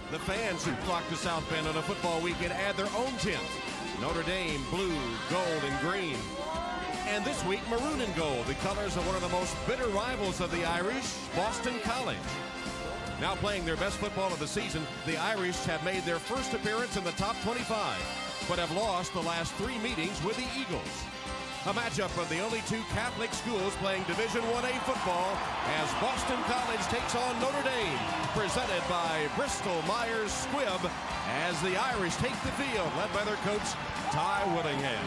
The fans who flock to South Bend on a football weekend add their own tint. Notre Dame, blue, gold, and green. And this week, maroon and gold, the colors of one of the most bitter rivals of the Irish, Boston College. Now playing their best football of the season, the Irish have made their first appearance in the top 25, but have lost the last 3 meetings with the Eagles. A matchup of the only 2 Catholic schools playing Division I-A football as Boston College takes on Notre Dame, presented by Bristol Myers Squibb, as the Irish take the field, led by their coach, Ty Willingham.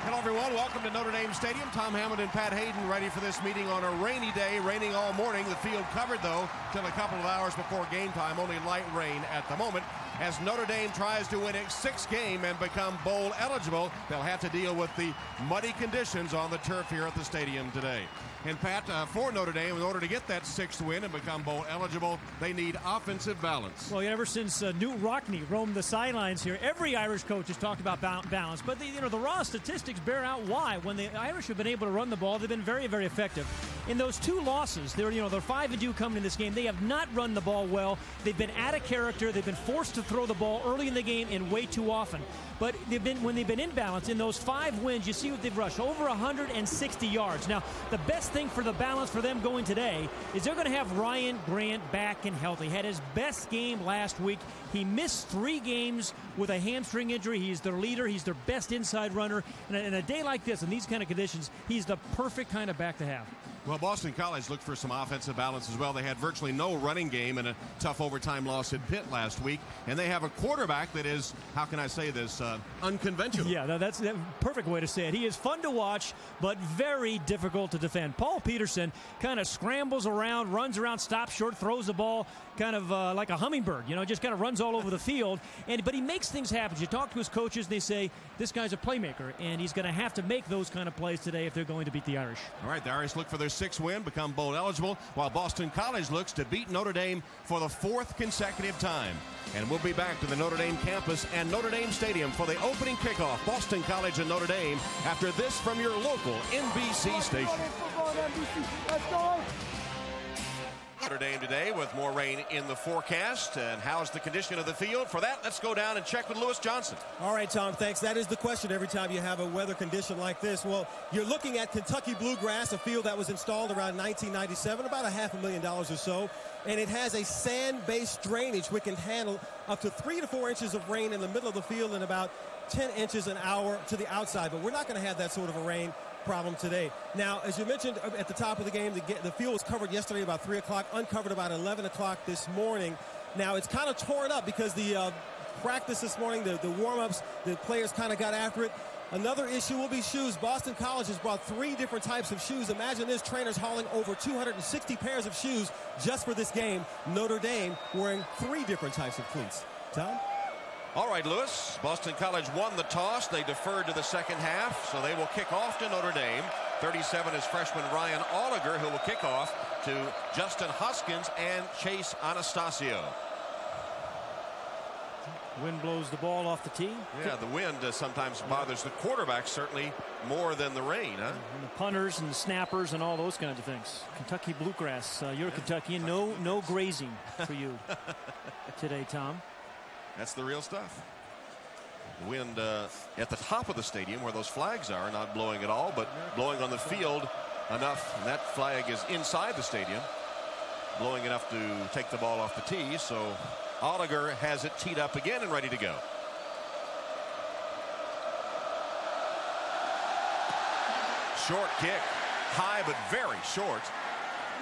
Hello, everyone. Welcome to Notre Dame Stadium. Tom Hammond and Pat Hayden ready for this meeting on a rainy day. Raining all morning. The field covered, though, till a couple of hours before game time. Only light rain at the moment. As Notre Dame tries to win its 6th game and become bowl eligible, they'll have to deal with the muddy conditions on the turf here at the stadium today. And Pat, for Notre Dame, in order to get that 6th win and become bowl eligible, they need offensive balance. Well, ever since Newt Rockne roamed the sidelines here, every Irish coach has talked about balance. But the raw statistics bear out why. When the Irish have been able to run the ball, they've been very, very effective. In those 2 losses, they're 5-2 coming in this game. They have not run the ball well. They've been out of character. They've been forced to throw the ball early in the game and way too often. But when they've been in balance, in those 5 wins, you see what they've rushed, over 160 yards. Now, the best thing for the balance for them going today is they're going to have Ryan Grant back and healthy. Had his best game last week. He missed 3 games with a hamstring injury. He's their leader. He's their best inside runner. And in a day like this, in these kind of conditions, he's the perfect kind of back to have. Well, Boston College looked for some offensive balance as well. They had virtually no running game in a tough overtime loss at Pitt last week. And they have a quarterback that is, how can I say this, unconventional. Yeah, that's the perfect way to say it. He is fun to watch, but very difficult to defend. Paul Peterson kind of scrambles around, runs around, stops short, throws the ball kind of like a hummingbird, just kind of runs all over the field. But he makes things happen. You talk to his coaches, and they say, this guy's a playmaker, and he's going to have to make those kind of plays today if they're going to beat the Irish. All right, the Irish look for their 6th win, become bowl eligible, while Boston College looks to beat Notre Dame for the 4th consecutive time. And we'll be back to the Notre Dame campus and Notre Dame Stadium for the opening kickoff, Boston College and Notre Dame, after this from your local NBC station. Let's go! Notre Dame today with more rain in the forecast. And how's the condition of the field? For that, let's go down and check with Lewis Johnson. All right, Tom, thanks. That is the question every time you have a weather condition like this. Well, you're looking at Kentucky Bluegrass, a field that was installed around 1997, about $500,000 or so. And it has a sand-based drainage which can handle up to 3 to 4 inches of rain in the middle of the field and about 10 inches an hour to the outside. But we're not going to have that sort of a rain problem today. Now, as you mentioned at the top of the game, the field was covered yesterday about 3 o'clock, uncovered about 11 o'clock this morning. Now, it's kind of torn up because the practice this morning, the warm-ups, the players kind of got after it. Another issue will be shoes. Boston College has brought 3 different types of shoes. Imagine this, trainers hauling over 260 pairs of shoes just for this game. Notre Dame wearing 3 different types of cleats. Tom? All right, Lewis. Boston College won the toss. They deferred to the second half, so they will kick off to Notre Dame. 37 is freshman Ryan Oliger, who will kick off to Justin Hoskins and Chase Anastasio. Wind blows the ball off the tee. Yeah, the wind sometimes bothers the quarterback, certainly more than the rain, huh? And the punters and the snappers and all those kinds of things. Kentucky Bluegrass. You're a Kentuckian. No grazing for you today, Tom. That's the real stuff. The wind at the top of the stadium where those flags are not blowing at all, but blowing on the field enough. And that flag is inside the stadium, blowing enough to take the ball off the tee. So Oliger has it teed up again and ready to go. Short kick, high but very short.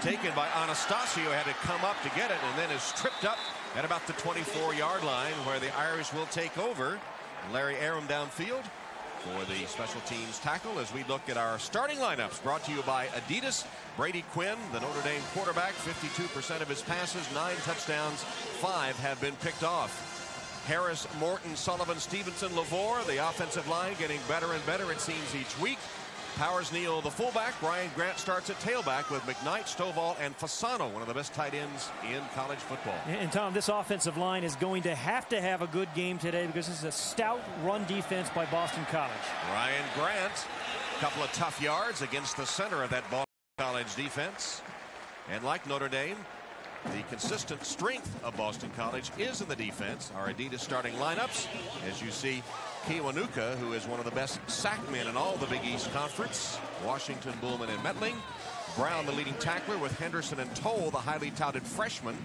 Taken by Anastasio, had to come up to get it, and then is tripped up at about the 24-yard line, where the Irish will take over. Larry Aram downfield for the special teams tackle as we look at our starting lineups, brought to you by Adidas. Brady Quinn, the Notre Dame quarterback, 52% of his passes, 9 touchdowns, 5 have been picked off. Harris, Morton, Sullivan, Stevenson, LaVore, the offensive line getting better and better, it seems, each week. Powers Neal, the fullback. Ryan Grant starts at tailback with McKnight, Stovall, and Fasano, one of the best tight ends in college football. And Tom, this offensive line is going to have a good game today because this is a stout run defense by Boston College. Ryan Grant, a couple of tough yards against the center of that Boston College defense. And like Notre Dame, The consistent strength of Boston College is in the defense. Our Adidas starting lineups, as you see, Kiwanuka, who is one of the best sack men in all the Big East Conference. Washington, Bullman, and Metling. Brown, the leading tackler, with Henderson and Toll, the highly touted freshman.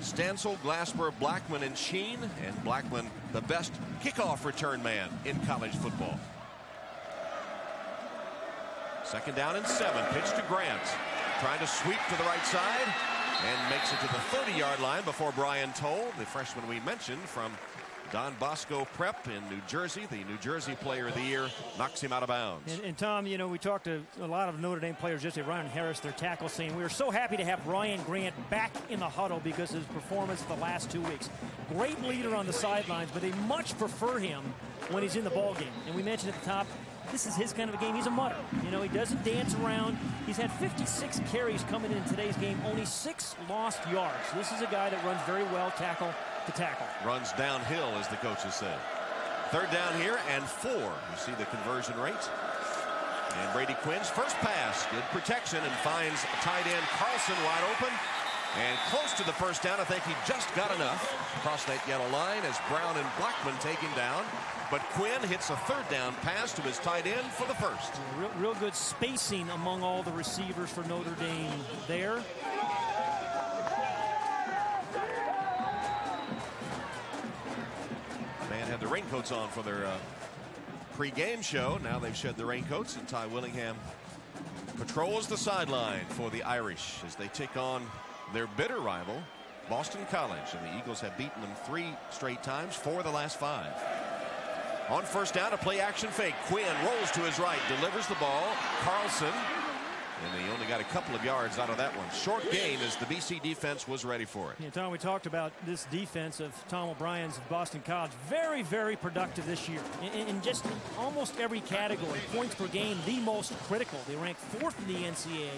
Stansel, Glasper, Blackman, and Sheen. And Blackman, the best kickoff return man in college football. 2nd down and 7. Pitch to Grant. Trying to sweep to the right side. And makes it to the 30-yard line before Brian Toll, the freshman we mentioned from Don Bosco Prep in New Jersey, the New Jersey Player of the Year, knocks him out of bounds. And Tom, you know, we talked to a lot of Notre Dame players yesterday. Ryan Harris, their tackle, saying we were so happy to have Ryan Grant back in the huddle because of his performance the last 2 weeks. Great leader on the sidelines, but they much prefer him when he's in the ball game. And we mentioned at the top, this is his kind of a game. He's a mutter. You know, he doesn't dance around. He's had 56 carries coming in today's game, only 6 lost yards. This is a guy that runs very well tackle to tackle. Runs downhill, as the coaches say. 3rd down here and 4. You see the conversion rate. And Brady Quinn's first pass, good protection, and finds tight end Carlson wide open. And close to the first down. I think he just got enough across that yellow line as Brown and Blackman take him down. But Quinn hits a 3rd down pass to his tight end for the first. Real good spacing among all the receivers for Notre Dame there. Man had the raincoats on for their pre-game show. Now they've shed the raincoats, and Ty Willingham patrols the sideline for the Irish as they take on their bitter rival, Boston College. And the Eagles have beaten them 3 straight times, 4 of the last 5. On first down, a play action fake. Quinn rolls to his right, delivers the ball. Carlson, and he only got a couple of yards out of that one. Short gain as the BC defense was ready for it. Yeah, Tom, we talked about this defense of Tom O'Brien's of Boston College. Very, very productive this year in just almost every category. Points per game, the most critical. They rank 4th in the NCAA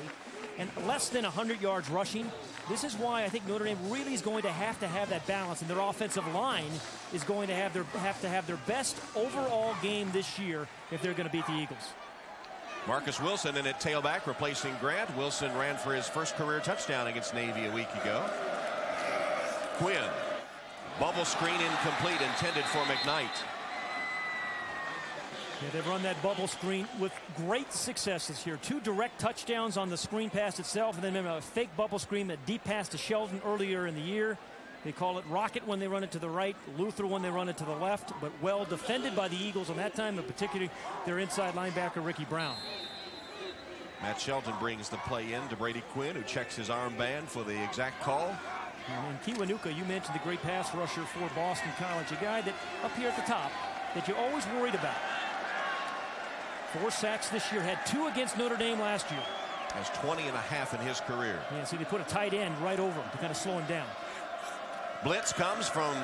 and less than 100 yards rushing. This is why I think Notre Dame really is going to have that balance, and their offensive line is going to have their best overall game this year if they're going to beat the Eagles. Marcus Wilson in at tailback, replacing Grant. Wilson ran for his first career touchdown against Navy a week ago. Quinn, bubble screen incomplete, intended for McKnight. Yeah, they've run that bubble screen with great success this year. 2 direct touchdowns on the screen pass itself, and then a fake bubble screen, that deep pass to Sheldon earlier in the year. They call it Rocket when they run it to the right, Luther when they run it to the left, but well defended by the Eagles on that time, and particularly their inside linebacker, Ricky Brown. Matt Shelton brings the play in to Brady Quinn, who checks his armband for the exact call. And Kiwanuka, you mentioned the great pass rusher for Boston College, a guy that up here at the top that you're always worried about. 4 sacks this year, had 2 against Notre Dame last year. Has 20.5 in his career. Yeah, see, they put a tight end right over him to kind of slow him down. Blitz comes from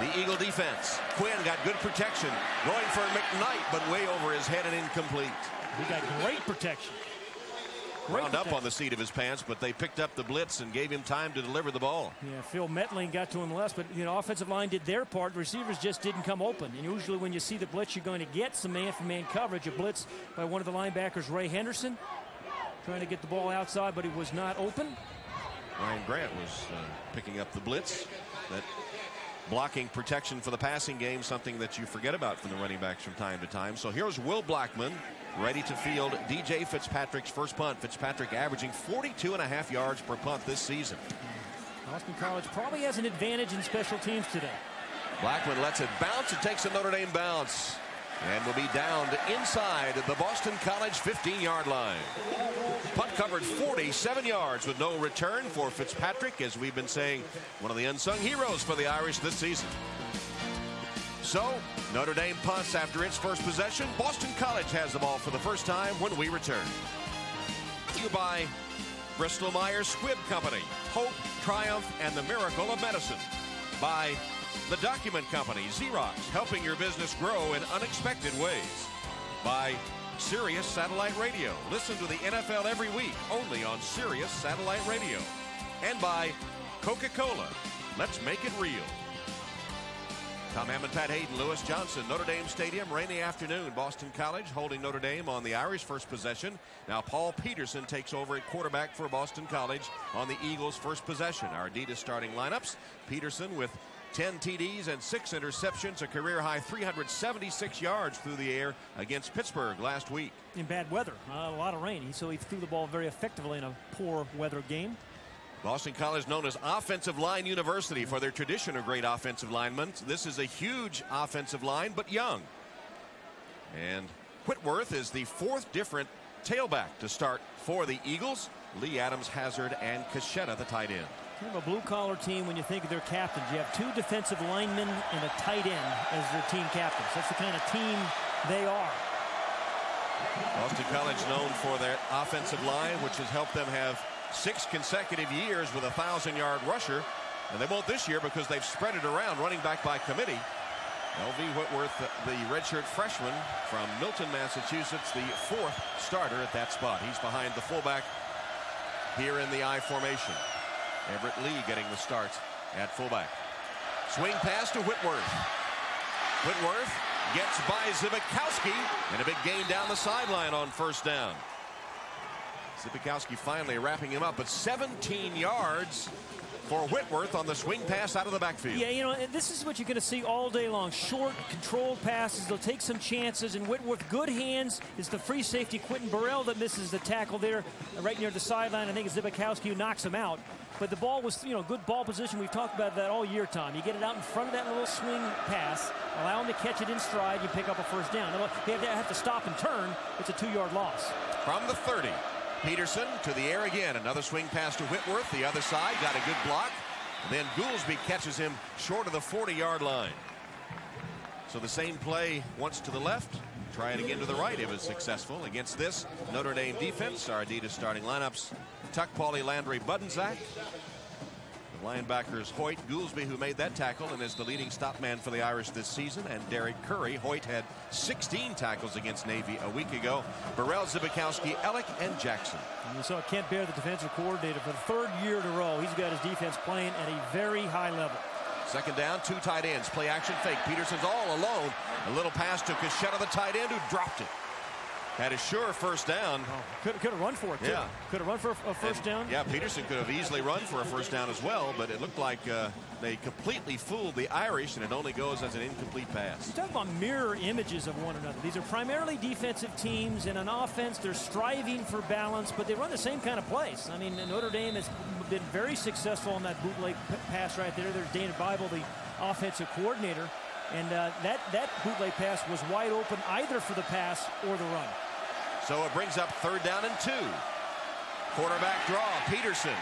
the Eagle defense. Quinn got good protection, going for McKnight, but way over his head and incomplete. He got great protection. Wound up on the seat of his pants, but they picked up the blitz and gave him time to deliver the ball. Yeah, Phil Metling got to him less, but you know, offensive line did their part. Receivers just didn't come open. And usually when you see the blitz, you're going to get some man-for-man coverage. A blitz by one of the linebackers, Ray Henderson, trying to get the ball outside, but he was not open. Ryan Grant was picking up the blitz. That blocking protection for the passing game, something that you forget about from the running backs from time to time. So here's Will Blackman, ready to field DJ Fitzpatrick's first punt. Fitzpatrick averaging 42.5 yards per punt this season. Boston College probably has an advantage in special teams today. Blackman lets it bounce. It takes a Notre Dame bounce and will be down to inside the Boston College 15-yard line. Punt covered 47 yards with no return for Fitzpatrick, as we've been saying, one of the unsung heroes for the Irish this season. So Notre Dame punts after its first possession. Boston College has the ball for the first time when we return. Brought to you by Bristol Myers Squibb Company, Hope, Triumph, and the Miracle of Medicine. By the Document Company, Xerox, helping your business grow in unexpected ways. By Sirius Satellite Radio. Listen to the NFL every week, only on Sirius Satellite Radio. And by Coca-Cola. Let's make it real. Tom Hammond, Pat Hayden, Lewis Johnson, Notre Dame Stadium, rainy afternoon. Boston College holding Notre Dame on the Irish first possession. Now Paul Peterson takes over at quarterback for Boston College on the Eagles' first possession. Our Adidas starting lineups. Peterson with 10 TDs and 6 interceptions, a career-high 376 yards through the air against Pittsburgh last week. In bad weather, a lot of rain, so he threw the ball very effectively in a poor weather game. Boston College known as Offensive Line University for their tradition of great offensive linemen. This is a huge offensive line, but young. And Whitworth is the 4th different tailback to start for the Eagles. Lee, Adams, Hazard, and Cachetta, the tight end. Kind of a blue-collar team when you think of their captains. You have 2 defensive linemen and a tight end as their team captains. That's the kind of team they are. Boston College known for their offensive line, which has helped them have 6 consecutive years with a 1,000-yard rusher, and they won't this year because they've spread it around, running back by committee. L.V. Whitworth, the redshirt freshman from Milton, Massachusetts, the 4th starter at that spot. He's behind the fullback here in the I formation. Everett Lee getting the start at fullback. Swing pass to Whitworth. Whitworth gets by Zbikowski, and a big gain down the sideline on first down. Zbikowski finally wrapping him up, but 17 yards for Whitworth on the swing pass out of the backfield. Yeah, you know, this is what you're going to see all day long. Short, controlled passes. They'll take some chances, and Whitworth, good hands. It's the free safety, Quentin Burrell, that misses the tackle there right near the sideline. I think it's Zbikowski who knocks him out. But the ball was, you know, good ball position. We've talked about that all year, Tom. You get it out in front of that little swing pass, allow him to catch it in stride, you pick up a first down. Now, they have to stop and turn. It's a 2-yard loss. From the 30. Peterson to the air again. Another swing pass to Whitworth. The other side got a good block. And then Goolsby catches him short of the 40-yard line. So the same play once to the left. Try it again to the right. It was successful against this Notre Dame defense. Our Adidas starting lineups. Tuck, Pauly, Landry, Budensack. The linebackers Hoyt, Goolsby, who made that tackle and is the leading stop man for the Irish this season, and Derek Curry. Hoyt had 16 tackles against Navy a week ago. Burrell, Zbikowski, Ellick, and Jackson. And you saw Kent Baer, the defensive coordinator, for the 3rd year in a row. He's got his defense playing at a very high level. Second down, 2 tight ends. Play action fake. Peterson's all alone. A little pass to Cachetta, the tight end, who dropped it. Had a sure first down. Oh, could have run for it, too. Yeah. Could have run for a first down. Yeah, Peterson could have easily run for a first down as well, but it looked like they completely fooled the Irish, and it only goes as an incomplete pass. You talk about mirror images of one another. These are primarily defensive teams, and on offense, they're striving for balance, but they run the same kind of plays. I mean, Notre Dame has been very successful on that bootleg pass right there. There's Dana Bible, the offensive coordinator. And that bootleg pass was wide open either for the pass or the run. So it brings up 3rd down and 2. Quarterback draw. Peterson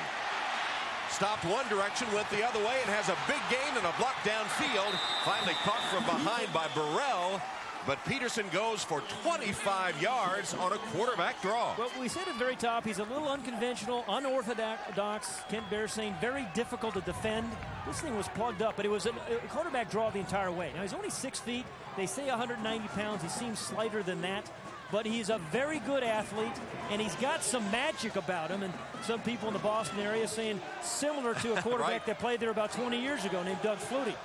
stopped one direction, went the other way, and has a big gain and a block downfield. Finally caught from behind by Burrell. But Peterson goes for 25 yards on a quarterback draw. Well, we said at the very top, he's a little unconventional, unorthodox. Kent Baer saying very difficult to defend. This thing was plugged up, but it was a quarterback draw the entire way. Now, he's only 6 feet. They say 190 pounds. He seems slighter than that. But he's a very good athlete, and he's got some magic about him. And some people in the Boston area saying similar to a quarterback right. that played there about 20 years ago named Doug Flutie.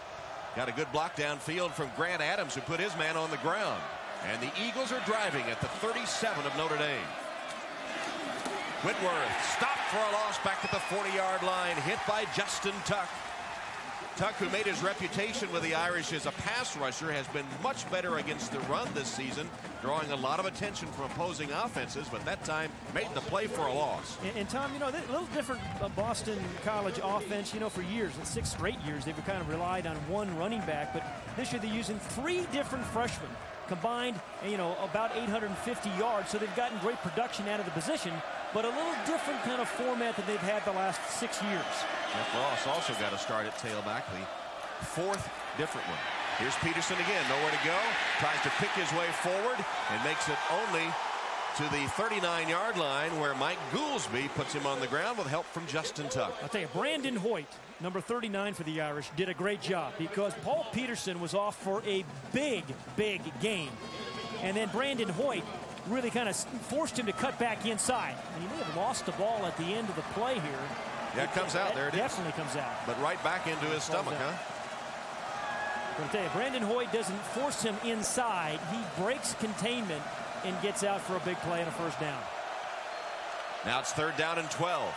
Got a good block downfield from Grant Adams, who put his man on the ground. And the Eagles are driving at the 37 of Notre Dame. Whitworth stopped for a loss back at the 40-yard line, hit by Justin Tuck. Tuck, who made his reputation with the Irish as a pass rusher, has been much better against the run this season, drawing a lot of attention from opposing offenses, but that time made the play for a loss. And Tom, you know, a little different Boston College offense, you know, for years, in 6 straight years, they've kind of relied on one running back, but this year they're using 3 different freshmen combined, you know, about 850 yards, so they've gotten great production out of the position, but a little different kind of format than they've had the last 6 years. Jeff Ross also got a start at tailback, the 4th different one. Here's Peterson again, nowhere to go. Tries to pick his way forward and makes it only to the 39-yard line, where Mike Goolsby puts him on the ground with help from Justin Tuck. I'll tell you, Brandon Hoyt, number 39 for the Irish, did a great job because Paul Peterson was off for a big game. And then Brandon Hoyt really kind of forced him to cut back inside. And he may have lost the ball at the end of the play here. Yeah, it comes out. There it is. Definitely comes out. But right back into his stomach, huh? I'll tell you, Brandon Hoyt doesn't force him inside. He breaks containment and gets out for a big play and a first down. Now it's 3rd down and 12.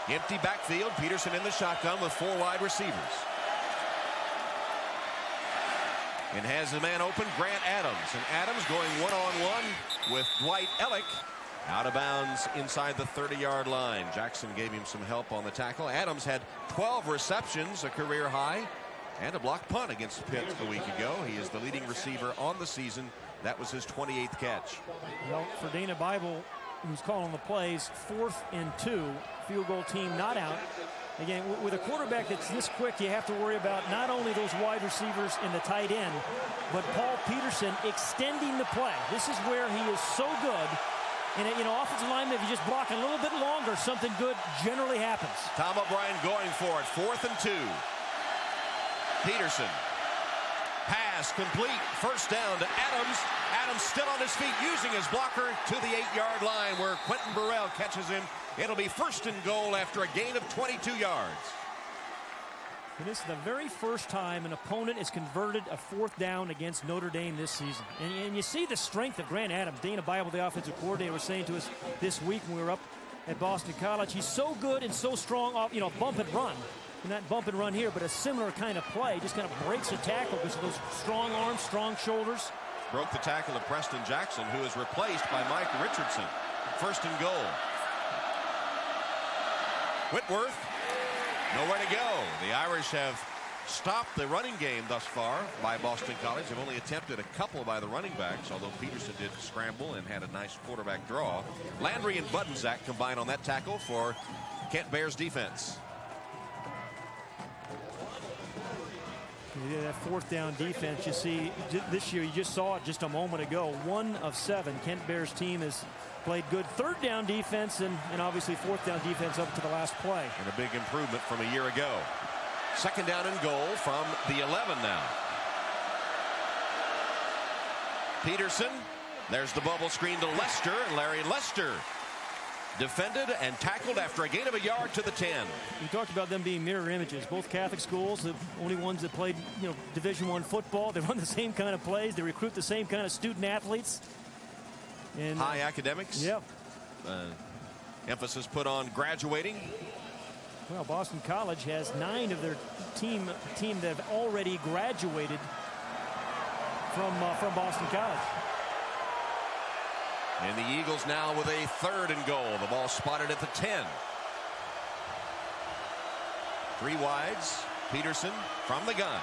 Empty backfield. Peterson in the shotgun with 4 wide receivers. And has the man open, Grant Adams. And Adams going one-on-one with Dwight Ellick. Out of bounds inside the 30-yard line. Jackson gave him some help on the tackle. Adams had 12 receptions, a career high, and a blocked punt against Pitt a week ago. He is the leading receiver on the season. That was his 28th catch. Well, for Dana Bible, who's calling the plays, 4th and 2, field goal team not out. Again, with a quarterback that's this quick, you have to worry about not only those wide receivers and the tight end, but Paul Peterson extending the play. This is where he is so good. And, offensive lineman, if you just block a little bit longer, something good generally happens. Tom O'Brien going for it. 4th and 2. Peterson. Pass complete. First down to Adams. Adams still on his feet, using his blocker to the 8-yard line where Quentin Burrell catches him. It'll be 1st and goal after a gain of 22 yards. And this is the very first time an opponent has converted a 4th down against Notre Dame this season. And you see the strength of Grant Adams. Dana Bible, the offensive coordinator, was saying to us this week when we were up at Boston College, he's so good and so strong off, bump and run. And not bump and run here, but a similar kind of play. Just kind of breaks a tackle because of those strong arms, strong shoulders. Broke the tackle of Preston Jackson, who is replaced by Mike Richardson. 1st and goal. Whitworth. Nowhere to go. The Irish have stopped the running game thus far by Boston College. They've only attempted a couple by the running backs, although Peterson did scramble and had a nice quarterback draw. Landry and Buddensack combined on that tackle for Kent Bears defense. Yeah, that 4th down defense, you see this year, you just saw it just a moment ago. 1 of 7. Kent Bears team has played good 3rd down defense and obviously 4th down defense up to the last play. And a big improvement from a year ago. 2nd down and goal from the 11 now. Peterson. There's the bubble screen to Lester. Larry Lester defended and tackled after a gain of a yard to the 10. We talked about them being mirror images. Both Catholic schools, the only ones that played, Division I football. They run the same kind of plays. They recruit the same kind of student athletes. And high academics. Yeah. Emphasis put on graduating. Well, Boston College has 9 of their team that have already graduated from Boston College. And the Eagles now with a 3rd and goal. The ball spotted at the 10. 3 wides. Peterson from the gun.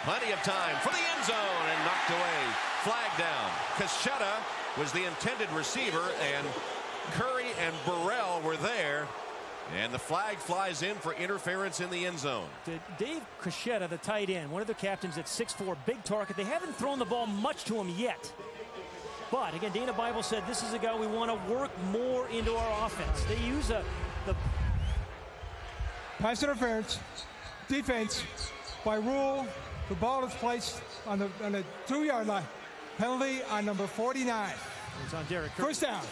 Plenty of time for the end zone and knocked away. Flag down. Cachetta was the intended receiver, and Curry and Burrell were there. And the flag flies in for interference in the end zone. Dave Cachetta, the tight end, one of the captains at 6'4", big target. They haven't thrown the ball much to him yet. But, again, Dana Bible said this is a guy we want to work more into our offense. They use the pass interference, defense. By rule, the ball is placed on the 2-yard line. Penalty on number 49. It's on Derek Curry. First down.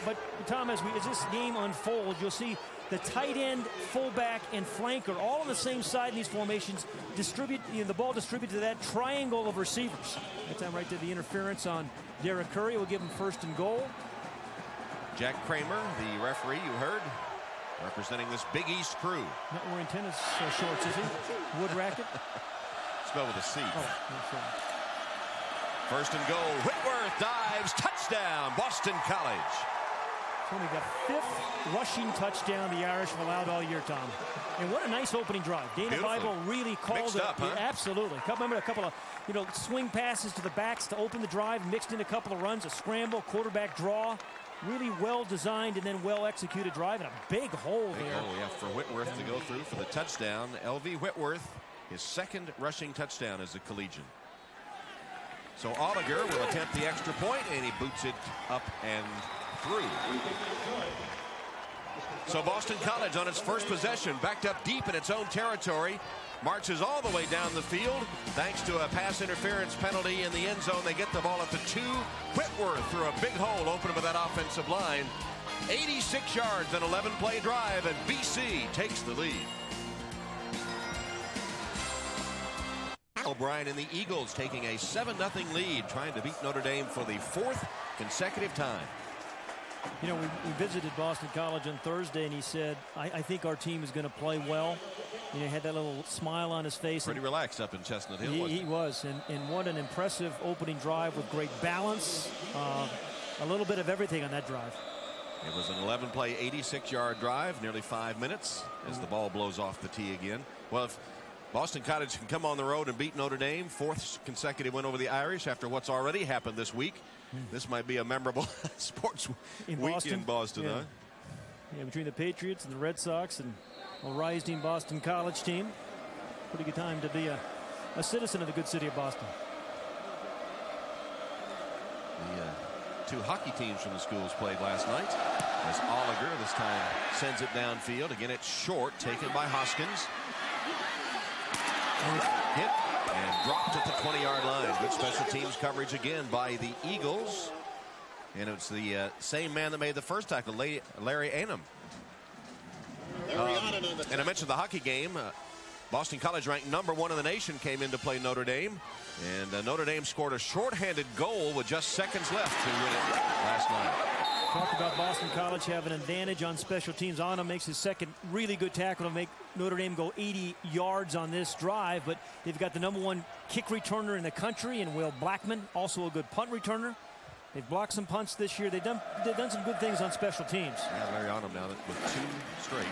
But Tom, as this game unfolds, you'll see the tight end, fullback, and flanker all on the same side in these formations distribute the ball distributed to that triangle of receivers. That time right to the interference on Derek Curry will give him 1st and goal. Jack Kramer, the referee you heard, representing this Big East crew. Not wearing tennis shorts, is he? Wood racket? Spelled with a C. Oh, sorry. 1st and goal. Whitworth dives. Touchdown, Boston College. It's only the 5th rushing touchdown the Irish have allowed all year, Tom. And what a nice opening drive. Dana Beautiful. Bible really called Mixed it. up, huh? Yeah, absolutely. Remember a couple of swing passes to the backs to open the drive, mixed in a couple of runs, a scramble, quarterback draw. Really well designed and then well executed drive, and a big hole there. Oh yeah, for Whitworth to go through for the touchdown. L.V. Whitworth, his 2nd rushing touchdown as a collegian. So Oliger will attempt the extra point, and he boots it up and through. So Boston College on its first possession, backed up deep in its own territory, marches all the way down the field. Thanks to a pass interference penalty in the end zone, they get the ball at the 2. Whitworth through a big hole open with that offensive line. 86 yards, an 11-play drive, and BC takes the lead. O'Brien and the Eagles taking a 7-0 lead, trying to beat Notre Dame for the 4th consecutive time. You know, we visited Boston College on Thursday, and he said, I think our team is going to play well. You know, he had that little smile on his face. Pretty relaxed up in Chestnut Hill. He was, and what an impressive opening drive with great balance. A little bit of everything on that drive. It was an 11-play, 86-yard drive, nearly 5 minutes as the ball blows off the tee again. Well, if Boston College can come on the road and beat Notre Dame, 4th consecutive win over the Irish after what's already happened this week, this might be a memorable sports week in Boston. Yeah. Huh? Yeah, between the Patriots and the Red Sox and a rising Boston College team, pretty good time to be a citizen of the good city of Boston. The 2 hockey teams from the schools played last night as Oliger this time sends it downfield. Again, it's short, taken by Hoskins. Hit and dropped at the 20-yard line. Good special teams coverage again by the Eagles. And it's the same man that made the first tackle, Larry Anum. And I mentioned the hockey game. Boston College, ranked #1 in the nation, came in to play Notre Dame. And Notre Dame scored a shorthanded goal with just seconds left to win it last night. Talked about Boston College having an advantage on special teams. Anna makes his second really good tackle to make Notre Dame go 80 yards on this drive. But they've got the #1 kick returner in the country, and Will Blackman, also a good punt returner. They've blocked some punts this year. They've done some good things on special teams. Yeah, Larry Anum now with 2 straight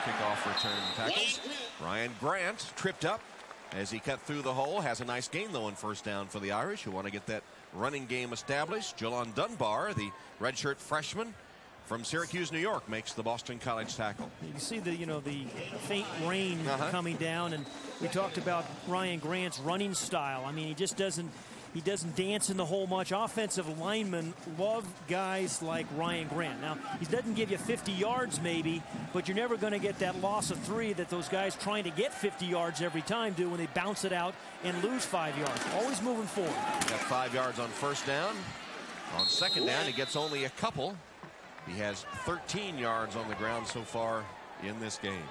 kickoff return tackles. Ryan Grant tripped up as he cut through the hole. Has a nice gain, though, on first down for the Irish, who want to get that running game established. Jalon Dunbar, the redshirt freshman from Syracuse, New York, makes the Boston College tackle. You can see the faint rain coming down, and we talked about Ryan Grant's running style. I mean, he doesn't dance in the hole much. Offensive linemen love guys like Ryan Grant. Now, he doesn't give you 50 yards maybe, but you're never going to get that loss of 3 that those guys trying to get 50 yards every time do when they bounce it out and lose 5 yards. Always moving forward. Got 5 yards on first down. On second down, he gets only a couple. He has 13 yards on the ground so far in this game.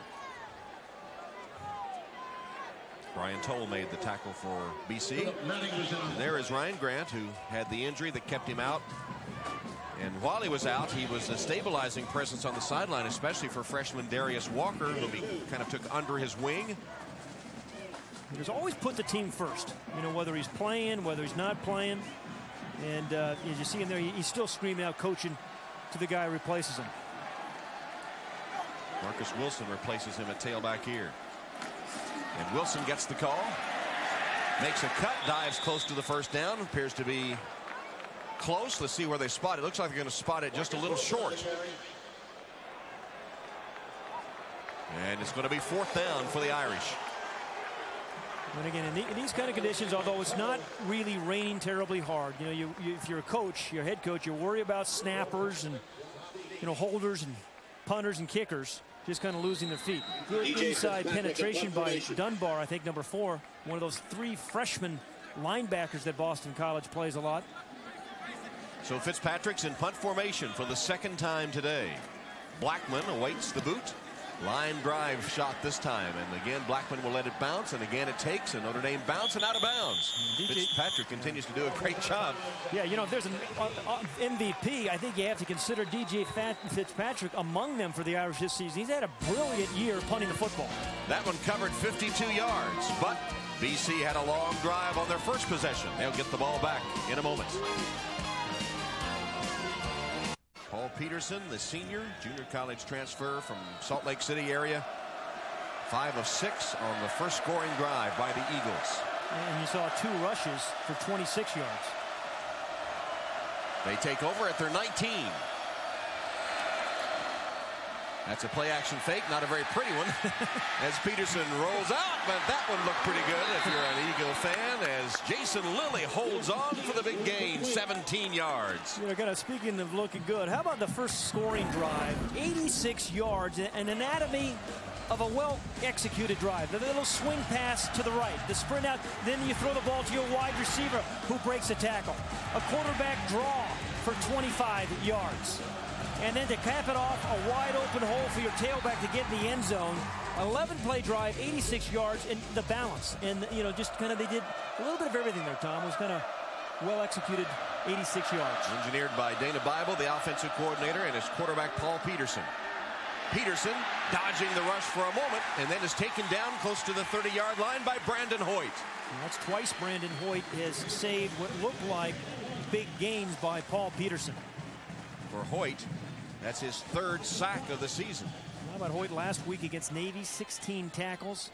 Brian Toll made the tackle for BC. And there is Ryan Grant, who had the injury that kept him out. And while he was out, he was a stabilizing presence on the sideline, especially for freshman Darius Walker, whom he kind of took under his wing. He's always put the team first, you know, whether he's playing, whether he's not playing. And as you see him there, he's still screaming out coaching to the guy who replaces him. Marcus Wilson replaces him at tailback here. And Wilson gets the call, makes a cut, dives close to the first down, appears to be close. Let's see where they spot it. Looks like they're going to spot it just a little short. And it's going to be 4th down for the Irish. And again, in these kind of conditions, although it's not really raining terribly hard, you know, if you're a coach, your head coach, you worry about snappers and, you know, holders and punters and kickers just kind of losing their feet. Good inside penetration by Dunbar, I think #4, one of those 3 freshman linebackers that Boston College plays a lot. So Fitzpatrick's in punt formation for the 2nd time today. Blackman awaits the boot. Line drive shot this time, and again Blackman will let it bounce, and again it takes, and Notre Dame bouncing out of bounds. Fitzpatrick continues to do a great job. Yeah, you know, if there's an MVP, I think you have to consider DJ Fitzpatrick among them for the Irish this season. He's had a brilliant year punting the football. That one covered 52 yards, but BC had a long drive on their first possession. They'll get the ball back in a moment. Paul Peterson, the senior, junior college transfer from Salt Lake City area. 5 of 6 on the first scoring drive by the Eagles. And you saw 2 rushes for 26 yards. They take over at their 19. That's a play action fake, not a very pretty one. As Peterson rolls out, but that one looked pretty good if you're an Eagle fan, as Jason Lilly holds on for the big gain, 17 yards. You know, kind of speaking of looking good, how about the first scoring drive? 86 yards, an anatomy of a well-executed drive. The little swing pass to the right, the sprint out, then you throw the ball to your wide receiver who breaks a tackle. A quarterback draw for 25 yards. And then to cap it off, a wide open hole for your tailback to get in the end zone. 11-play drive, 86 yards, and the balance. And, you know, just kind of they did a little bit of everything there, Tom. It was kind of well executed, 86 yards. Engineered by Dana Bible, the offensive coordinator, and his quarterback, Paul Peterson. Peterson dodging the rush for a moment and then is taken down close to the 30-yard line by Brandon Hoyt. And that's twice Brandon Hoyt has saved what looked like big gains by Paul Peterson. For Hoyt, that's his 3rd sack of the season. How about Hoyt last week against Navy, 16 tackles.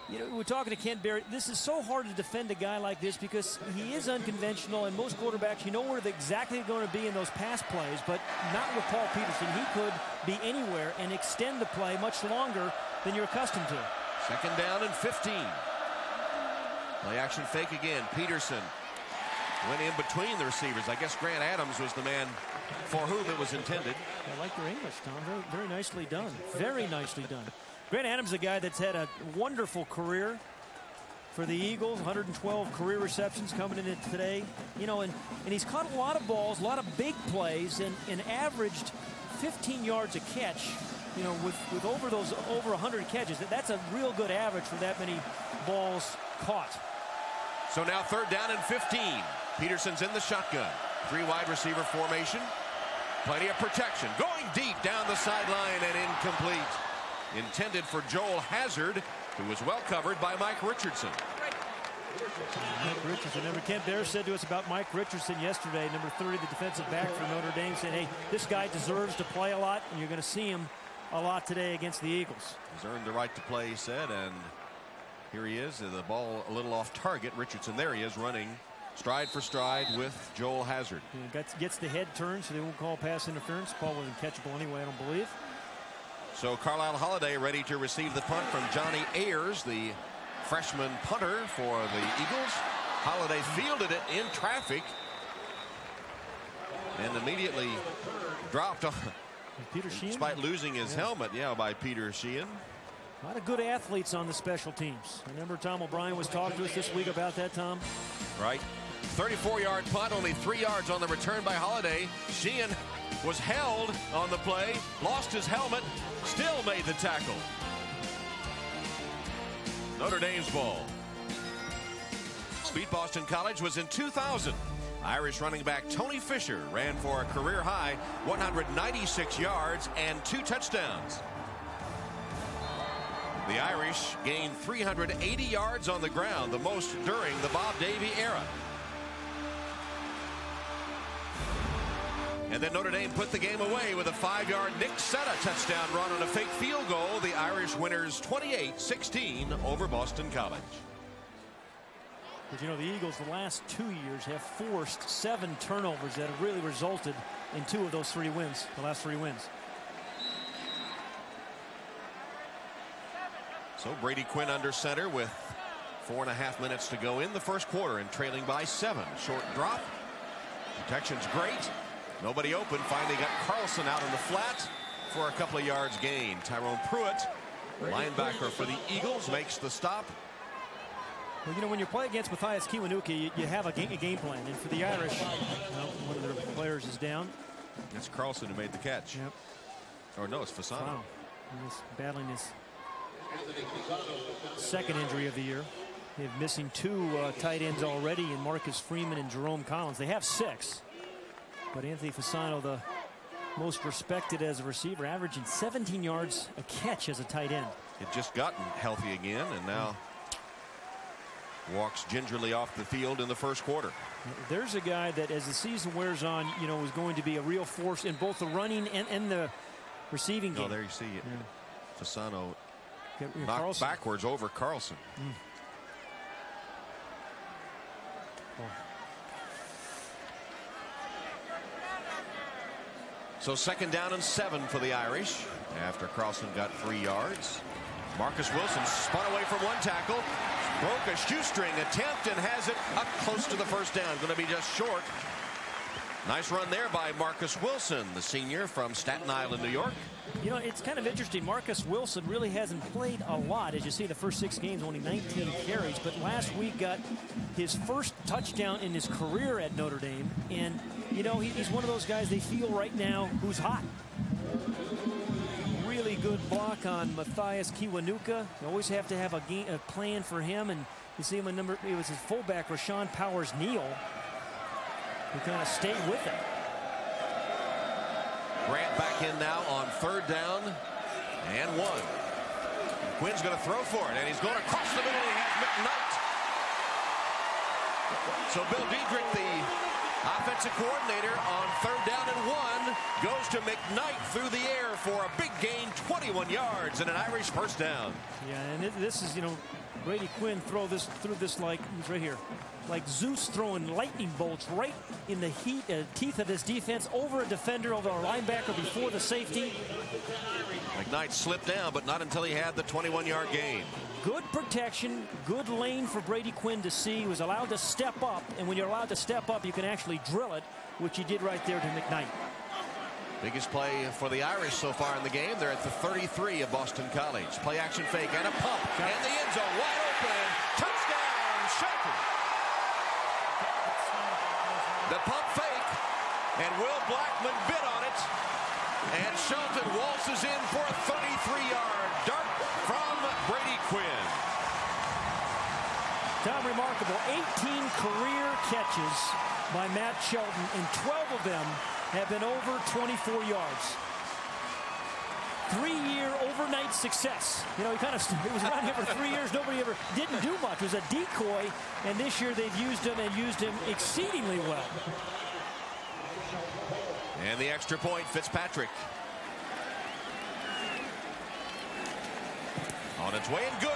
You know, we're talking to Kent Barry. This is so hard to defend a guy like this because he is unconventional, and most quarterbacks, you know where they're exactly going to be in those pass plays, but not with Paul Peterson. He could be anywhere and extend the play much longer than you're accustomed to. 2nd down and 15. Play action fake again. Peterson went in between the receivers. I guess Grant Adams was the man for whom it was intended. I like your English, Tom. Very, very nicely done. Very nicely done. Grant Adams, a guy that's had a wonderful career for the Eagles, 112 career receptions coming in today. You know, and he's caught a lot of balls, a lot of big plays, and averaged 15 yards a catch. You know, with over 100 catches, that's a real good average for that many balls caught. So now 3rd down and 15. Peterson's in the shotgun. 3 wide receiver formation. Plenty of protection. Going deep down the sideline and incomplete. Intended for Joel Hazard, who was well covered by Mike Richardson. Mike Richardson. Remember, Kent Bear said to us about Mike Richardson yesterday, number 30, the defensive back for Notre Dame, saying, hey, this guy deserves to play a lot, and you're going to see him a lot today against the Eagles. He's earned the right to play, he said, and here he is. The ball a little off target. Richardson, there he is, running stride for stride with Joel Hazard. Gets the head turned, so they won't call pass interference. Ball wasn't catchable anyway, I don't believe. So Carlisle Holiday ready to receive the punt from Johnny Ayers, the freshman punter for the Eagles. Holiday fielded it in traffic and immediately dropped on, Peter Sheehan, despite losing his helmet, by Peter Sheehan. A lot of good athletes on the special teams. I remember Tom O'Brien was talking to us this week about that, Tom. Right. 34-yard punt, only 3 yards on the return by Holiday. Sheehan was held on the play, lost his helmet, still made the tackle. Notre Dame's ball. Beat Boston College was in 2000. Irish running back Tony Fisher ran for a career-high 196 yards and 2 touchdowns. The Irish gained 380 yards on the ground, the most during the Bob Davie era. And then Notre Dame put the game away with a 5-yard Nick Setta touchdown run on a fake field goal. The Irish winners 28-16 over Boston College. But you know, the Eagles the last 2 years have forced 7 turnovers that have really resulted in 2 of those 3 wins, the last 3 wins. So Brady Quinn under center with 4.5 minutes to go in the first quarter and trailing by 7. Short drop. Protection's great. Nobody open. Finally got Carlson out on the flat for a couple of yards gain. Tyrone Pruitt, linebacker for the Eagles, makes the stop. Well, you know, when you play against Matthias Kiwanuka, you have a game plan. And for the Irish, one of their players is down. It's Carlson who made the catch. Yep. Or no, it's Fasano. Wow. He's battling his second injury of the year. They're missing 2 tight ends already in Marcus Freeman and Jerome Collins. They have 6. But Anthony Fasano, the most respected as a receiver, averaging 17 yards a catch as a tight end. Had just gotten healthy again and now walks gingerly off the field in the first quarter. There's a guy that as the season wears on, you know, is going to be a real force in both the running and the receiving game. Oh, there you see it. Yeah. Fasano knocked Carlson backwards over Carlson. So 2nd down and 7 for the Irish after Carlson got 3 yards. Marcus Wilson spun away from 1 tackle, broke a shoestring attempt and has it up close to the first down. Going to be just short Nice run there by Marcus Wilson, the senior from Staten Island, New York. You know, it's kind of interesting. Marcus Wilson really hasn't played a lot. As you see, the first 6 games, only 19 carries. But last week got his first touchdown in his career at Notre Dame. And, you know, he's one of those guys they feel right now who's hot. Really good block on Matthias Kiwanuka. You always have to have a plan for him. And you see him it was his fullback, Rashawn Powers-Neal, who kind of stayed with it. Grant back in now on 3rd down and 1. Quinn's going to throw for it, and he's going across the middle. He has McKnight. So Bill Diedrich, the offensive coordinator, on 3rd down and 1, goes to McKnight through the air for a big gain, 21 yards and an Irish first down. Yeah, and this is, you know, Brady Quinn threw this like, he's right here, like Zeus throwing lightning bolts right in the teeth of this defense over a defender, over a linebacker before the safety. McKnight slipped down, but not until he had the 21-yard gain. Good protection, good lane for Brady Quinn to see. He was allowed to step up, and when you're allowed to step up, you can actually drill it, which he did right there to McKnight. Biggest play for the Irish so far in the game. They're at the 33 of Boston College. Play action fake and a pump. And the end zone wide open. Touchdown, Shelton. The pump fake. And Will Blackman bit on it. And Shelton waltzes in for a 33-yard dart from Brady Quinn. Tom, remarkable. 18 career catches by Matt Shelton, and 12 of them have been over 24 yards. 3-year overnight success. You know, it was around here for 3 years. Nobody ever didn't do much. It was a decoy, and this year they've used him and used him exceedingly well. And the extra point, Fitzpatrick. On its way and good.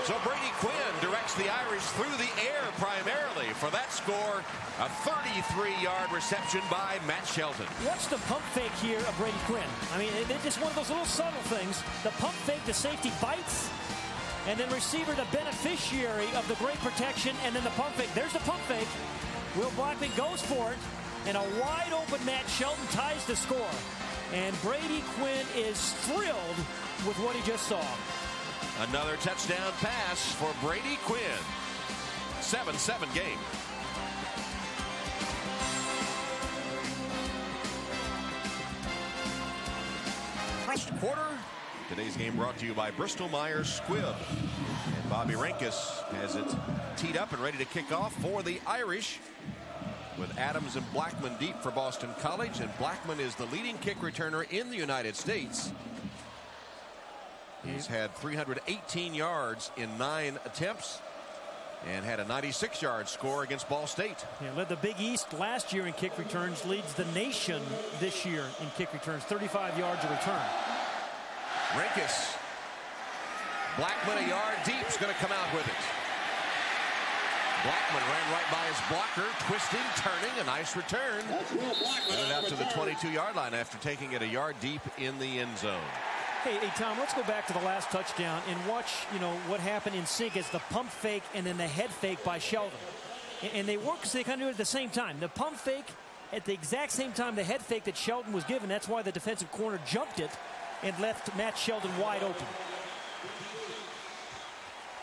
So Brady Quinn directs the Irish through the air primarily for that score. A 33-yard reception by Matt Shelton. What's the pump fake here of Brady Quinn? I mean, it's just one of those little subtle things. The pump fake, the safety bites, and then receiver the beneficiary of the great protection, and then the pump fake. There's the pump fake. Will Blackman goes for it, and a wide open Matt Shelton ties the score. And Brady Quinn is thrilled with what he just saw. Another touchdown pass for Brady Quinn. 7-7 game. First quarter. Today's game brought to you by Bristol Myers Squibb. And Bobby Renkus has it teed up and ready to kick off for the Irish, with Adams and Blackman deep for Boston College. And Blackman is the leading kick returner in the United States. He's had 318 yards in 9 attempts and had a 96-yard score against Ball State. Yeah, led the Big East last year in kick returns, leads the nation this year in kick returns, 35 yards a return. Renkus. Blackman a yard deep, is going to come out with it. Blackman ran right by his blocker, twisting, turning, a nice return. Got it out to the 22-yard line after taking it a yard deep in the end zone. Hey, Tom, let's go back to the last touchdown and watch, you know, what happened in sync as the pump fake and then the head fake by Sheldon. And they work because they kind of do it at the same time. The pump fake at the exact same time the head fake that Sheldon was given. That's why the defensive corner jumped it and left Matt Sheldon wide open.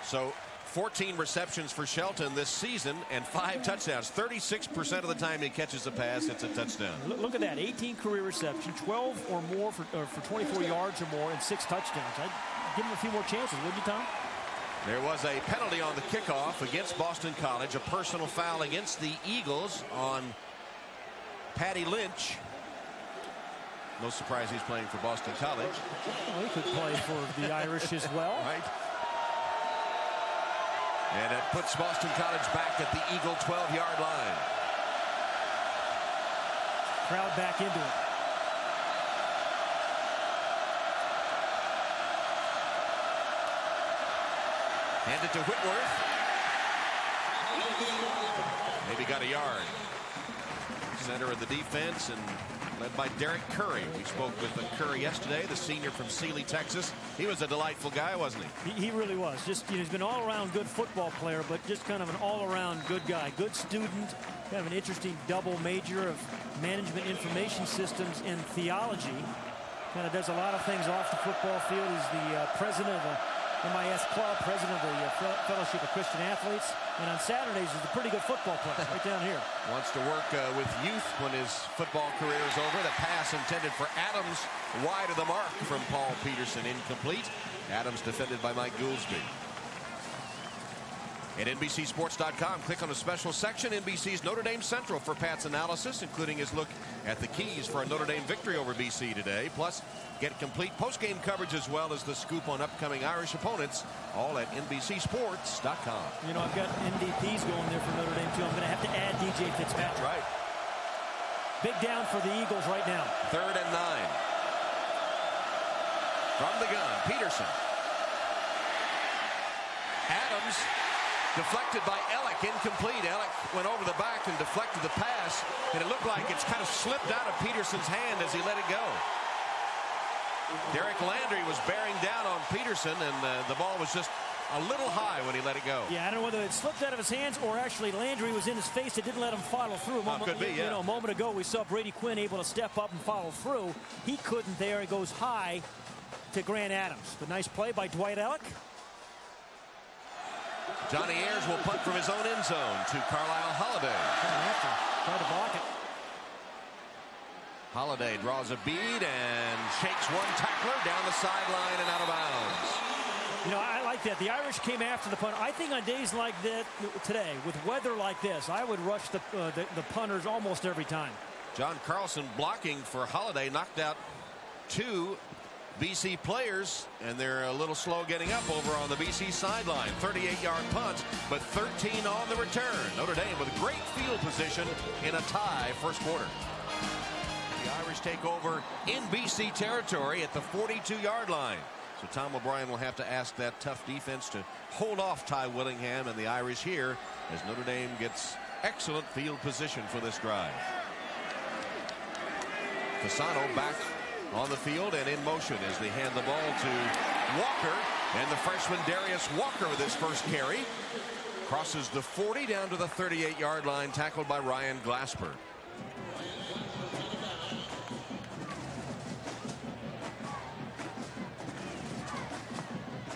So 14 receptions for Shelton this season and 5 touchdowns. 36% of the time he catches a pass, it's a touchdown. Look at that. 18 career receptions, 12 or more for 24 yards or more, and 6 touchdowns. I'd give him a few more chances, wouldn't you, Tom? There was a penalty on the kickoff against Boston College, a personal foul against the Eagles on Patty Lynch. No surprise he's playing for Boston College. Well, he could play for the Irish as well. Right. And it puts Boston College back at the Eagle 12-yard line. Crowd back into it. Hand it to Whitworth. Maybe got a yard. center of the defense, and led by Derek Curry. We spoke with Curry yesterday, the senior from Sealy, Texas. He was a delightful guy, wasn't he? He really was. Just, he's been all around good football player, but just kind of an all around good guy, good student, kind of an interesting double major of management information systems and theology. Kind of does a lot of things off the football field. He's the president of the MIS Club, president of the Fellowship of Christian Athletes, and on Saturdays he's a pretty good football player right down here. Wants to work with youth when his football career is over. The pass intended for Adams, wide of the mark from Paul Peterson, incomplete. Adams defended by Mike Goolsby. At NBCSports.com, click on the special section, NBC's Notre Dame Central, for Pat's analysis, including his look at the keys for a Notre Dame victory over BC today. Plus, get complete post-game coverage as well as the scoop on upcoming Irish opponents, all at NBCSports.com. You know, I've got MVPs going there for Notre Dame, too. I'm going to have to add DJ Fitzpatrick. Right. Big down for the Eagles right now. 3rd and 9. From the gun, Peterson. Adams. Deflected by Ellick, incomplete. Ellick went over the back and deflected the pass, and it looked like it's kind of slipped out of Peterson's hand as he let it go. Derek Landry was bearing down on Peterson, and the ball was just a little high when he let it go. Yeah, I don't know whether it slipped out of his hands or actually Landry was in his face. It didn't let him follow through. Could be, yeah. You know, a moment ago we saw Brady Quinn able to step up and follow through. He couldn't there. It goes high to Grant Adams. But nice play by Dwight Ellick. Johnny Ayers will punt from his own end zone to Carlisle Holiday. Try to block it. Holiday draws a bead and shakes one tackler down the sideline and out of bounds. You know, I like that. The Irish came after the punt. I think on days like that today, with weather like this, I would rush the punters almost every time. John Carlson blocking for Holiday, knocked out 2 BC players, and they're a little slow getting up over on the BC sideline. 38-yard punt, but 13 on the return. Notre Dame with great field position in a tie first quarter. The Irish take over in BC territory at the 42-yard line. So Tom O'Brien will have to ask that tough defense to hold off Ty Willingham and the Irish here as Notre Dame gets excellent field position for this drive. Fasano back on the field and in motion as they hand the ball to Walker, and the freshman Darius Walker with his first carry crosses the 40 down to the 38-yard line, tackled by Ryan Glasper.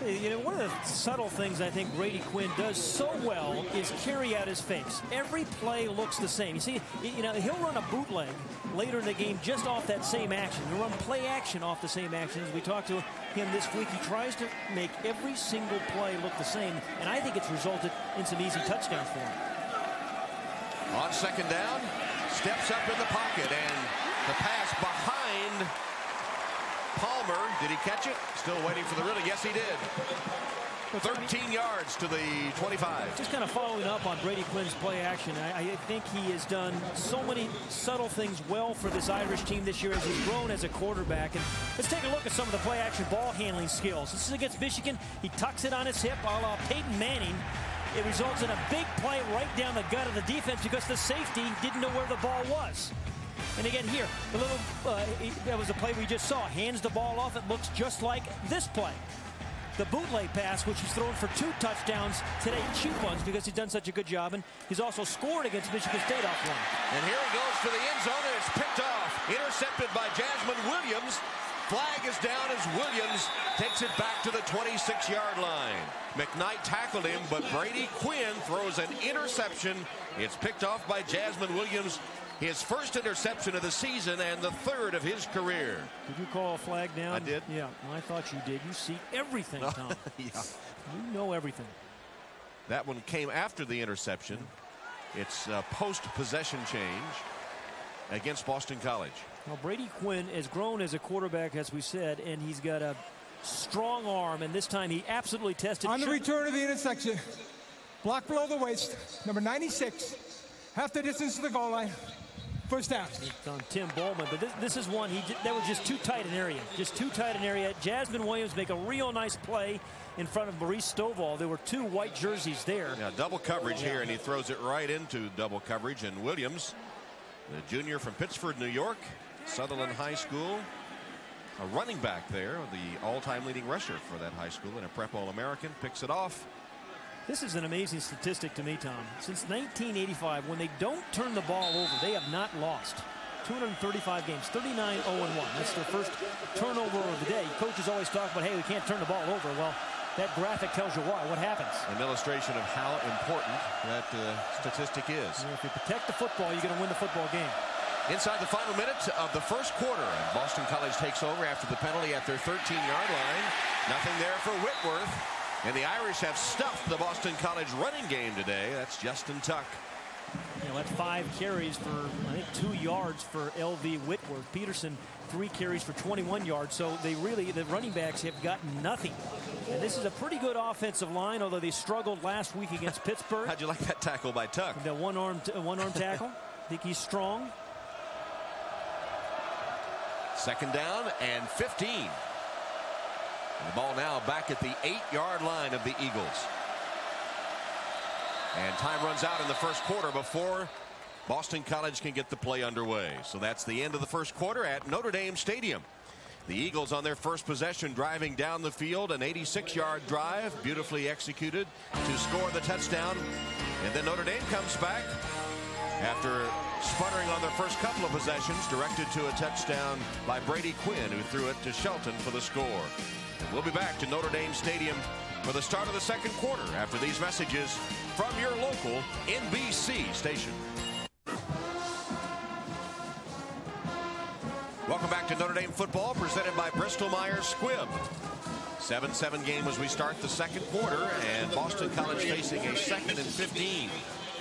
You know, one of the subtle things I think Brady Quinn does so well is carry out his face. Every play looks the same. You see, you know, he'll run a bootleg later in the game just off that same action. He'll run play action off the same action. As we talked to him this week, he tries to make every single play look the same, and I think it's resulted in some easy touchdowns for him. On second down, steps up in the pocket, and the pass behind Palmer. Did he catch it? Still waiting for the rhythm. Yes, he did. 13 yards to the 25. Just kind of following up on Brady Quinn's play action. I think he has done so many subtle things well for this Irish team this year as he's grown as a quarterback. And let's take a look at some of the play action ball handling skills. This is against Michigan. He tucks it on his hip, a la Peyton Manning. It results in a big play right down the gut of the defense because the safety didn't know where the ball was. And again here, the little that was the play we just saw. Hands the ball off. It looks just like this play. The bootleg pass, which he's thrown for 2 touchdowns today, cheap ones, because he's done such a good job, and he's also scored against Michigan State off one. And here he goes for the end zone, and it's picked off. Intercepted by Jasmine Williams. Flag is down as Williams takes it back to the 26-yard line. McKnight tackled him, but Brady Quinn throws an interception. It's picked off by Jasmine Williams. His first interception of the season and the 3rd of his career. Did you call a flag down? I did. Yeah, I thought you did. You see everything, Tom. Yeah. You know everything. That one came after the interception. It's a post-possession change against Boston College. Well, Brady Quinn has grown as a quarterback, as we said, and he's got a strong arm, and this time he absolutely tested. On the return of the intersection, block below the waist, number 96, half the distance to the goal line. First down. It's on Tim Bowman, but this is one that was just too tight an area. Just too tight an area. Jasmine Williams make a real nice play in front of Maurice Stovall. There were 2 white jerseys there. Yeah, double coverage here, and he throws it right into double coverage, and Williams the junior from Pittsford, New York, Sutherland High School. A running back there, the all-time leading rusher for that high school, and a prep All-American, picks it off. This is an amazing statistic to me, Tom. Since 1985, when they don't turn the ball over, they have not lost. 235 games, 39-0-1. That's their first turnover of the day. Coaches always talk about, hey, we can't turn the ball over. Well, that graphic tells you why. What happens? An illustration of how important that statistic is. If you protect the football, you're going to win the football game. Inside the final minutes of the first quarter, and Boston College takes over after the penalty at their 13-yard line. Nothing there for Whitworth. And the Irish have stuffed the Boston College running game today. That's Justin Tuck. That's 5 carries for, I think, 2 yards for L.V. Whitworth. Peterson, 3 carries for 21 yards. So they really, the running backs have gotten nothing. And this is a pretty good offensive line, although they struggled last week against Pittsburgh. How'd you like that tackle by Tuck? The one-arm tackle. I think he's strong. Second down and 15. And the ball now back at the 8-yard line of the Eagles. And time runs out in the first quarter before Boston College can get the play underway. So that's the end of the first quarter at Notre Dame Stadium. The Eagles on their first possession driving down the field, an 86-yard drive, beautifully executed to score the touchdown. And then Notre Dame comes back after sputtering on their first couple of possessions, directed to a touchdown by Brady Quinn, who threw it to Shelton for the score. And we'll be back to Notre Dame Stadium for the start of the second quarter after these messages from your local NBC station. Welcome back to Notre Dame football, presented by Bristol Myers Squibb. 7-7 game as we start the second quarter, and Boston College facing a 2nd and 15.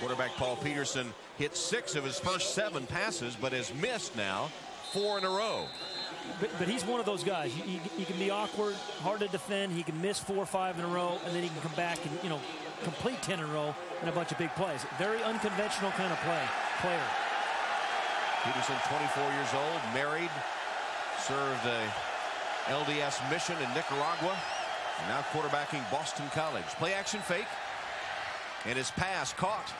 Quarterback Paul Peterson hit 6 of his first 7 passes, but has missed now 4 in a row. But he's one of those guys. He can be awkward, hard to defend. He can miss 4 or 5 in a row, and then he can come back and, complete 10 in a row and a bunch of big plays. Very unconventional kind of player. Peterson, 24 years old, married, served a LDS mission in Nicaragua, and now quarterbacking Boston College. Play action fake, and his pass caught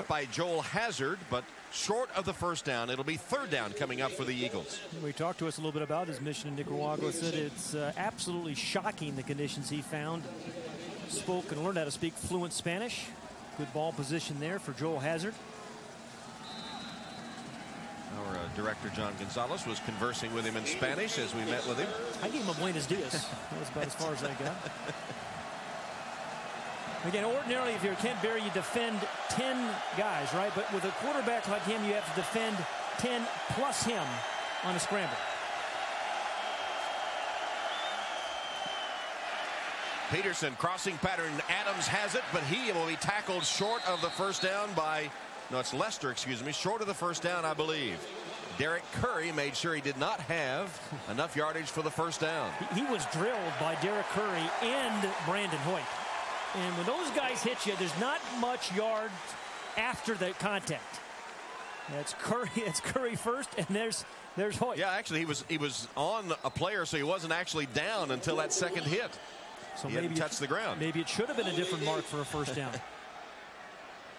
by Joel Hazard, but short of the first down. It'll be 3rd down coming up for the Eagles. We talked to us a little bit about his mission in Nicaragua. Said it's absolutely shocking, the conditions he found. Spoke and learned how to speak fluent Spanish. Good ball position there for Joel Hazard. Our director, John Gonzalez, was conversing with him in Spanish as we met with him. I gave him a buenos dias. That was about as far as I got. Again, ordinarily, if you're Kent Berry, you defend 10 guys, right? But with a quarterback like him, you have to defend 10 plus him on a scramble. Peterson crossing pattern. Adams has it, but he will be tackled short of the first down by, no, it's Lester, excuse me, short of the first down, I believe. Derek Curry made sure he did not have enough yardage for the first down. He was drilled by Derek Curry and Brandon Hoyt. And when those guys hit you, there's not much yards after the contact. That's Curry first, and there's Hoyt. Yeah, actually, he was on a player, so he wasn't actually down until that second hit. So he maybe hadn't touched the ground. Maybe it should have been a different mark for a first down.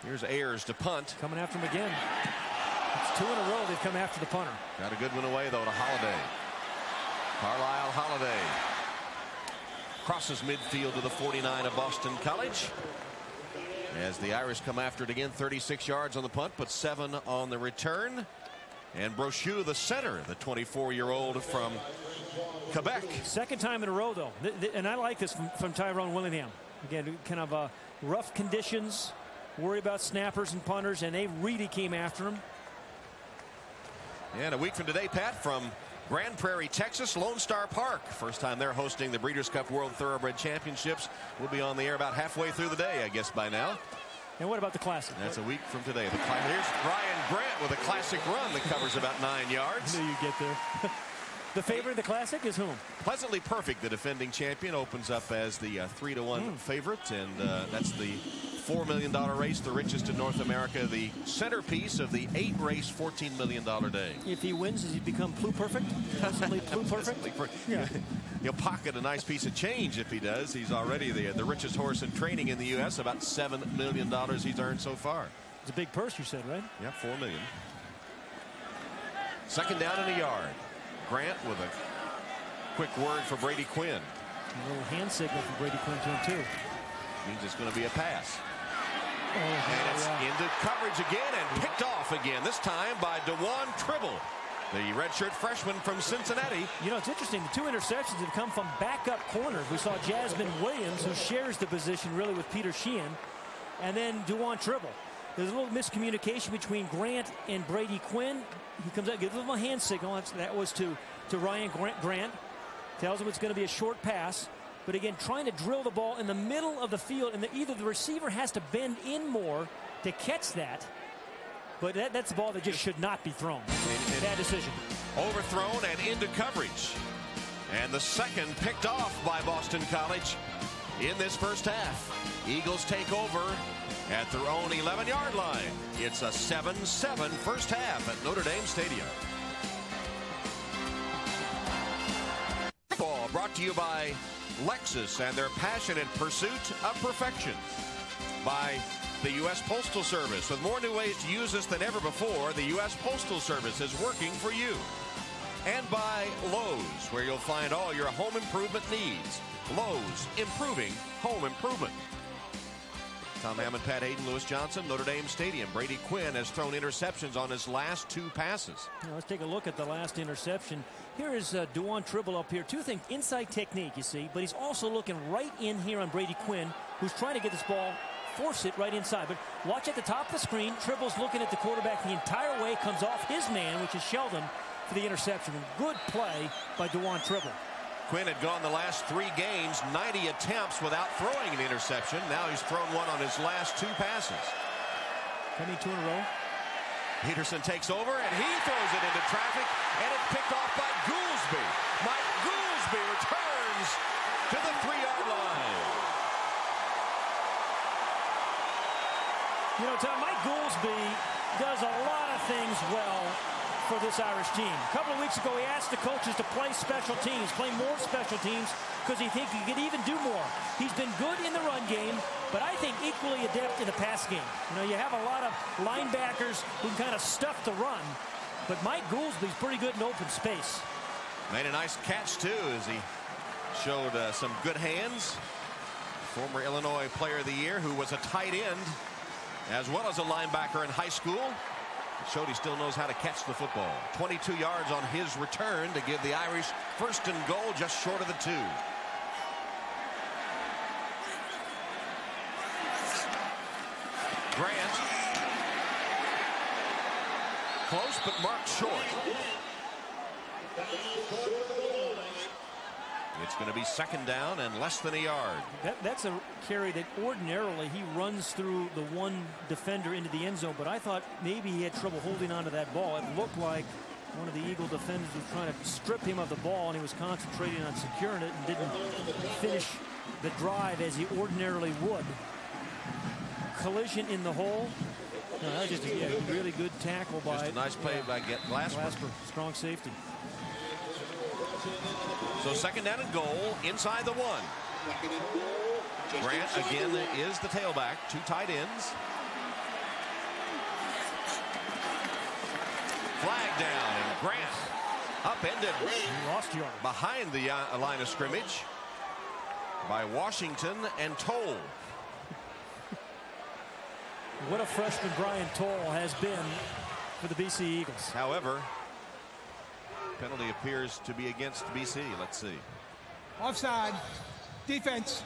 Here's Ayers to punt. Coming after him again. It's 2 in a row they've come after the punter. Got a good one away, though, to Holiday. Carlisle Holiday crosses midfield to the 49 of Boston College. As the Irish come after it again, 36 yards on the punt, but 7 on the return. And Brochu, the center, the 24-year-old from Quebec. Second time in a row, though. And I like this from Tyrone Willingham. Again, kind of rough conditions, worry about snappers and punters, and they really came after him. And a week from today, Pat, from Grand Prairie, Texas, Lone Star Park. First time they're hosting the Breeders' Cup World Thoroughbred Championships. We'll be on the air about halfway through the day, I guess, by now. And what about the Classic? That's a week from today. Here's Ryan Grant with a classic run that covers about 9 yards. I knew you'd get there. The favorite of the Classic is whom? Pleasantly Perfect, the defending champion, opens up as the 3-1 favorite, and that's the $4 million race, the richest in North America, the centerpiece of the 8-race, $14 million day. If he wins, does he become pluperfect? Pleasantly pluperfect? Yeah. He'll pocket a nice piece of change if he does. He's already the richest horse in training in the U.S., about $7 million he's earned so far. It's a big purse, you said, right? Yeah, $4 million. Second down and a yard. Grant with a quick word for Brady Quinn. A little hand signal from Brady Quinn to him, too. Means it's going to be a pass. Oh, and it's into coverage again and picked off again, this time by DeJuan Tribble, the redshirt freshman from Cincinnati. You know, it's interesting. The 2 interceptions have come from backup corners. We saw Jasmine Williams, who shares the position really with Peter Sheehan, and then DeJuan Tribble. There's a little miscommunication between Grant and Brady Quinn. He comes out, gives him a hand signal. That was to Ryan Grant. Tells him it's going to be a short pass. But again, trying to drill the ball in the middle of the field, and either the receiver has to bend in more to catch that, but that's the ball that just should not be thrown. Bad decision. Overthrown and into coverage. And the second picked off by Boston College in this first half. Eagles take over at their own 11-yard line. It's a 7-7 first half at Notre Dame Stadium. Ball brought to you by Lexus and their passionate pursuit of perfection. By the U.S. Postal Service. With more new ways to use us than ever before, the U.S. Postal Service is working for you. And by Lowe's, where you'll find all your home improvement needs. Lowe's, improving home improvement. Tom Hammond, Pat Hayden, Lewis Johnson, Notre Dame Stadium. Brady Quinn has thrown interceptions on his last 2 passes. Now, let's take a look at the last interception. Here is DeJuan Tribble up here. 2 things, inside technique, you see, but he's also looking right in here on Brady Quinn, who's trying to get this ball, force it right inside. But watch at the top of the screen. Tribble's looking at the quarterback the entire way, comes off his man, which is Sheldon, for the interception. Good play by DeJuan Tribble. Quinn had gone the last 3 games, 90 attempts without throwing an interception. Now he's thrown one on his last 2 passes. How many 2 in a row? Peterson takes over, and he throws it into traffic, and it's picked off by Goolsby. Mike Goolsby returns to the 3-yard line. You know, Tom, Mike Goolsby does a lot of things well for this Irish team. A couple of weeks ago, he asked the coaches to play special teams, play more special teams, because he thinks he could even do more. He's been good in the run game, but I think equally adept in the pass game. You know, you have a lot of linebackers who kind of stuff the run, but Mike Goolsby's pretty good in open space. Made a nice catch, too, as he showed some good hands. Former Illinois Player of the Year, who was a tight end, as well as a linebacker in high school. Showed he still knows how to catch the football. 22 yards on his return to give the Irish first and goal, just short of the 2. Grant. Close, but marked short. It's going to be second down and less than a yard. That's a carry that ordinarily he runs through the one defender into the end zone, but I thought maybe he had trouble holding onto that ball. It looked like one of the Eagle defenders was trying to strip him of the ball, and he was concentrating on securing it and didn't finish the drive as he ordinarily would. Collision in the hole. No, that was just a really good tackle by. Just a nice play by Glasper. Strong safety. So second down and goal inside the 1. Grant again is the tailback. 2 tight ends. Flag down, and Grant upended. He lost yard behind the line of scrimmage by Washington and Toll. What a freshman Brian Toll has been for the BC Eagles. However, penalty appears to be against BC. Let's see. Offside. Defense.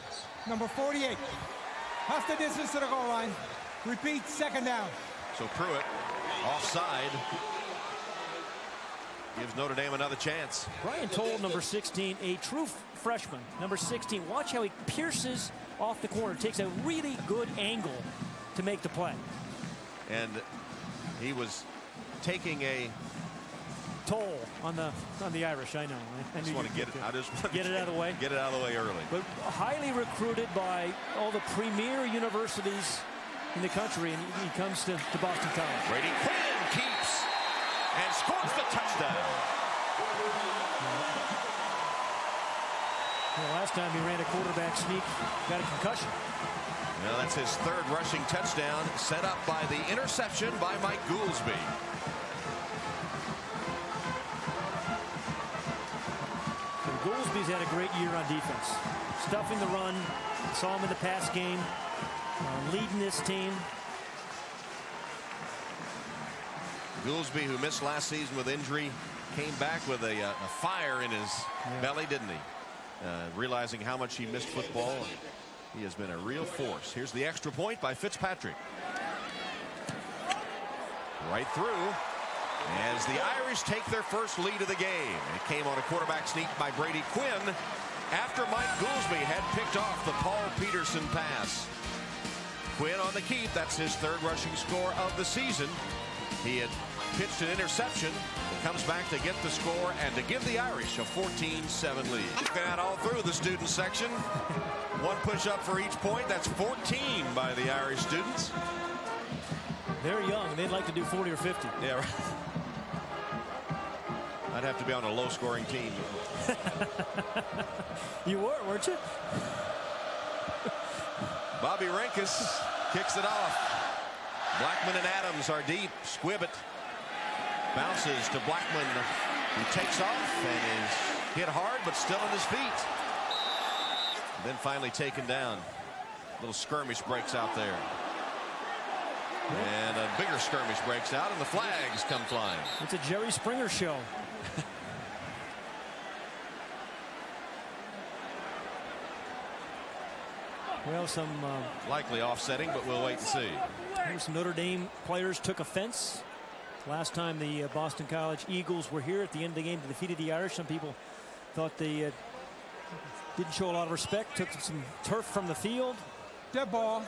Number 48. Half the distance to the goal line. Repeat, second down. So Pruitt offside. Gives Notre Dame another chance. Brian Toll, number 16, a true freshman. Number 16. Watch how he pierces off the corner. Takes a really good angle to make the play. And he was taking a toll on the Irish. I know. I just want to get it. I just want to get it out of the way. Get it out of the way early. But highly recruited by all the premier universities in the country, and he comes to Boston College. Brady Quinn keeps and scores the touchdown. Well, last time he ran a quarterback sneak, got a concussion. Well, that's his third rushing touchdown, set up by the interception by Mike Goolsby. Goolsby's had a great year on defense. Stuffing the run. Saw him in the pass game. Leading this team. Goolsby, who missed last season with injury, came back with a fire in his belly, didn't he? Realizing how much he missed football. He has been a real force. Here's the extra point by Fitzpatrick. Right through. As the Irish take their first lead of the game. It came on a quarterback sneak by Brady Quinn after Mike Goolsby had picked off the Paul Peterson pass. Quinn on the keep. That's his third rushing score of the season. He had pitched an interception. It comes back to get the score and to give the Irish a 14-7 lead. That all through the student section. One push-up for each point. That's 14 by the Irish students. They're young. They'd like to do 40 or 50. Yeah, right. I'd have to be on a low-scoring team. You were, weren't you? Bobby Rinkus kicks it off. Blackman and Adams are deep. Squibbit bounces to Blackman, who takes off and is hit hard, but still on his feet. Then finally taken down. A little skirmish breaks out there. And a bigger skirmish breaks out, and the flags come flying. It's a Jerry Springer show. Well, some likely offsetting, but we'll wait and see. Some Notre Dame players took offense last time the Boston College Eagles were here at the end of the game to defeat the Irish. Some people thought they didn't show a lot of respect, took some turf from the field. Dead ball.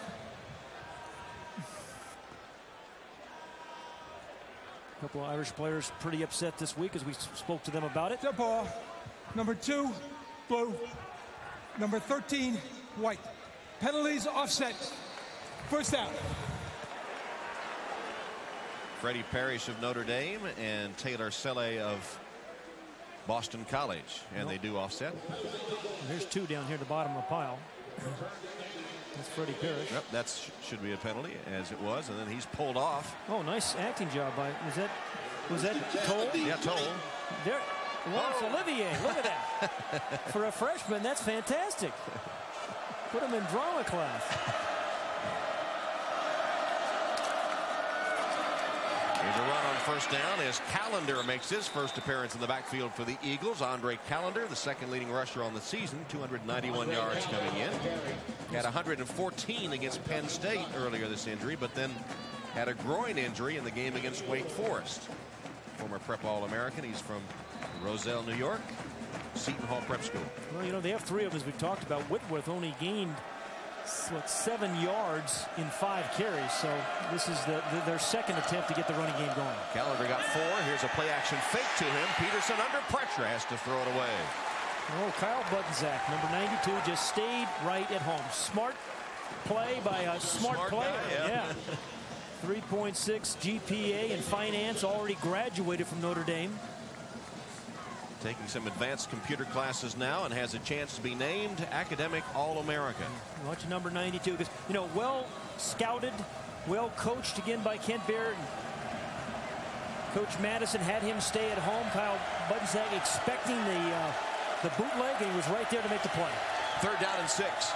A couple of Irish players pretty upset this week as we spoke to them about it. Dead ball. Number 2, blue. Number 13, white. Penalties offset. First down. Freddie Parrish of Notre Dame and Taylor Selle of Boston College. And they do offset. There's 2 down here at the bottom of the pile. That's Freddie Parrish. Yep, that should be a penalty, as it was, and then he's pulled off. Oh, nice acting job by, was that Toll? Yeah, Toll. There, Olivier, look at that. For a freshman, that's fantastic. Put him in drama class. Here's a run on first down as Callender makes his first appearance in the backfield for the Eagles. Andre Callender, the second leading rusher on the season, 291 yards coming in. Had 114 against Penn State earlier this injury, but then had a groin injury in the game against Wake Forest. Former Prep All-American. He's from Roselle, New York. Seton Hall Prep School. Well, you know, they have 3 of them, as we've talked about. Whitworth only gained 7 yards in 5 carries, so this is their second attempt to get the running game going. Callender got 4. Here's a play action fake to him. Peterson under pressure has to throw it away. Oh, Kyle Buttenzak, number 92, just stayed right at home. Smart play by a smart player. Guy, yeah. 3.6 GPA in finance, already graduated from Notre Dame. Taking some advanced computer classes now and has a chance to be named Academic All-American. Watch number 92, because, you know, well scouted, well coached again by Kent Barrett. Coach Madison had him stay at home. Kyle Buttenzak expecting the bootleg, and he was right there to make the play. 3rd down and 6.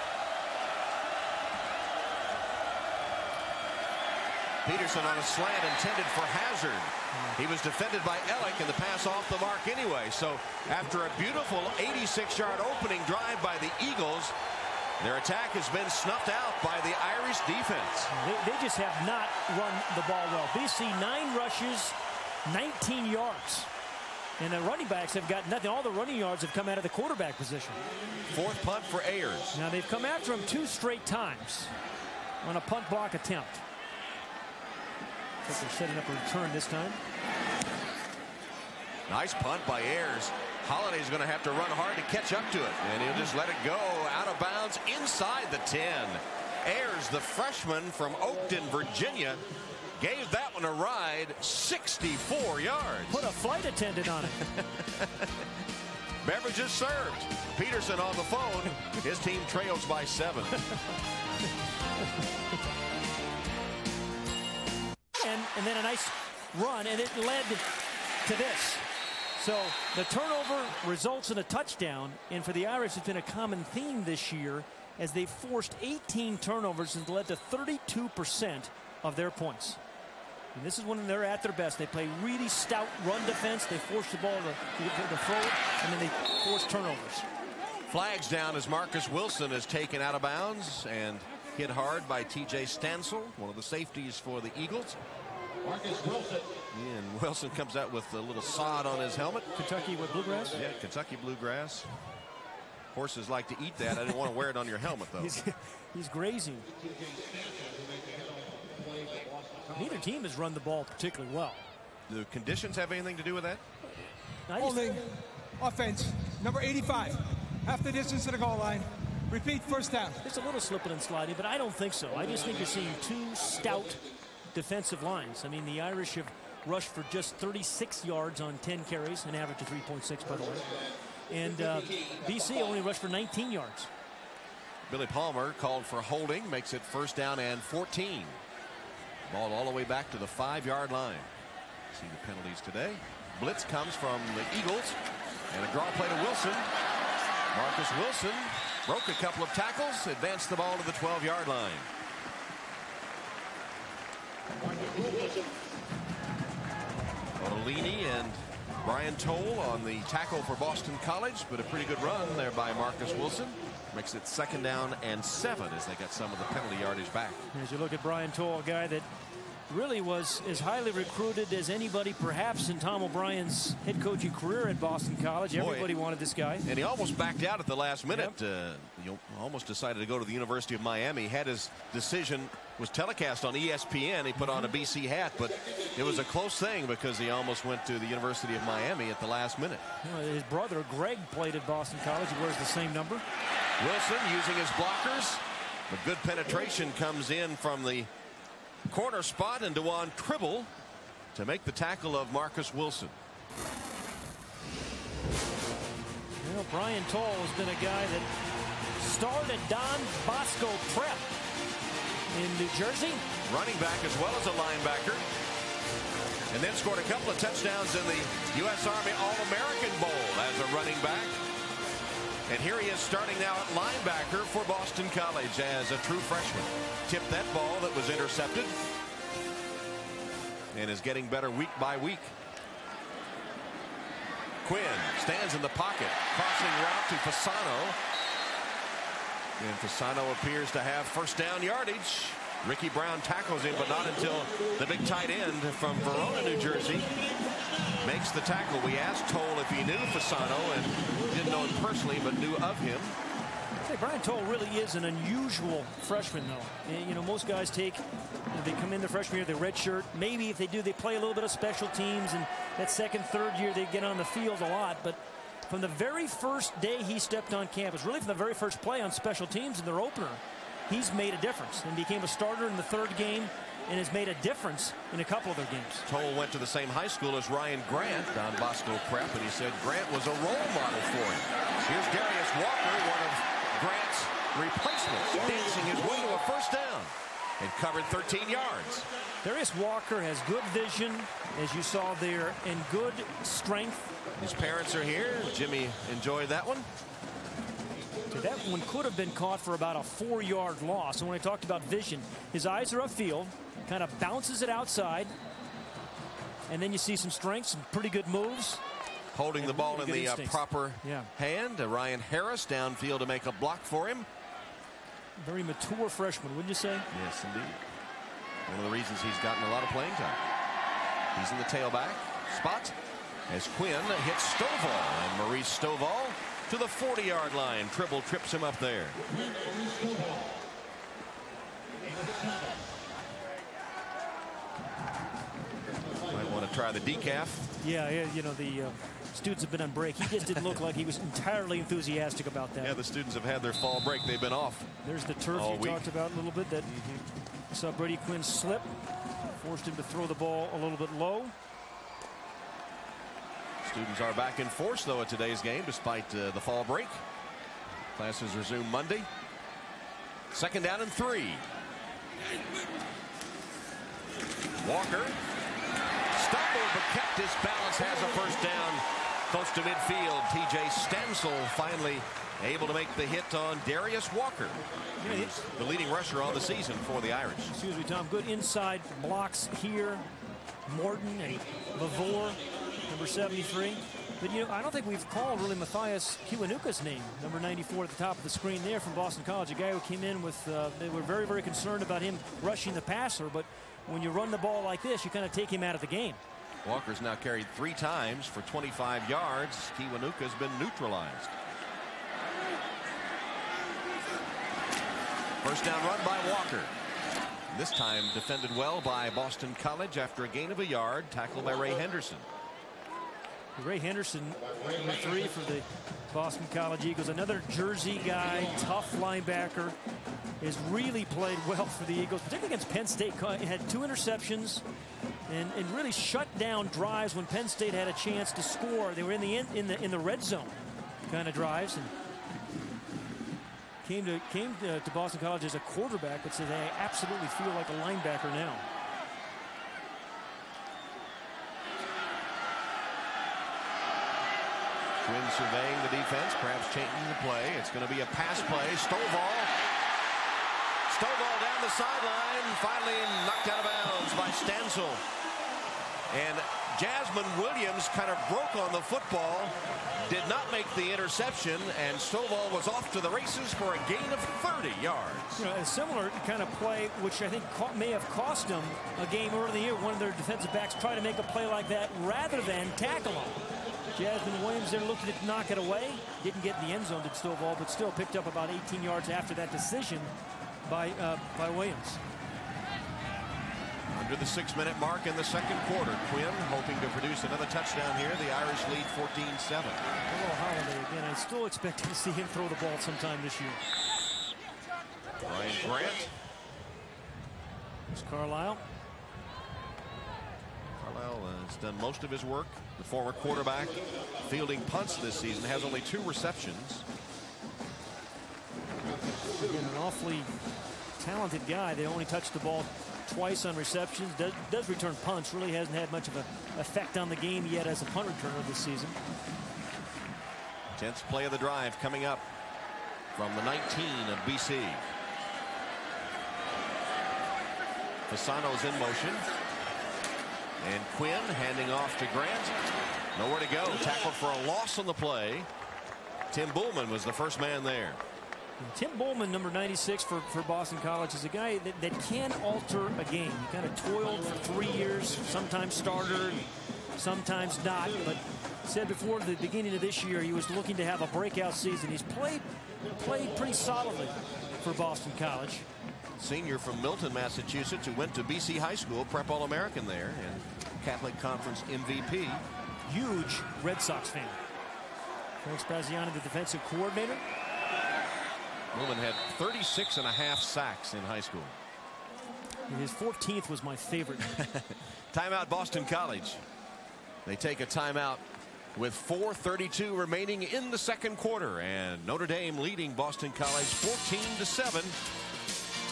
Peterson on a slant intended for Hazard. He was defended by Ellick, and the pass off the mark anyway. So after a beautiful 86-yard opening drive by the Eagles, their attack has been snuffed out by the Irish defense. They just have not run the ball well. BC 9 rushes, 19 yards. And the running backs have got nothing. All the running yards have come out of the quarterback position. 4th punt for Ayers. Now they've come after him 2 straight times on a punt block attempt. They're setting up a return this time. Nice punt by Ayers. Holliday's going to have to run hard to catch up to it, and he'll just let it go out of bounds inside the 10. Ayers, the freshman from Oakton, Virginia, gave that one a ride, 64 yards. Put a flight attendant on it. Beverages served. Peterson on the phone. His team trails by 7. And then a nice run, and it led to this. So the turnover results in a touchdown, and for the Irish, it's been a common theme this year as they forced 18 turnovers and led to 32% of their points. And this is when they're at their best. They play really stout run defense. They force the ball to throw it, and then they force turnovers. Flags down as Marcus Wilson is taken out of bounds and hit hard by T.J. Stansel, one of the safeties for the Eagles. Marcus Wilson. And Wilson comes out with a little sod on his helmet. Kentucky with bluegrass? Yeah, Kentucky bluegrass. Horses like to eat that. I didn't want to wear it on your helmet, though. He's grazing. Neither team has run the ball particularly well. Do conditions have anything to do with that? Holding, offense, number 85. Half the distance to the goal line. Repeat, first down. It's a little slipping and sliding, but I don't think so. I just think you're seeing two stout defensive lines. I mean, the Irish have rushed for just 36 yards on 10 carries, an average of 3.6, by the way. And BC only rushed for 19 yards. Billy Palmer called for holding, makes it first down and 14. Ball all the way back to the 5-yard line. See the penalties today. Blitz comes from the Eagles, and a draw play to Wilson. Marcus Wilson broke a couple of tackles, advanced the ball to the 12-yard line. Ottolini and Brian Toll on the tackle for Boston College, but a pretty good run there by Marcus Wilson. Makes it second down and 7 as they got some of the penalty yardage back. As you look at Brian Toll, a guy that really was as highly recruited as anybody perhaps in Tom O'Brien's head coaching career at Boston College. Everybody wanted this guy. And he almost backed out at the last minute. Yep. Almost decided to go to the University of Miami. Had his decision was telecast on ESPN. He put on a BC hat, but it was a close thing because he almost went to the University of Miami at the last minute. His brother Greg played at Boston College. He wears the same number. Wilson using his blockers. A good penetration comes in from the corner spot, and DeJuan Tribble to make the tackle of Marcus Wilson. Well, Brian Toll has been a guy that starred at Don Bosco Prep in New Jersey. Running back as well as a linebacker. And then scored a couple of touchdowns in the U.S. Army All-American Bowl as a running back. And here he is starting now at linebacker for Boston College as a true freshman. Tipped that ball that was intercepted and is getting better week by week. Quinn stands in the pocket, crossing route to Fasano. And Fasano appears to have first down yardage. Ricky Brown tackles him, but not until the big tight end from Verona, New Jersey, makes the tackle. We asked Toll if he knew Fasano, and didn't know him personally, but knew of him. Brian Toll really is an unusual freshman, though. And, you know, most guys they come in the freshman year, they redshirt. Maybe if they do, they play a little bit of special teams, and that second, third year, they get on the field a lot. But from the very first day he stepped on campus, really from the very first play on special teams in their opener, he's made a difference and became a starter in the third game and has made a difference in a couple of their games. Toll went to the same high school as Ryan Grant, Don Bosco Prep, and he said Grant was a role model for him. Here's Darius Walker, one of Grant's replacements, dancing his way to a first down and covered 13 yards. Darius Walker has good vision, as you saw there, and good strength. His parents are here. Jimmy enjoyed that one. So that one could have been caught for about a 4-yard loss. And when I talked about vision, his eyes are upfield, kind of bounces it outside, and then you see some strength, some pretty good moves. Holding the ball in the proper hand. Ryan Harris downfield to make a block for him. Very mature freshman, wouldn't you say? Yes, indeed. One of the reasons he's gotten a lot of playing time. He's in the tailback spot as Quinn hits Stovall, and Maurice Stovall to the 40-yard line. Tribble trips him up there. Might want to try the decaf. Yeah, you know, the students have been on break. He just didn't look like he was entirely enthusiastic about that. Yeah, the students have had their fall break. They've been off. There's the turf you talked about a little bit. That saw Brady Quinn slip, forced him to throw the ball a little bit low. Students are back in force, though, at today's game, despite the fall break. Classes resume Monday. Second down and 3. Walker stumbled but kept his balance, has a first down close to midfield. TJ Stansel finally able to make the hit on Darius Walker. He's the leading rusher on the season for the Irish. Excuse me, Tom. Good inside blocks here. Morton and Lavore, number 73. But, you know, I don't think we've called really Matthias Kiwanuka's name, number 94 at the top of the screen there from Boston College, a guy who came in with, they were very, very concerned about him rushing the passer, but when you run the ball like this, you kind of take him out of the game. Walker's now carried 3 times for 25 yards. Kiwanuka's been neutralized. First down run by Walker. This time defended well by Boston College after a gain of a yard, tackled by Ray Henderson. Ray Henderson, number 3 for the Boston College Eagles. Another Jersey guy, tough linebacker, has really played well for the Eagles, particularly against Penn State. He had 2 interceptions and really shut down drives when Penn State had a chance to score. They were in the red zone kind of drives, and came to Boston College as a quarterback, but said, hey, I absolutely feel like a linebacker now. Quinn surveying the defense, perhaps changing the play. It's going to be a pass play. Stovall down the sideline, finally knocked out of bounds by Stansel. And Jasmine Williams kind of broke on the football, did not make the interception, and Stovall was off to the races for a gain of 30 yards. You know, a similar kind of play, which I think may have cost them a game early in the year. One of their defensive backs tried to make a play like that rather than tackle him. Jasmine Williams there looking to knock it away. Didn't get in the end zone, did Stovall, but still picked up about 18 yards after that decision by Williams. Under the 6-minute mark in the second quarter, Quinn hoping to produce another touchdown here. The Irish lead 14-7. Hello, Holiday again. I still expect to see him throw the ball sometime this year. Ryan Grant. There's Carlisle. Carlisle has done most of his work. The former quarterback fielding punts this season, has only 2 receptions. Again, an awfully talented guy. They only touched the ball twice on receptions. Does return punts. Really hasn't had much of an effect on the game yet as a punt returner this season. 10th play of the drive coming up from the 19 of BC. Fasano's in motion. And Quinn handing off to Grant. Nowhere to go. Tackled for a loss on the play. Tim Bullman was the first man there. Tim Bullman, number 96 for Boston College, is a guy that can alter a game. He kind of toiled for 3 years, sometimes starter, sometimes not. But said before the beginning of this year, he was looking to have a breakout season. He's played pretty solidly for Boston College. Senior from Milton, Massachusetts, who went to BC High School, prep All-American there, and Catholic Conference MVP. Huge Red Sox fan. Frank Spaziani, the defensive coordinator. Bullman had 36.5 sacks in high school. His 14th was my favorite. Timeout, Boston College. They take a timeout with 4:32 remaining in the second quarter, and Notre Dame leading Boston College 14-7.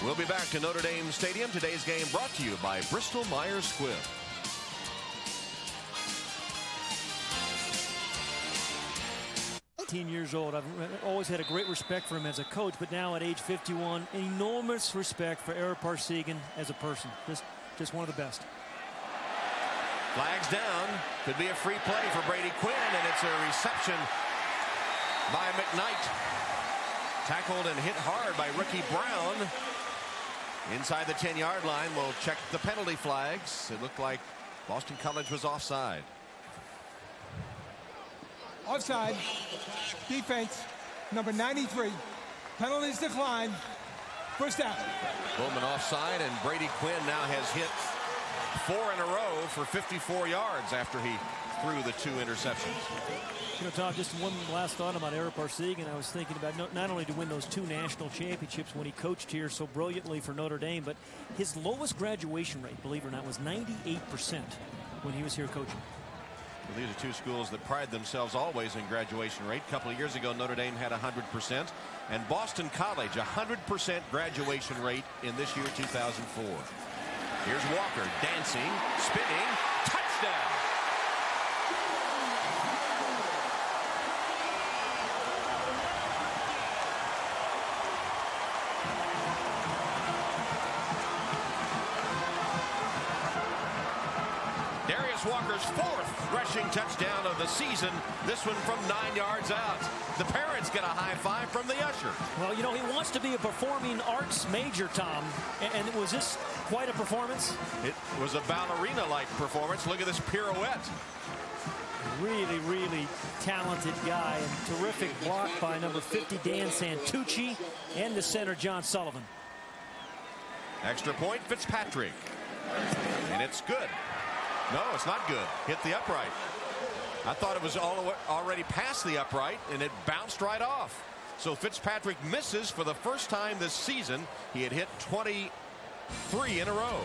We'll be back to Notre Dame Stadium. Today's game brought to you by Bristol Myers Squibb. 18 years old. I've always had a great respect for him as a coach, but now at age 51, enormous respect for Eric Parsegan as a person. Just one of the best. Flags down. Could be a free play for Brady Quinn, and it's a reception by McKnight. Tackled and hit hard by Ricky Brown. Inside the 10-yard line. We'll check the penalty flags. It looked like Boston College was offside. Offside. Defense. Number 93. Penalties declined. First down. Bowman offside, and Brady Quinn now has hit 4 in a row for 54 yards after he threw the 2 interceptions. You know, Tom, just one last thought about Eric Parsegan. I was thinking about not only to win those 2 national championships when he coached here so brilliantly for Notre Dame, but his lowest graduation rate, believe it or not, was 98% when he was here coaching. These are two schools that pride themselves always in graduation rate. A couple of years ago, Notre Dame had 100%, and Boston College 100% graduation rate in this year, 2004. Here's Walker dancing, spinning, touchdown. Walker's fourth rushing touchdown of the season. This one from 9 yards out. The parents get a high five from the usher. Well, you know, he wants to be a performing arts major, Tom. And was this quite a performance? It was a ballerina-like performance. Look at this pirouette. Really, really talented guy, and terrific block by number 50, Dan Santucci, and the center, John Sullivan. Extra point, Fitzpatrick. And it's good. No, it's not good. Hit the upright. I thought it was already past the upright, and it bounced right off. So Fitzpatrick misses for the first time this season. He had hit 23 in a row.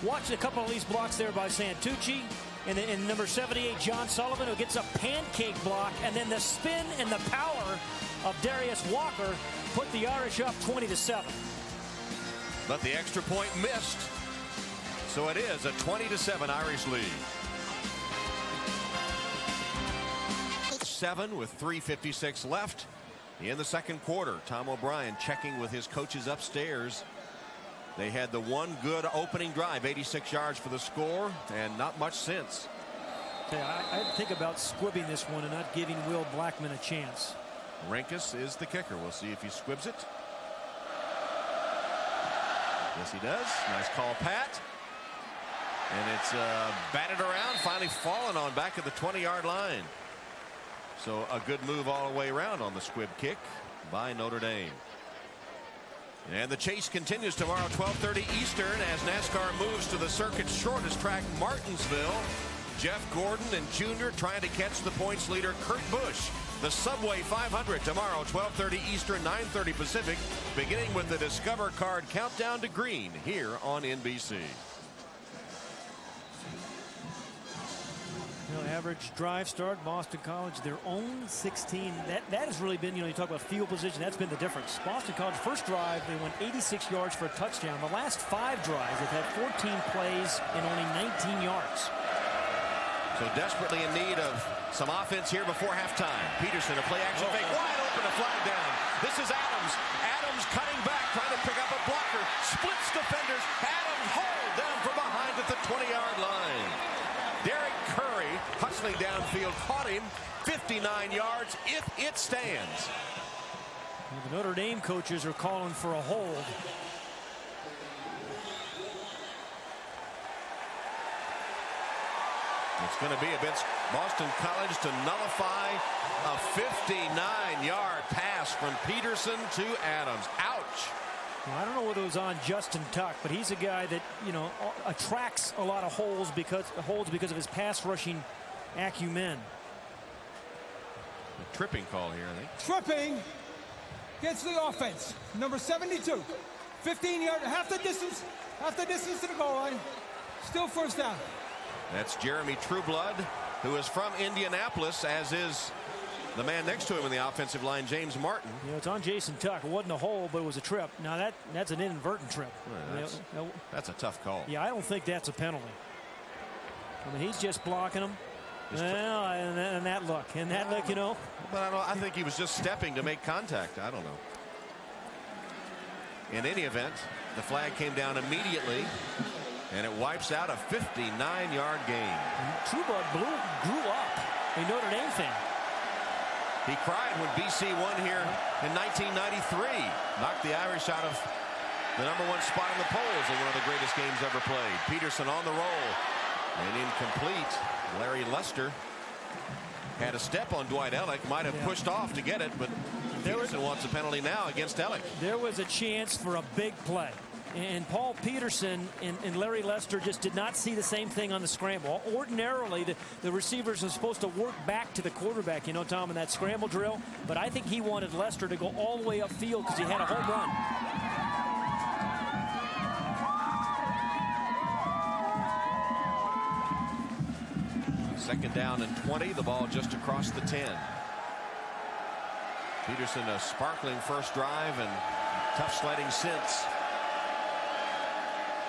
Watch a couple of these blocks there by Santucci. And then in number 78, John Sullivan, who gets a pancake block. And then the spin and the power of Darius Walker put the Irish up 20-7. But the extra point missed. So it is a 20-7 Irish lead. 7 with 3:56 left in the second quarter. Tom O'Brien checking with his coaches upstairs. They had the one good opening drive, 86 yards for the score, and not much since. I'd think about squibbing this one and not giving Will Blackman a chance. Rinkus is the kicker. We'll see if he squibs it. Yes, he does. Nice call, Pat. And it's batted around, finally fallen on back at the 20-yard line. So a good move all the way around on the squib kick by Notre Dame. And the chase continues tomorrow, 12:30 Eastern, as NASCAR moves to the circuit's shortest track, Martinsville. Jeff Gordon and Jr. trying to catch the points leader, Kurt Busch. The Subway 500 tomorrow, 12:30 Eastern, 9:30 Pacific, beginning with the Discover Card Countdown to Green here on NBC. Average drive start, Boston College, their own 16. That has really been, you talk about field position, that's been the difference. Boston College, first drive, they went 86 yards for a touchdown. The last 5 drives, they've had 14 plays and only 19 yards. So desperately in need of some offense here before halftime. Peterson, a play action fake, wide open, a flag down. This is Adams. Adams cutting back, trying to pick up a blocker. Splits defenders. Adams hauled down from behind at the 20-yard line. Derek Curry hustling downfield, caught him, 59 yards if it stands. The Notre Dame coaches are calling for a hold. It's going to be against Boston College to nullify a 59-yard pass from Peterson to Adams. Ouch. Well, I don't know whether it was on Justin Tuck, but he's a guy that, attracts a lot of holds because of his pass rushing acumen. A tripping call here, I think. Tripping against the offense. Number 72. 15 yards, half the distance to the goal line. Still first down. That's Jeremy Trueblood, who is from Indianapolis, as is the man next to him in the offensive line, James Martin. It's on Jason Tuck. It wasn't a hold, but it was a trip. Now that's an inadvertent trip. Well, that's a tough call. Yeah, I don't think that's a penalty. I mean, he's just blocking him. Well, and that look, But I think he was just stepping to make contact. I don't know. In any event, the flag came down immediately, and it wipes out a 59-yard gain. Trueblood grew up a Notre Dame fan. He cried when BC won here in 1993. Knocked the Irish out of the #1 spot in the polls in one of the greatest games ever played. Peterson on the roll and incomplete. Larry Lester had a step on Dwight Ellick. Might have pushed off to get it, but Peterson wants a penalty now against Ellick. There was a chance for a big play. And Paul Peterson and Larry Lester just did not see the same thing on the scramble. Ordinarily, the receivers are supposed to work back to the quarterback, Tom, in that scramble drill. But I think he wanted Lester to go all the way upfield because he had a home run. Second down and 20. The ball just across the 10. Peterson, a sparkling first drive and tough sledding since.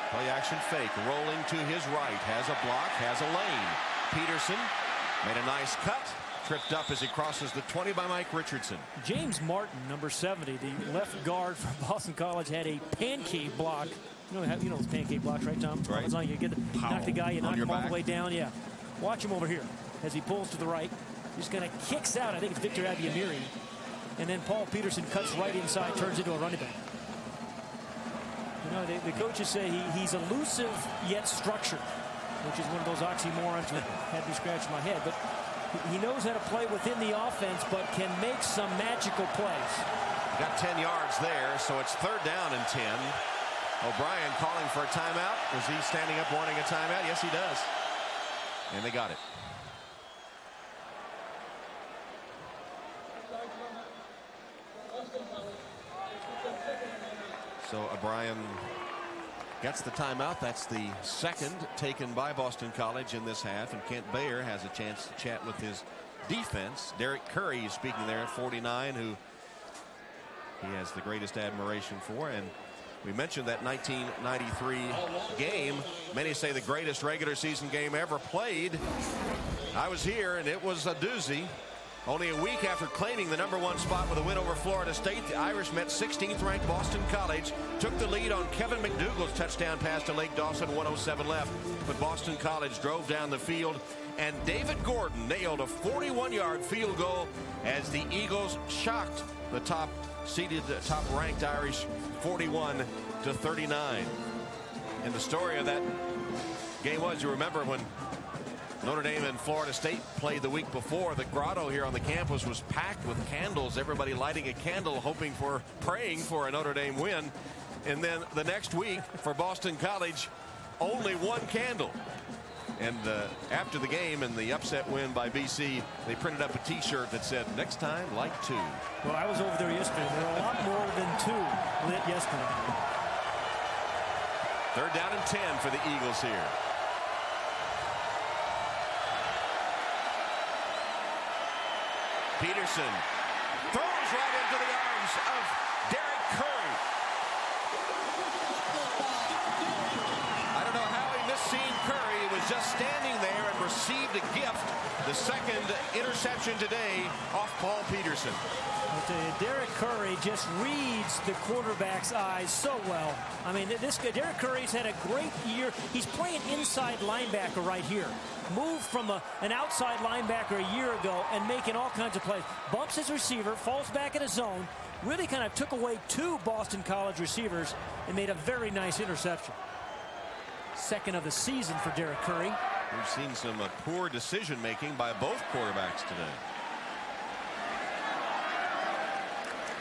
Play action fake, rolling to his right, has a block, has a lane. Peterson made a nice cut, tripped up as he crosses the 20 by Mike Richardson. James Martin, number 70, the left guard for Boston College, had a pancake block. You know those pancake blocks, right, Tom? Right. You knock the guy, you knock him all the way down. Yeah. Watch him over here as he pulls to the right. Just kind of kicks out. I think it's Victor Abiamiri. And then Paul Peterson cuts right inside, turns into a running back. You know, the coaches say he's elusive yet structured, which is one of those oxymorons that had me scratch my head. But he knows how to play within the offense, but can make some magical plays. Got 10 yards there, so it's third down and 10. O'Brien calling for a timeout. Was he standing up wanting a timeout? Yes, he does. And they got it. So O'Brien gets the timeout. That's the second taken by Boston College in this half. And Kent Bayer has a chance to chat with his defense. Derek Curry is speaking there at 49, who he has the greatest admiration for. And we mentioned that 1993 game. Many say the greatest regular season game ever played. I was here, and it was a doozy. Only a week after claiming the #1 spot with a win over Florida State, the Irish met 16th ranked Boston College, took the lead on Kevin McDougal's touchdown pass to Lake Dawson, 1:07 left. But Boston College drove down the field, and David Gordon nailed a 41-yard field goal as the Eagles shocked the top-ranked Irish 41-39. And the story of that game was, you remember when Notre Dame and Florida State played the week before, the grotto here on the campus was packed with candles, everybody lighting a candle, praying for a Notre Dame win. And then the next week for Boston College, only one candle. And after the game and the upset win by BC, they printed up a T-shirt that said, "Next time, light 2." Well, I was over there yesterday. There were a lot more than 2 lit yesterday. Third down and 10 for the Eagles here. Peterson throws right into the arms of Derek Curry. I don't know how he missed seeing Curry. He was just standing there and received a gift. The second interception today off Paul Peterson. I'll tell you, Derek Curry just reads the quarterback's eyes so well. I mean, this guy, Derek Curry's had a great year. He's playing inside linebacker right here. Moved from an outside linebacker a year ago and making all kinds of plays. Bumps his receiver, falls back in his zone, really kind of took away 2 Boston College receivers and made a very nice interception. Second of the season for Derek Curry. We've seen some poor decision making by both quarterbacks today.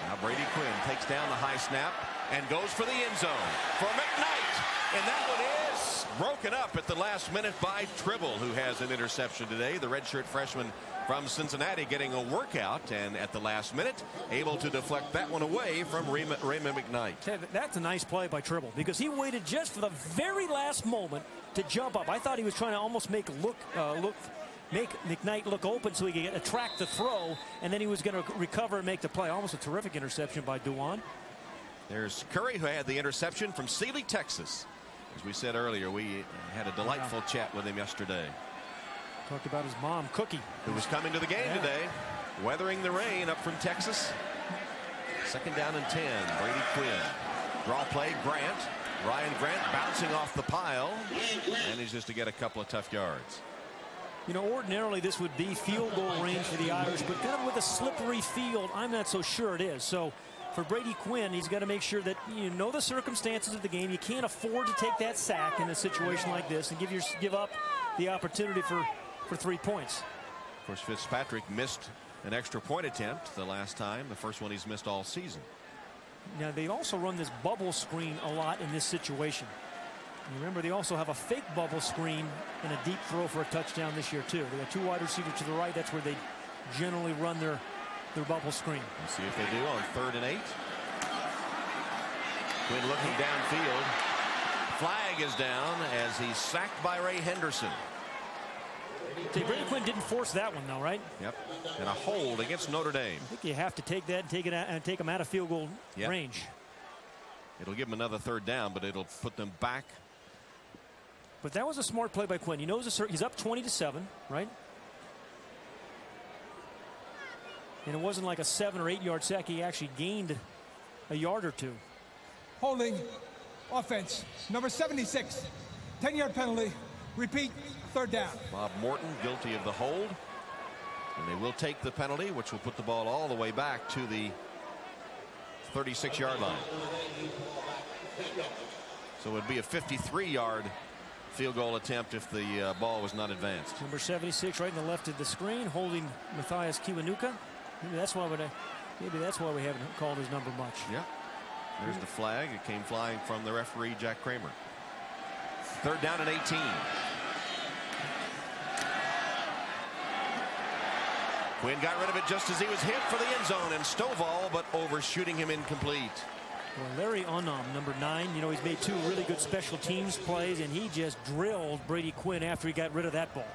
Now Brady Quinn takes down the high snap and goes for the end zone for McKnight. And that one is broken up at the last minute by Tribble, who has an interception today. The redshirt freshman from Cincinnati getting a workout, and at the last minute able to deflect that one away from Raymond McKnight. That's a nice play by Tribble, because he waited just for the very last moment to jump up. I thought he was trying to almost make McKnight look open so he could attract the throw, and then he was going to recover and make the play. Almost a terrific interception by Duan. There's Curry, who had the interception from Sealy, Texas. As we said earlier, we had a delightful chat with him yesterday. Talked about his mom, Cookie, who was coming to the game today, weathering the rain up from Texas. Second down and 10. Brady Quinn. Draw play, Grant. Ryan Grant bouncing off the pile. Manages to get a couple of tough yards. You know, ordinarily this would be field goal range for the Irish, but kind of with a slippery field, I'm not so sure it is. So for Brady Quinn, he's got to make sure that you know the circumstances of the game. You can't afford to take that sack in a situation like this and give up the opportunity for 3 points. Of course, Fitzpatrick missed an extra point attempt the last time, the first one he's missed all season. Now, they also run this bubble screen a lot in this situation. And remember, they also have a fake bubble screen and a deep throw for a touchdown this year, too. They got 2 wide receivers to the right. That's where they generally run their bubble screen. Let's see if they do on 3rd and 8. Quinn looking downfield. Flag is down as he's sacked by Ray Henderson. See, Brady Quinn didn't force that one, though, right? Yep. And a hold against Notre Dame. I think you have to take that and take it out and take them out of field goal range. It'll give them another third down, but it'll put them back. But that was a smart play by Quinn. He knows he's up 20-7, right? And it wasn't like a 7 or 8 yard sack. He actually gained a yard or two. Holding offense, number 76, 10-yard penalty. Repeat, third down. Bob Morton guilty of the hold. And they will take the penalty, which will put the ball all the way back to the 36-yard line. So it would be a 53-yard field goal attempt if the ball was not advanced. Number 76 right in the left of the screen, holding Matthias Kiwanuka. Maybe that's why we haven't called his number much. Yeah. There's the flag. It came flying from the referee, Jack Kramer. Third down and 18. Quinn got rid of it just as he was hit for the end zone, and Stovall, but overshooting him incomplete. Well, Larry Unum, number 9, you know, he's made 2 really good special teams plays, and he just drilled Brady Quinn after he got rid of that ball.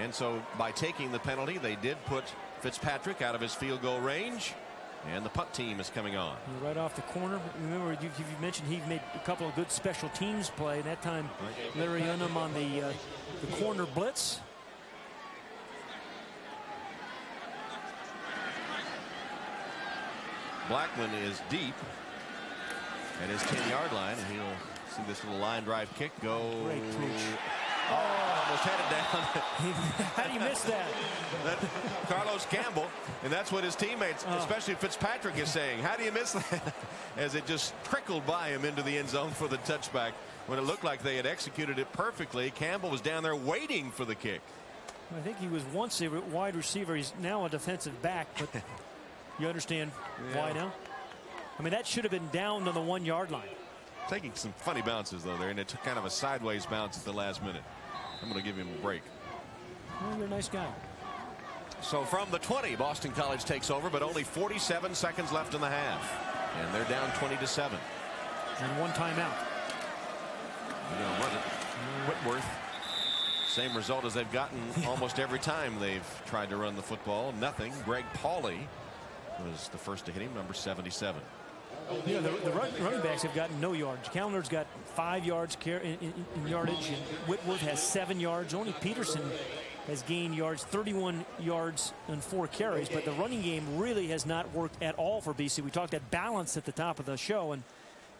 And so by taking the penalty, they did put Fitzpatrick out of his field goal range, and the punt team is coming on. Right off the corner. Remember, you mentioned he made a couple of good special teams play. That time, Larry Unum on the corner blitz. Blackman is deep at his 10-yard line, and he'll see this little line drive kick go. Great pitch. Almost headed down. How do you miss that? Carlos Campbell, and that's what his teammates, especially Fitzpatrick, is saying. How do you miss that? As it just trickled by him into the end zone for the touchback. When it looked like they had executed it perfectly, Campbell was down there waiting for the kick. I think he was once a wide receiver. He's now a defensive back, but you understand why now? I mean, that should have been down on the 1-yard line. Taking some funny bounces, though, there, and it took kind of a sideways bounce at the last minute. I'm going to give him a break. Well, you're a nice guy. So from the 20, Boston College takes over, but only 47 seconds left in the half. And they're down 20-7. And 1 timeout. They're going to run it. Whitworth. Same result as they've gotten almost every time they've tried to run the football. Nothing. Greg Pauly was the first to hit him, number 77. You know, the running backs have gotten no yards. Callender's got 5 yards in yardage, and Whitworth has 7 yards. Only Peterson has gained yards, 31 yards and 4 carries. But the running game really has not worked at all for BC. We talked at balance at the top of the show, and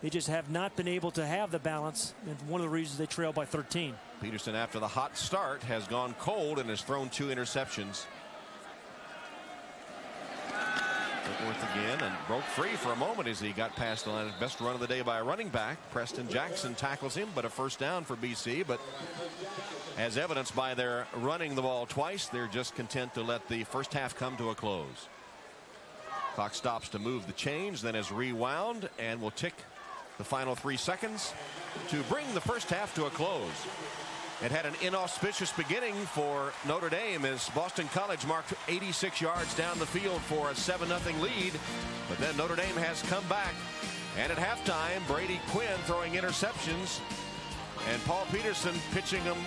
they just have not been able to have the balance. And one of the reasons they trail by 13. Peterson, after the hot start, has gone cold and has thrown 2 interceptions. Whitworth again, and broke free for a moment as he got past the line. Best run of the day by a running back. Preston Jackson tackles him, but a first down for BC. But as evidenced by their running the ball twice, they're just content to let the first half come to a close. Clock stops to move the chains, then is rewound, and will tick the final 3 seconds to bring the first half to a close. It had an inauspicious beginning for Notre Dame as Boston College marked 86 yards down the field for a 7-0 lead. But then Notre Dame has come back. And at halftime, Brady Quinn throwing interceptions. And Paul Peterson pitching them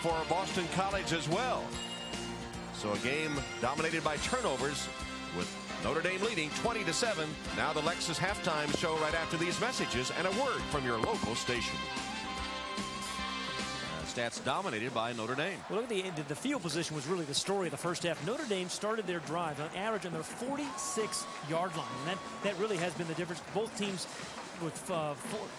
for Boston College as well. So a game dominated by turnovers with Notre Dame leading 20-7. Now the Lexus halftime show right after these messages and a word from your local station. Stats dominated by Notre Dame. Well, look at the field position was really the story of the first half. Notre Dame started their drive on average on their 46-yard line, and that really has been the difference. Both teams with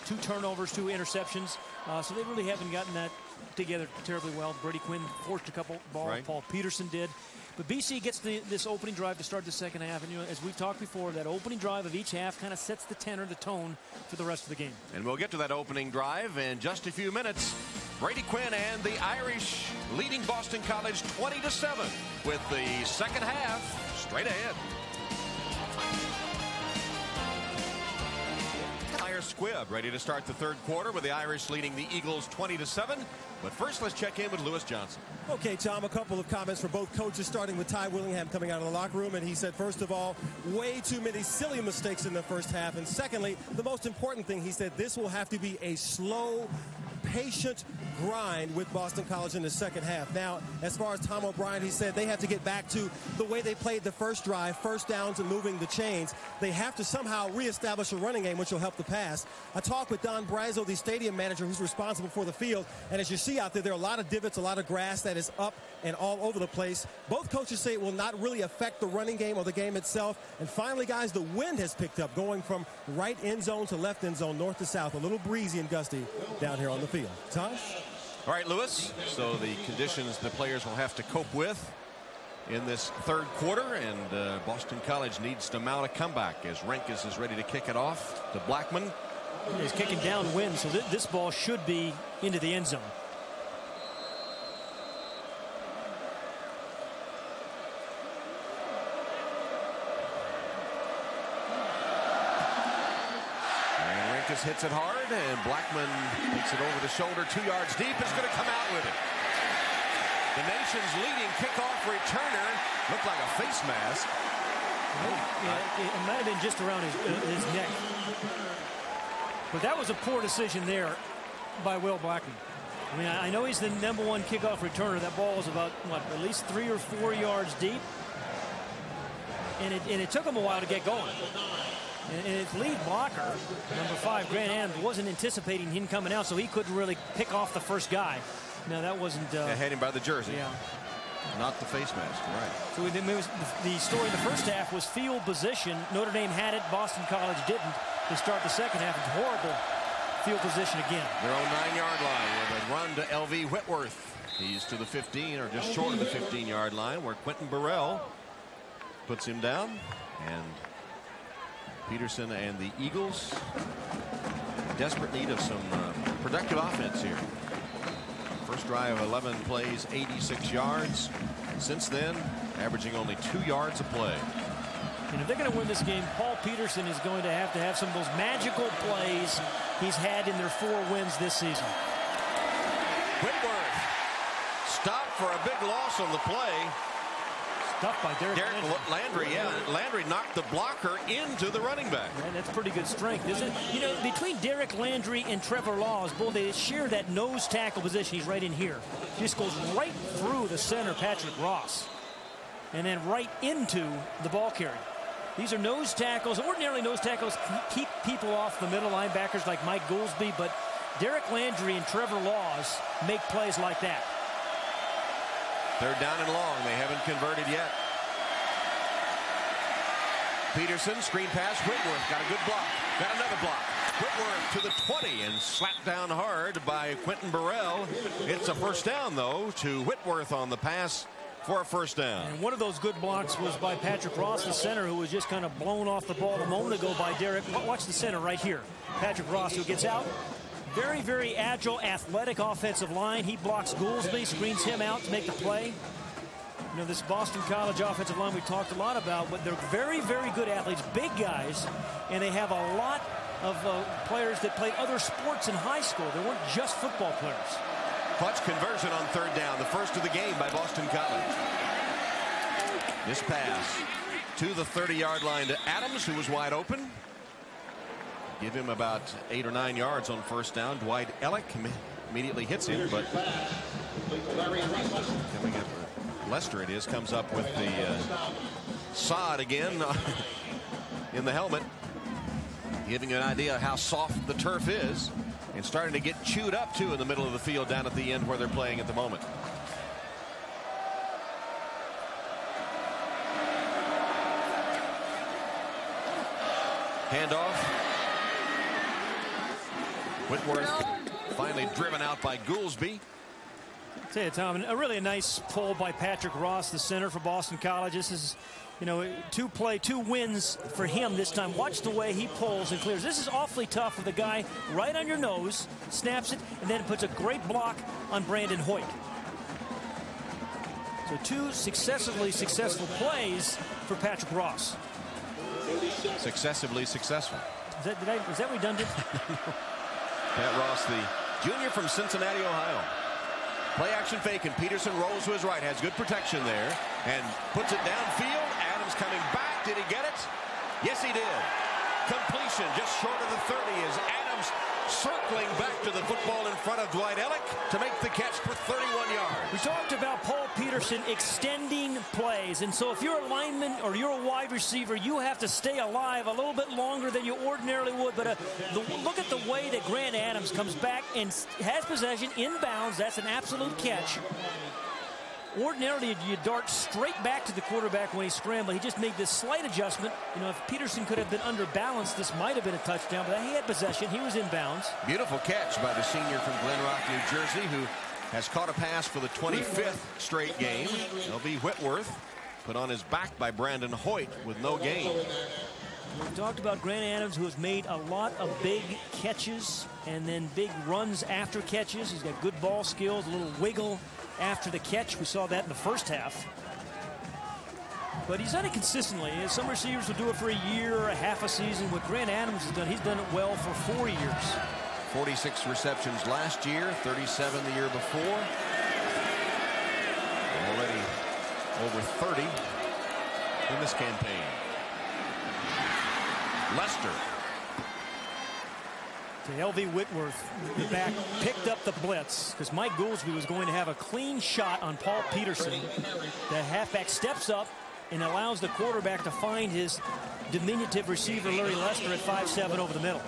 2 turnovers, 2 interceptions, so they really haven't gotten that together terribly well. Brady Quinn forced a couple balls. Right. Paul Peterson did. But BC gets this opening drive to start the second half. And, you know, as we've talked before, that opening drive of each half kind of sets the tenor, the tone for the rest of the game. And we'll get to that opening drive in just a few minutes. Brady Quinn and the Irish leading Boston College 20-7 with the second half straight ahead. Squib ready to start the third quarter with the Irish leading the Eagles 20-7. But first, let's check in with Lewis Johnson. Okay, Tom, a couple of comments from both coaches, starting with Ty Willingham coming out of the locker room. And he said, first of all, way too many silly mistakes in the first half. And secondly, the most important thing, he said, this will have to be a slow patient grind with Boston College in the second half. Now, as far as Tom O'Brien, he said they have to get back to the way they played the first drive, first downs and moving the chains. They have to somehow reestablish a running game, which will help the pass. I talked with Don Brazo, the stadium manager who's responsible for the field, and as you see out there, there are a lot of divots, a lot of grass that is up and all over the place. Both coaches say it will not really affect the running game or the game itself. And finally, guys, the wind has picked up, going from right end zone to left end zone, north to south. A little breezy and gusty down here on the field. Tosh? All right, Lewis. So the conditions the players will have to cope with in this third quarter, and Boston College needs to mount a comeback as Renkes is ready to kick it off to Blackman. He's kicking downwind, so this ball should be into the end zone. Hits it hard, and Blackman takes it over the shoulder, 2 yards deep, is going to come out with it. The nation's leading kickoff returner looked like a face mask. Yeah, it might have been just around his neck. But that was a poor decision there by Will Blackman. I mean, I know he's the #1 kickoff returner. That ball was about, what, at least 3 or 4 yards deep. And it took him a while to get going. And his lead blocker, number 5, Grant Adams, wasn't anticipating him coming out, so he couldn't really pick off the first guy. No, that wasn't... had him by the jersey. Yeah. Not the face mask, right. So the story in the first half was field position. Notre Dame had it, Boston College didn't. To start the second half, it's horrible field position again. Their own 9-yard line with a run to L.V. Whitworth. He's to the 15, or just short of the 15-yard line, where Quentin Burrell puts him down. And Peterson and the Eagles desperate need of some productive offense here. First drive, 11 plays, 86 yards. Since then, averaging only 2 yards a play. And if they're going to win this game, Paul Peterson is going to have some of those magical plays he's had in their 4 wins this season. Whitworth stopped for a big loss on the play. Stuffed by Derek Landry. Yeah, Landry knocked the blocker into the running back. Man, that's pretty good strength, isn't it? You know, between Derek Landry and Trevor Laws, both they share that nose tackle position. He's right in here. Just goes right through the center, Patrick Ross, and then right into the ball carrier. These are nose tackles. Ordinarily, nose tackles keep people off the middle linebackers like Mike Goolsby, but Derek Landry and Trevor Laws make plays like that. Third down and long. They haven't converted yet. Peterson, screen pass. Whitworth got a good block. Got another block. Whitworth to the 20 and slapped down hard by Quentin Burrell. It's a first down, though, to Whitworth on the pass for a first down. And one of those good blocks was by Patrick Ross, the center, who was just kind of blown off the ball a moment ago by Derek. Watch the center right here. Patrick Ross, who gets out. Very, very agile, athletic offensive line. He blocks Goolsby, screens him out to make the play. You know, this Boston College offensive line we talked a lot about, but they're very, very good athletes, big guys, and they have a lot of players that played other sports in high school. They weren't just football players. Clutch conversion on third down, the first of the game by Boston College. This pass to the 30-yard line to Adams, who was wide open. Give him about 8 or 9 yards on first down. Dwight Ellick immediately hits him, but coming up, Lester it is, comes up with the sod again in the helmet, giving you an idea of how soft the turf is, and starting to get chewed up too in the middle of the field down at the end where they're playing at the moment. Handoff. Whitworth finally driven out by Goolsby. I'll tell you, Tom, a nice pull by Patrick Ross, the center for Boston College. This is, you know, 2 wins for him this time. Watch the way he pulls and clears. This is awfully tough with a guy right on your nose, snaps it, and then puts a great block on Brandon Hoyt. So 2 successively successful plays for Patrick Ross. Successively successful. Is that redundant? Pat Ross, the junior from Cincinnati, Ohio. Play action fake, and Peterson rolls to his right, has good protection there, and puts it downfield. Adams coming back. Did he get it? Yes, he did. Completion just short of the 30 as Adams circling back to the football in front of Dwight Ellick to make the catch for 31 yards. We talked about Paul Peterson extending plays, and so if you're a lineman or you're a wide receiver, you have to stay alive a little bit longer than you ordinarily would. But look at the way that Grant Adams comes back and has possession inbounds. That's an absolute catch. Ordinarily, you dart straight back to the quarterback when he scrambled. He just made this slight adjustment. You know, if Peterson could have been under balance, this might have been a touchdown, but he had possession. He was in bounds. Beautiful catch by the senior from Glen Rock, New Jersey, who has caught a pass for the 25th straight game. L.B. Whitworth put on his back by Brandon Hoyt with no gain. We talked about Grant Adams, who has made a lot of big catches and then big runs after catches. He's got good ball skills, a little wiggle after the catch. We saw that in the first half. But he's done it consistently. Some receivers will do it for a year or a half a season. What Grant Adams has done, he's done it well for 4 years. 46 receptions last year, 37 the year before. Already over 30 in this campaign. Lester. L.V. Whitworth, the back, picked up the blitz because Mike Goolsby was going to have a clean shot on Paul Peterson. The halfback steps up and allows the quarterback to find his diminutive receiver, Larry Lester, at 5'7" over the middle.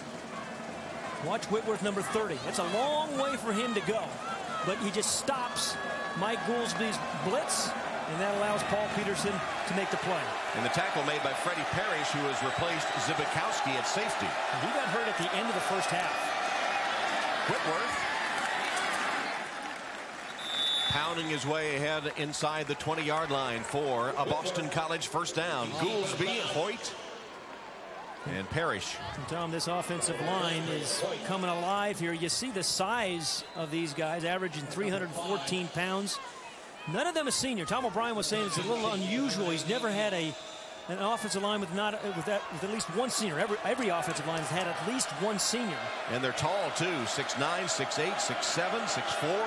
Watch Whitworth, number 30. That's a long way for him to go, but he just stops Mike Goolsby's blitz, and that allows Paul Peterson to make the play. And the tackle made by Freddie Parrish, who has replaced Zibikowski at safety. He got hurt at the end of the first half. Whitworth pounding his way ahead inside the 20-yard line for a Boston College first down. Goolsby, Hoyt, and Parrish. And Tom, this offensive line is coming alive here. You see the size of these guys, averaging 314 pounds. None of them a senior. Tom O'Brien was saying it's a little unusual. He's never had an offensive line with at least one senior. Every offensive line has had at least one senior. And they're tall too. 6'9", 6'8", 6'7", 6'4".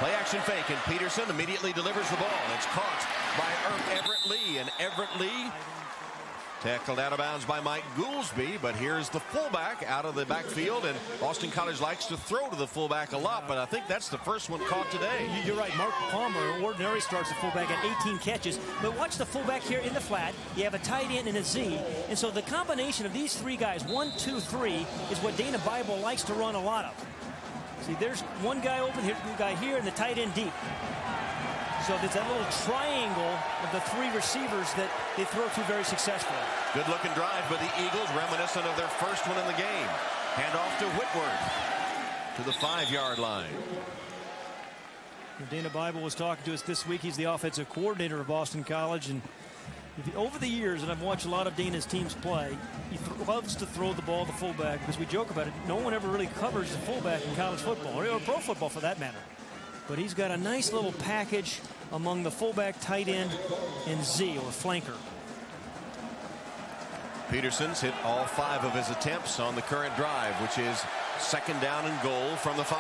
Play action fake, and Peterson immediately delivers the ball. It's caught by Everett Lee, and Everett Lee tackled out of bounds by Mike Goolsby, but here's the fullback out of the backfield, and Boston College likes to throw to the fullback a lot, but I think that's the first one caught today. You're right. Mark Palmer ordinarily starts the fullback at 18 catches, but watch the fullback here in the flat. You have a tight end and a Z, and so the combination of these three guys, 1, 2, 3, is what Dana Bible likes to run a lot of. See, there's one guy open here, one guy here, and the tight end deep. So there's that little triangle of the three receivers that they throw to very successfully. Good looking drive by the Eagles, reminiscent of their first one in the game. Hand off to Whitworth to the 5-yard line. Dana Bible was talking to us this week. He's the offensive coordinator of Boston College, and over the years, and I've watched a lot of Dana's teams play, he loves to throw the ball to the fullback because we joke about it. No one ever really covers the fullback in college football, or pro football for that matter. But he's got a nice little package among the fullback, tight end, and Z, or flanker. Peterson's hit all 5 of his attempts on the current drive, which is second down and goal from the 5.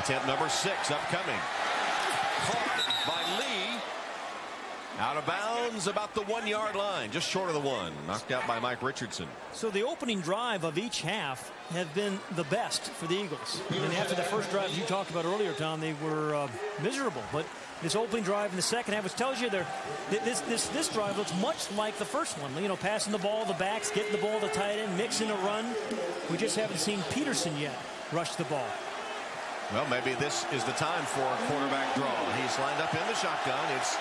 Attempt number 6 upcoming. Caught by Lee. Out of bounds about the 1-yard line, just short of the 1. Knocked out by Mike Richardson. So the opening drive of each half have been the best for the Eagles. And after the first drive you talked about earlier, Tom, they were miserable. But this opening drive in the second half, which tells you this drive looks much like the first one. You know, passing the ball to the backs, getting the ball to tight end, mixing a run. We just haven't seen Peterson yet rush the ball. Well, maybe this is the time for a quarterback draw. He's lined up in the shotgun. It's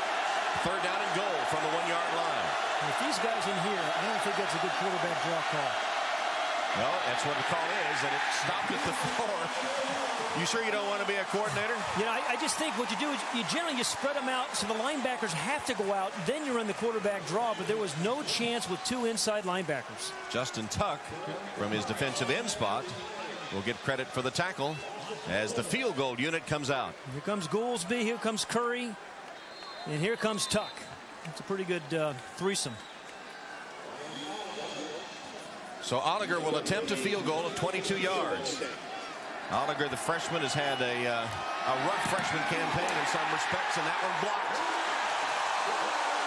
third down and goal from the 1-yard line. With these guys in here, I don't think that's a good quarterback draw call. Well, that's what the call is, and it stopped at the 4. You sure you don't want to be a coordinator? You know, I just think what you do is you generally spread them out so the linebackers have to go out. Then you run the quarterback draw, but there was no chance with 2 inside linebackers. Justin Tuck, from his defensive end spot, will get credit for the tackle as the field goal unit comes out. Here comes Goolsby, here comes Curry, and here comes Tuck. It's a pretty good threesome. So Oliger will attempt a field goal of 22 yards. Oliger, the freshman, has had a rough freshman campaign in some respects, and that one blocked.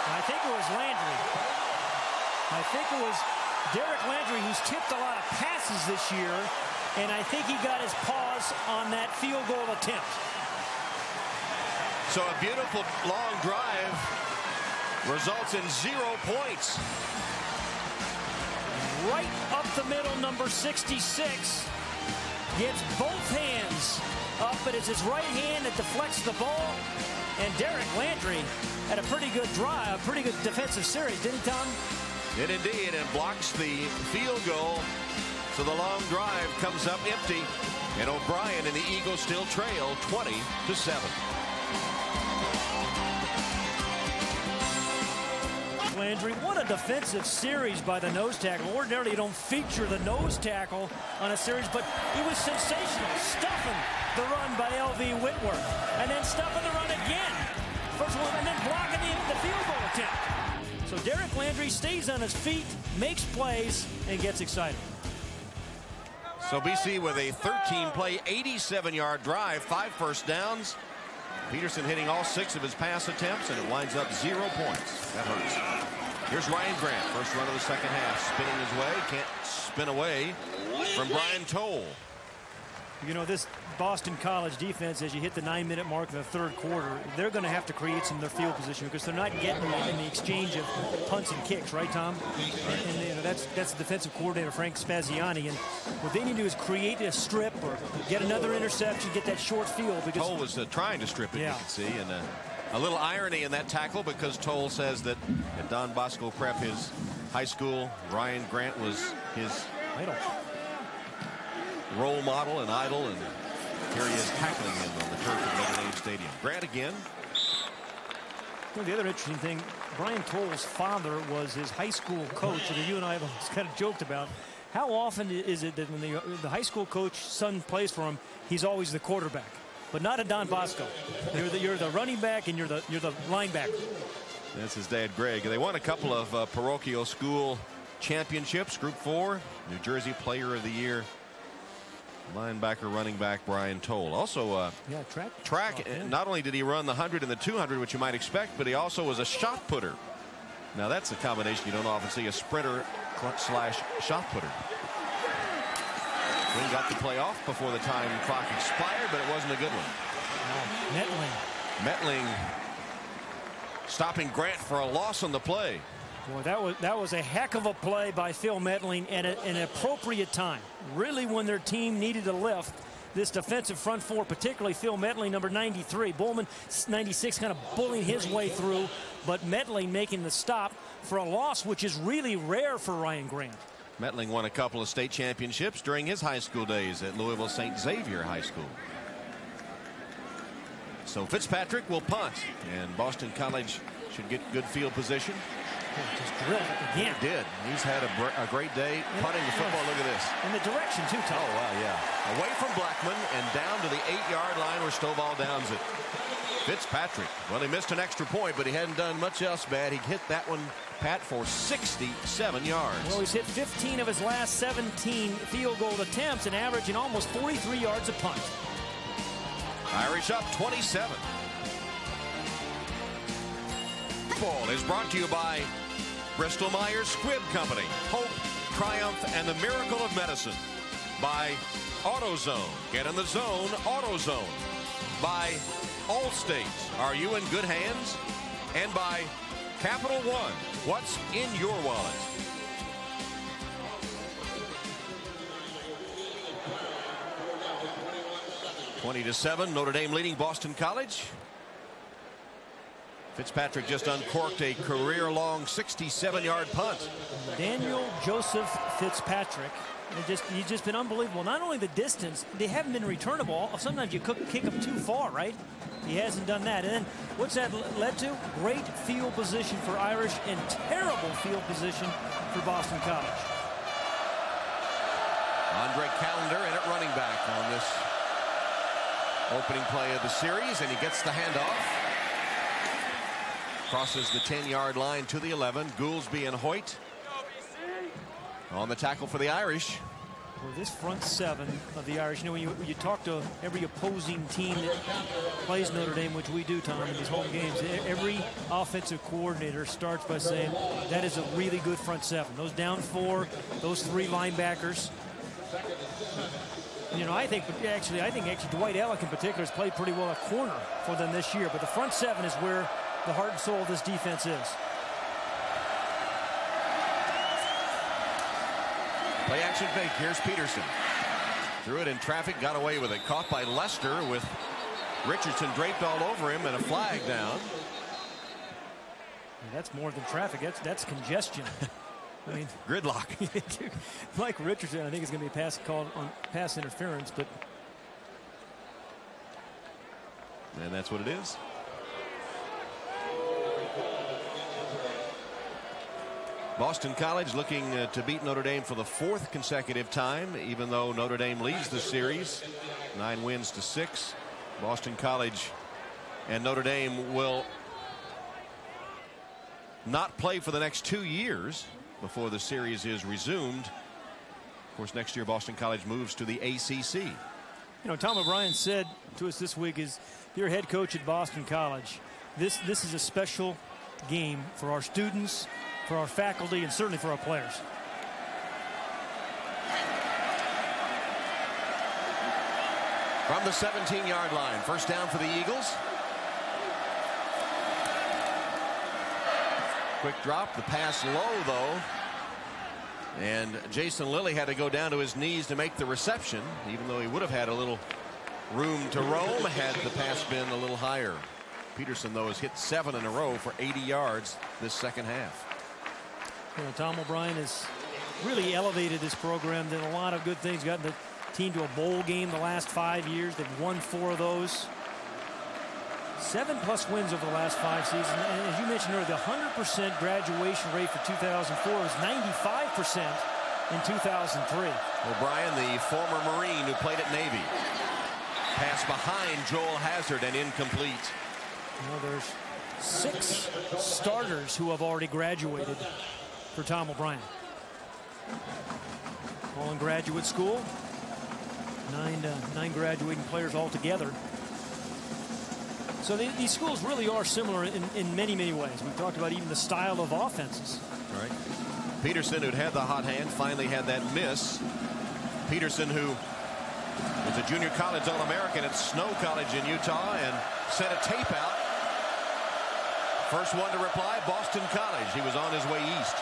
I think it was Landry. I think it was Derek Landry, who's tipped a lot of passes this year, and I think he got his paws on that field goal attempt. So a beautiful long drive results in 0 points. Right up the middle, number 66 gets both hands up, but it's his right hand that deflects the ball. And Derek Landry had a pretty good drive, a pretty good defensive series, didn't he, Tom? It indeed, and blocks the field goal. So the long drive comes up empty, and O'Brien and the Eagles still trail 20-7. Landry, what a defensive series by the nose tackle. Ordinarily, you don't feature the nose tackle on a series, but he was sensational, stuffing the run by L.V. Whitworth, and then stuffing the run again. First one, and then blocking the field goal attempt. So Derek Landry stays on his feet, makes plays, and gets excited. So BC with a 13-play, 87-yard drive, 5 first downs. Peterson hitting all 6 of his pass attempts, and it winds up 0 points. That hurts. Here's Ryan Grant, first run of the second half, spinning his way, can't spin away from Brian Toll. You know, this Boston College defense, as you hit the 9-minute mark of the third quarter, they're going to have to create some of their field position because they're not getting in the exchange of punts and kicks, right, Tom? And you know, that's the defensive coordinator, Frank Spaziani. And what they need to do is create a strip or get another interception, get that short field. Because Toll was trying to strip it, yeah. You can see. And a little irony in that tackle because Toll says that at Don Bosco Prep, his high school, Ryan Grant was his idol. Role model and idol, and here he is tackling him on the turf at Notre Dame Stadium. Grant again. Well, the other interesting thing, Brian Toll's father was his high school coach, and you and I have kind of joked about how often is it that when the high school coach son plays for him, he's always the quarterback, but not at Don Bosco. You're the running back and you're the linebacker. That's his dad, Greg. They won a couple of parochial school championships. Group 4, New Jersey Player of the Year. Linebacker, running back Brian Toll. Also, track. Yeah. Not only did he run the 100 and the 200, which you might expect, but he also was a shot putter. Now that's a combination you don't often see, a sprinter slash shot putter. Quinn got the play off before the time clock expired, but it wasn't a good one. Metling stopping Grant for a loss on the play. Boy, that was a heck of a play by Phil Metling at an appropriate time. Really, when their team needed a lift, this defensive front four, particularly Phil Metling, number 93. Bowman, 96, kind of bullying his way through, but Metling making the stop for a loss, which is really rare for Ryan Grant. Metling won a couple of state championships during his high school days at Louisville St. Xavier High School. So Fitzpatrick will punt, and Boston College should get good field position. Just drilled it again. He did. He's had a great day punting the football. Look at this. In the direction, too, Tom. Oh, wow, yeah. Away from Blackman and down to the 8-yard line where Stovall downs it. Fitzpatrick. Well, he missed an extra point, but he hadn't done much else bad. He hit that one, Pat, for 67 yards. Well, he's hit 15 of his last 17 field goal attempts and averaging almost 43 yards a punt. Irish up 27. Football is brought to you by Bristol Myers Squibb Company, Hope, Triumph, and the Miracle of Medicine. By AutoZone. Get in the zone, AutoZone. By Allstate. Are you in good hands? And by Capital One. What's in your wallet? (20-7), Notre Dame leading Boston College. Fitzpatrick just uncorked a career-long 67-yard punt. Daniel Joseph Fitzpatrick. He's just been unbelievable. Not only the distance, they haven't been returnable. Sometimes you kick them too far, right? He hasn't done that. And then what's that led to? Great field position for Irish and terrible field position for Boston College. Andre Callender in at running back on this opening play of the series, and he gets the handoff. Crosses the 10-yard line to the 11. Goolsby and Hoyt on the tackle for the Irish. Well, this front seven of the Irish, you know, when you talk to every opposing team that plays Notre Dame, which we do, Tom, in these home games, every offensive coordinator starts by saying that is a really good front seven. Those down four, those three linebackers. You know, I think actually Dwight Ellick in particular has played pretty well at corner for them this year. But the front seven is where the heart and soul of this defense is. Play action fake. Here's Peterson. Threw it in traffic, got away with it. Caught by Lester with Richardson draped all over him and a flag down. That's more than traffic. That's congestion. I mean, gridlock. Mike Richardson, I think, is going to be a pass called on pass interference, but and that's what it is. Boston College looking to beat Notre Dame for the 4th consecutive time, even though Notre Dame leads the series 9 wins to 6. Boston College and Notre Dame will not play for the next 2 years before the series is resumed. Of course, next year Boston College moves to the ACC. You know, Tom O'Brien said to us this week, is you're head coach at Boston College. This is a special game for our students, for our faculty, and certainly for our players. From the 17-yard line, first down for the Eagles. Quick drop, the pass low though, and Jason Lilly had to go down to his knees to make the reception, even though he would have had a little room to roam had the pass been a little higher. Peterson though has hit 7 in a row for 80 yards this second half. You know, Tom O'Brien has really elevated this program, did a lot of good things, gotten the team to a bowl game the last 5 years. They've won 4 of those. 7+ wins over the last 5 seasons. And as you mentioned earlier, the 100% graduation rate for 2004 was 95% in 2003. O'Brien, the former Marine who played at Navy. Pass behind Joel Hazard and incomplete. You know, there's 6 starters who have already graduated for Tom O'Brien. All in graduate school. 9 graduating players altogether. So these schools really are similar in many, many ways. We've talked about even the style of offenses. Right. Peterson, who'd had the hot hand, finally had that miss. Peterson, who was a junior college All-American at Snow College in Utah and sent a tape out. First one to reply, Boston College. He was on his way east.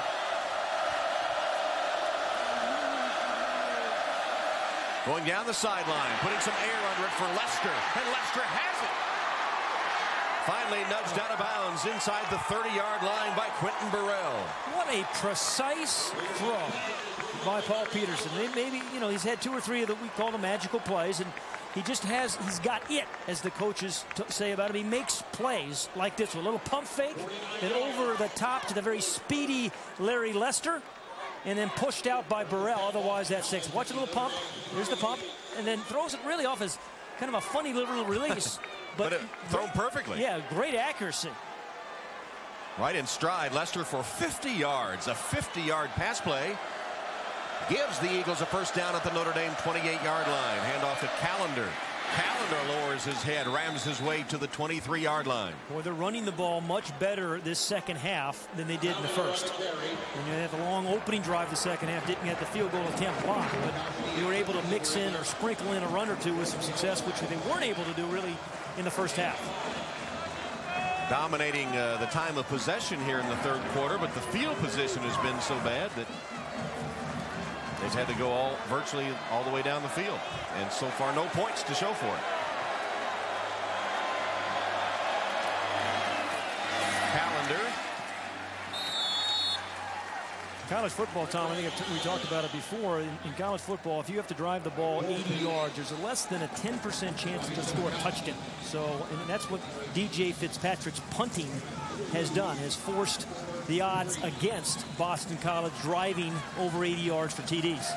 Going down the sideline, putting some air under it for Lester, and Lester has it. Finally nudged out of bounds inside the 30-yard line by Quentin Burrell. What a precise throw by Paul Peterson. Maybe, you know, he's had 2 or 3 of the, we call them magical plays, and he's got it, as the coaches say about him. He makes plays like this, a little pump fake, then over the top to the very speedy Larry Lester, and then pushed out by Burrell. Otherwise, that's 6. Watch a little pump. Here's the pump, and then throws it really off as kind of a funny little release. But it thrown perfectly. Yeah, great accuracy. Right in stride. Lester for 50 yards. A 50-yard pass play gives the Eagles a first down at the Notre Dame 28-yard line. Handoff to Callender. Callender lowers his head, rams his way to the 23-yard line. Boy, they're running the ball much better this second half than they did in the first. And they had the long opening drive the second half, didn't get the field goal attempt blocked, but they were able to mix in or sprinkle in a run or two with some success, which they weren't able to do really in the first half. Dominating the time of possession here in the third quarter, but the field position has been so bad that they've had to go virtually all the way down the field, and so far no points to show for it. Callender. College football, Tom, I think we talked about it before. In college football, if you have to drive the ball 80 yards, there's a less than a 10% chance to score a touchdown. So, and that's what DJ Fitzpatrick's punting has done, has forced the odds against Boston College driving over 80 yards for TDs.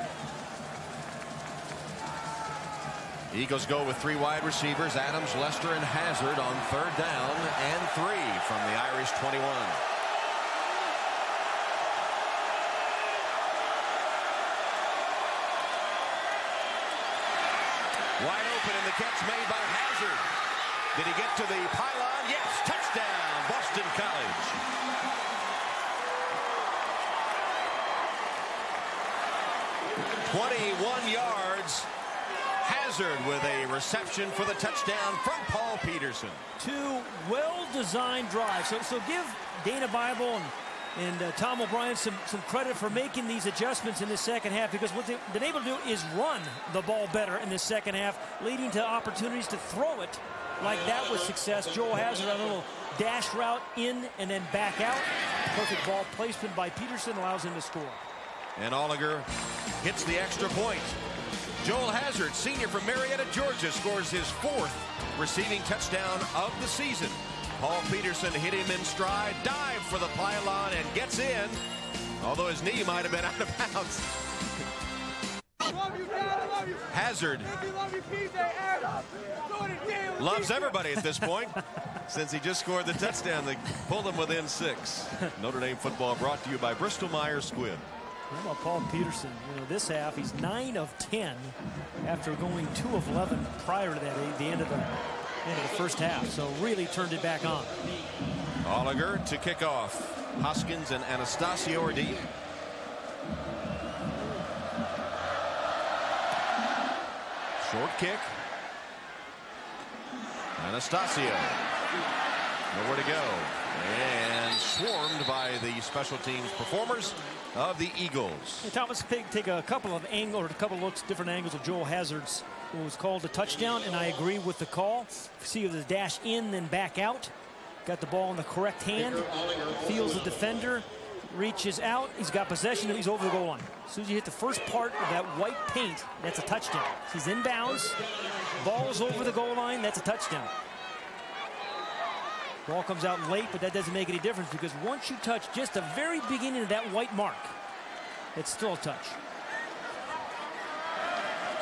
Eagles go with 3 wide receivers, Adams, Lester, and Hazard on 3rd down and 3 from the Irish 21. open, and the catch made by Hazard. Did he get to the pylon? Yes, touchdown, Boston College. "21 yards. Hazard with a reception for the touchdown from Paul Peterson." Two well-designed drives. So give Dana Bible and Tom O'Brien some credit for making these adjustments in the second half, because what they've been able to do is run the ball better in the second half, leading to opportunities to throw it like that with success. Joel Hazard on a little dash route in and then back out. Perfect ball placement by Peterson allows him to score. And Oliger hits the extra point. Joel Hazard, senior from Marietta, Georgia, scores his 4th receiving touchdown of the season. Paul Peterson hit him in stride, dived for the pylon, and gets in, although his knee might have been out of bounds. Hazard loves everybody at this point, since he just scored the touchdown. They pulled him within 6. Notre Dame football brought to you by Bristol Myers Squibb. How about Paul Peterson? This half, he's 9 of 10 after going 2 of 11 prior to that, at the end of the first half. So really turned it back on. Oliger to kick off. Hoskins and Anastasio are deep. Short kick. Anastasio. Nowhere to go. And swarmed by the special teams performers of the Eagles. Hey, Thomas, take a couple of looks, different angles of Joel Hazard's. It was called a touchdown, and I agree with the call. See the dash in, then back out. Got the ball in the correct hand. Feels the defender. Reaches out. He's got possession, and he's over the goal line. As soon as you hit the first part of that white paint, that's a touchdown. He's in bounds. Ball is over the goal line. That's a touchdown. Ball comes out late, but that doesn't make any difference, because once you touch just the very beginning of that white mark, it's still a touch.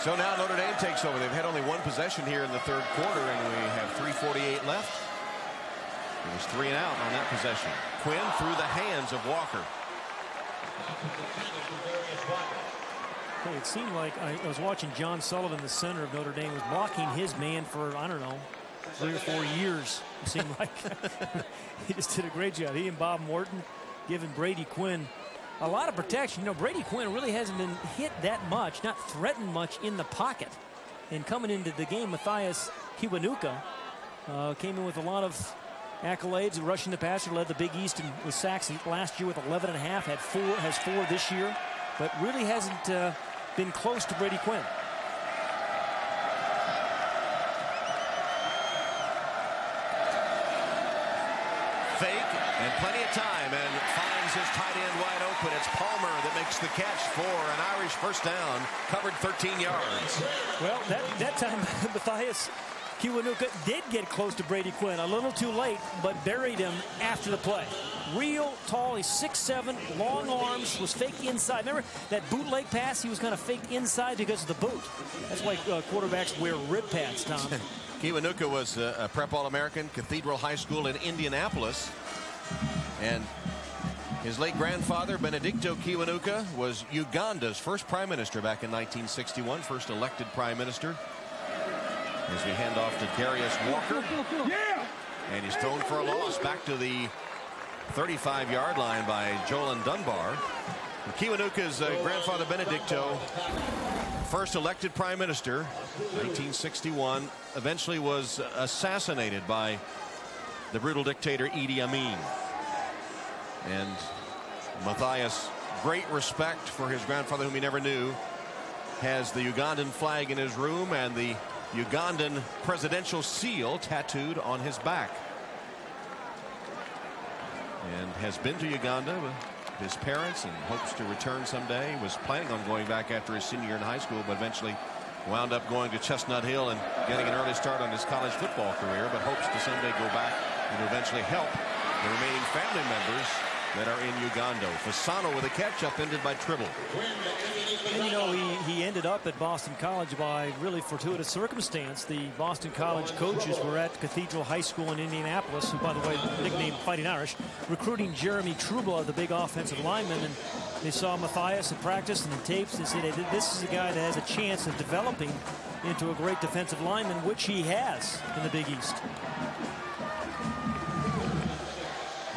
So now Notre Dame takes over. They've had only one possession here in the third quarter, and we have 3:48 left. It was 3 and out on that possession. Quinn through the hands of Walker. Hey, it seemed like I was watching John Sullivan, the center of Notre Dame, was blocking his man for, I don't know, 3 or 4 years. It seemed like he just did a great job. He and Bob Morton giving Brady Quinn a lot of protection. Brady Quinn really hasn't been hit that much, not threatened much in the pocket. And coming into the game, Matthias Kiwanuka came in with a lot of accolades, rushing the passer, led the Big East with sacks last year with 11.5, has 4 this year, but really hasn't been close to Brady Quinn. Fake and plenty of time, and finds his tight end wide open. It's Palmer that makes the catch for an Irish first down, covered 13 yards. Well, that time Matthias Kiwanuka did get close to Brady Quinn, a little too late, but buried him after the play. Real tall, he's 6'7", long arms, was faked inside. Remember that bootleg pass? He was kind of faked inside because of the boot. That's why quarterbacks wear rib pads, Tom. Kiwanuka was a prep All-American, Cathedral High School in Indianapolis. And his late grandfather, Benedicto Kiwanuka, was Uganda's first prime minister back in 1961, first elected prime minister. As we hand off to Darius Walker. And he's thrown for a loss back to the 35-yard line by Jolan Dunbar. And Kiwanuka's grandfather, Benedicto, first elected prime minister, 1961, eventually was assassinated by the brutal dictator Idi Amin. And Matthias, great respect for his grandfather, whom he never knew, has the Ugandan flag in his room and the Ugandan presidential seal tattooed on his back. And has been to Uganda with his parents and hopes to return someday. Was planning on going back after his senior year in high school, but eventually wound up going to Chestnut Hill and getting an early start on his college football career, but hopes to someday go back and eventually help the remaining family members that are in Uganda. Fasano with a catch, upended by Tribble. And he ended up at Boston College by really fortuitous circumstance. The Boston College coaches were at Cathedral High School in Indianapolis, who, by the way, nicknamed Fighting Irish, recruiting Jeremy Truba, the big offensive lineman. And They saw Matthias in practice and in tapes. They said this is a guy that has a chance of developing into a great defensive lineman, which he has in the Big East.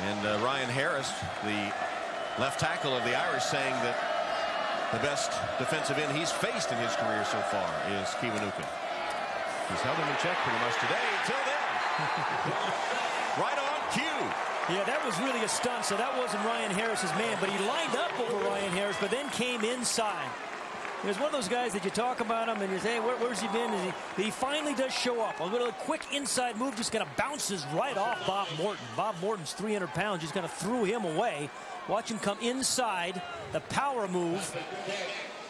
And Ryan Harris, the left tackle of the Irish, saying that the best defensive end he's faced in his career so far is Kiwanuka. He's held him in check pretty much today until then. Right on cue. Yeah, that was really a stunt, so that wasn't Ryan Harris's man, but he lined up over Ryan Harris, but then came inside. There's one of those guys that you talk about him and you say, hey, where's he been? And he finally does show up. A little quick inside move, just kind of bounces right off Bob Morton. Bob Morton's 300 pounds, just kind of threw him away. Watch him come inside, the power move.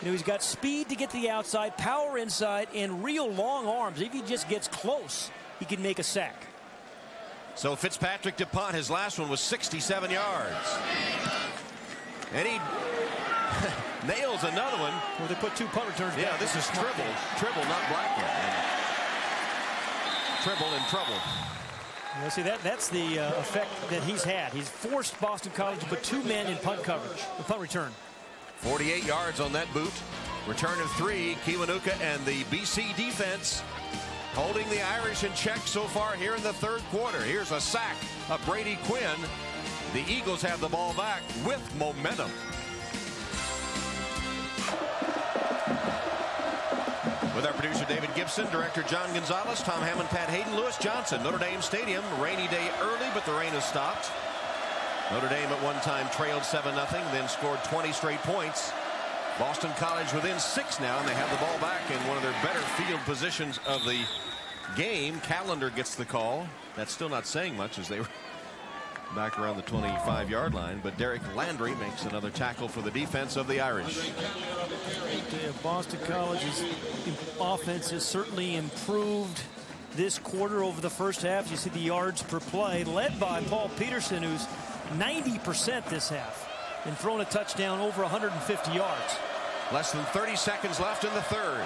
You know, he's got speed to get to the outside, power inside, and real long arms. If he just gets close, he can make a sack. So Fitzpatrick to punt. His last one was 67 yards. And he nails another one. Well, they put 2 punt returns. Yeah, this is Tribble, not Blackman. And Tribble in trouble. You see, that's the effect that he's had. He's forced Boston College to put 2 men in punt coverage, the punt return. 48 yards on that boot. Return of 3. Kiwanuka and the BC defense holding the Irish in check so far here in the third quarter. Here's a sack of Brady Quinn. The Eagles have the ball back with momentum. With our producer David Gibson, director John Gonzalez, Tom Hammond, Pat Hayden, Lewis Johnson. Notre Dame Stadium, rainy day early, but the rain has stopped. Notre Dame at one time trailed 7-0, then scored 20 straight points. Boston College within 6 now, and they have the ball back in one of their better field positions of the game. Callender gets the call. That's still not saying much as they were back around the 25-yard line, but Derek Landry makes another tackle for the defense of the Irish. Boston College's offense has certainly improved this quarter over the first half. You see the yards per play led by Paul Peterson, who's 90% this half and thrown a touchdown over 150 yards. Less than 30 seconds left in the third.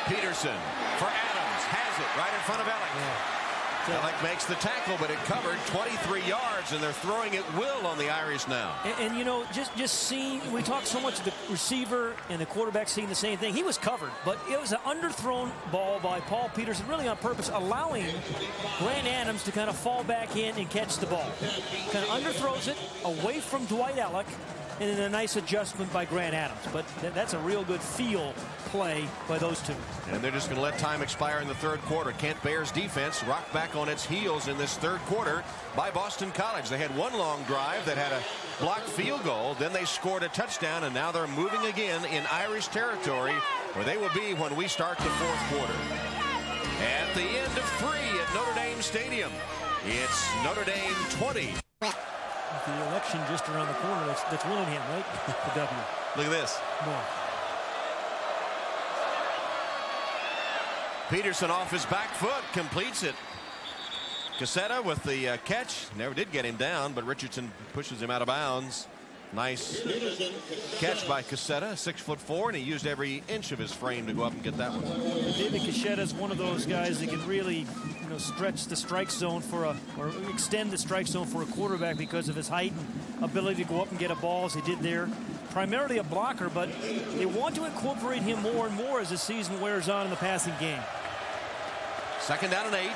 Peterson for Adams, has it right in front of Ellick. Ellick makes the tackle, but it covered 23 yards, and they're throwing at will on the Irish now. And you know, just seeing, we talk so much of the receiver and the quarterback seeing the same thing. He was covered, but it was an underthrown ball by Paul Peterson, really on purpose, allowing Grant Adams to kind of fall back in and catch the ball. Kind of underthrows it away from Dwight Ellick, and then a nice adjustment by Grant Adams. But that's a real good feel play by those two. And they're just going to let time expire in the third quarter. Kent Bears defense rocked back on its heels in this third quarter by Boston College. They had one long drive that had a blocked field goal. Then they scored a touchdown, and now they're moving again in Irish territory, where they will be when we start the fourth quarter. At the end of 3 at Notre Dame Stadium, it's Notre Dame 20. The election just around the corner, that's Willingham, right? The W. Look at this. More. Peterson off his back foot, completes it. Cassetta with the catch. Never did get him down, but Richardson pushes him out of bounds. Nice catch by Cassetta, 6'4", and he used every inch of his frame to go up and get that one. David Cassetta is one of those guys that can really, stretch the strike zone or extend the strike zone for a quarterback because of his height and ability to go up and get a ball, as he did there. Primarily a blocker, but they want to incorporate him more and more as the season wears on in the passing game. 2nd down and 8.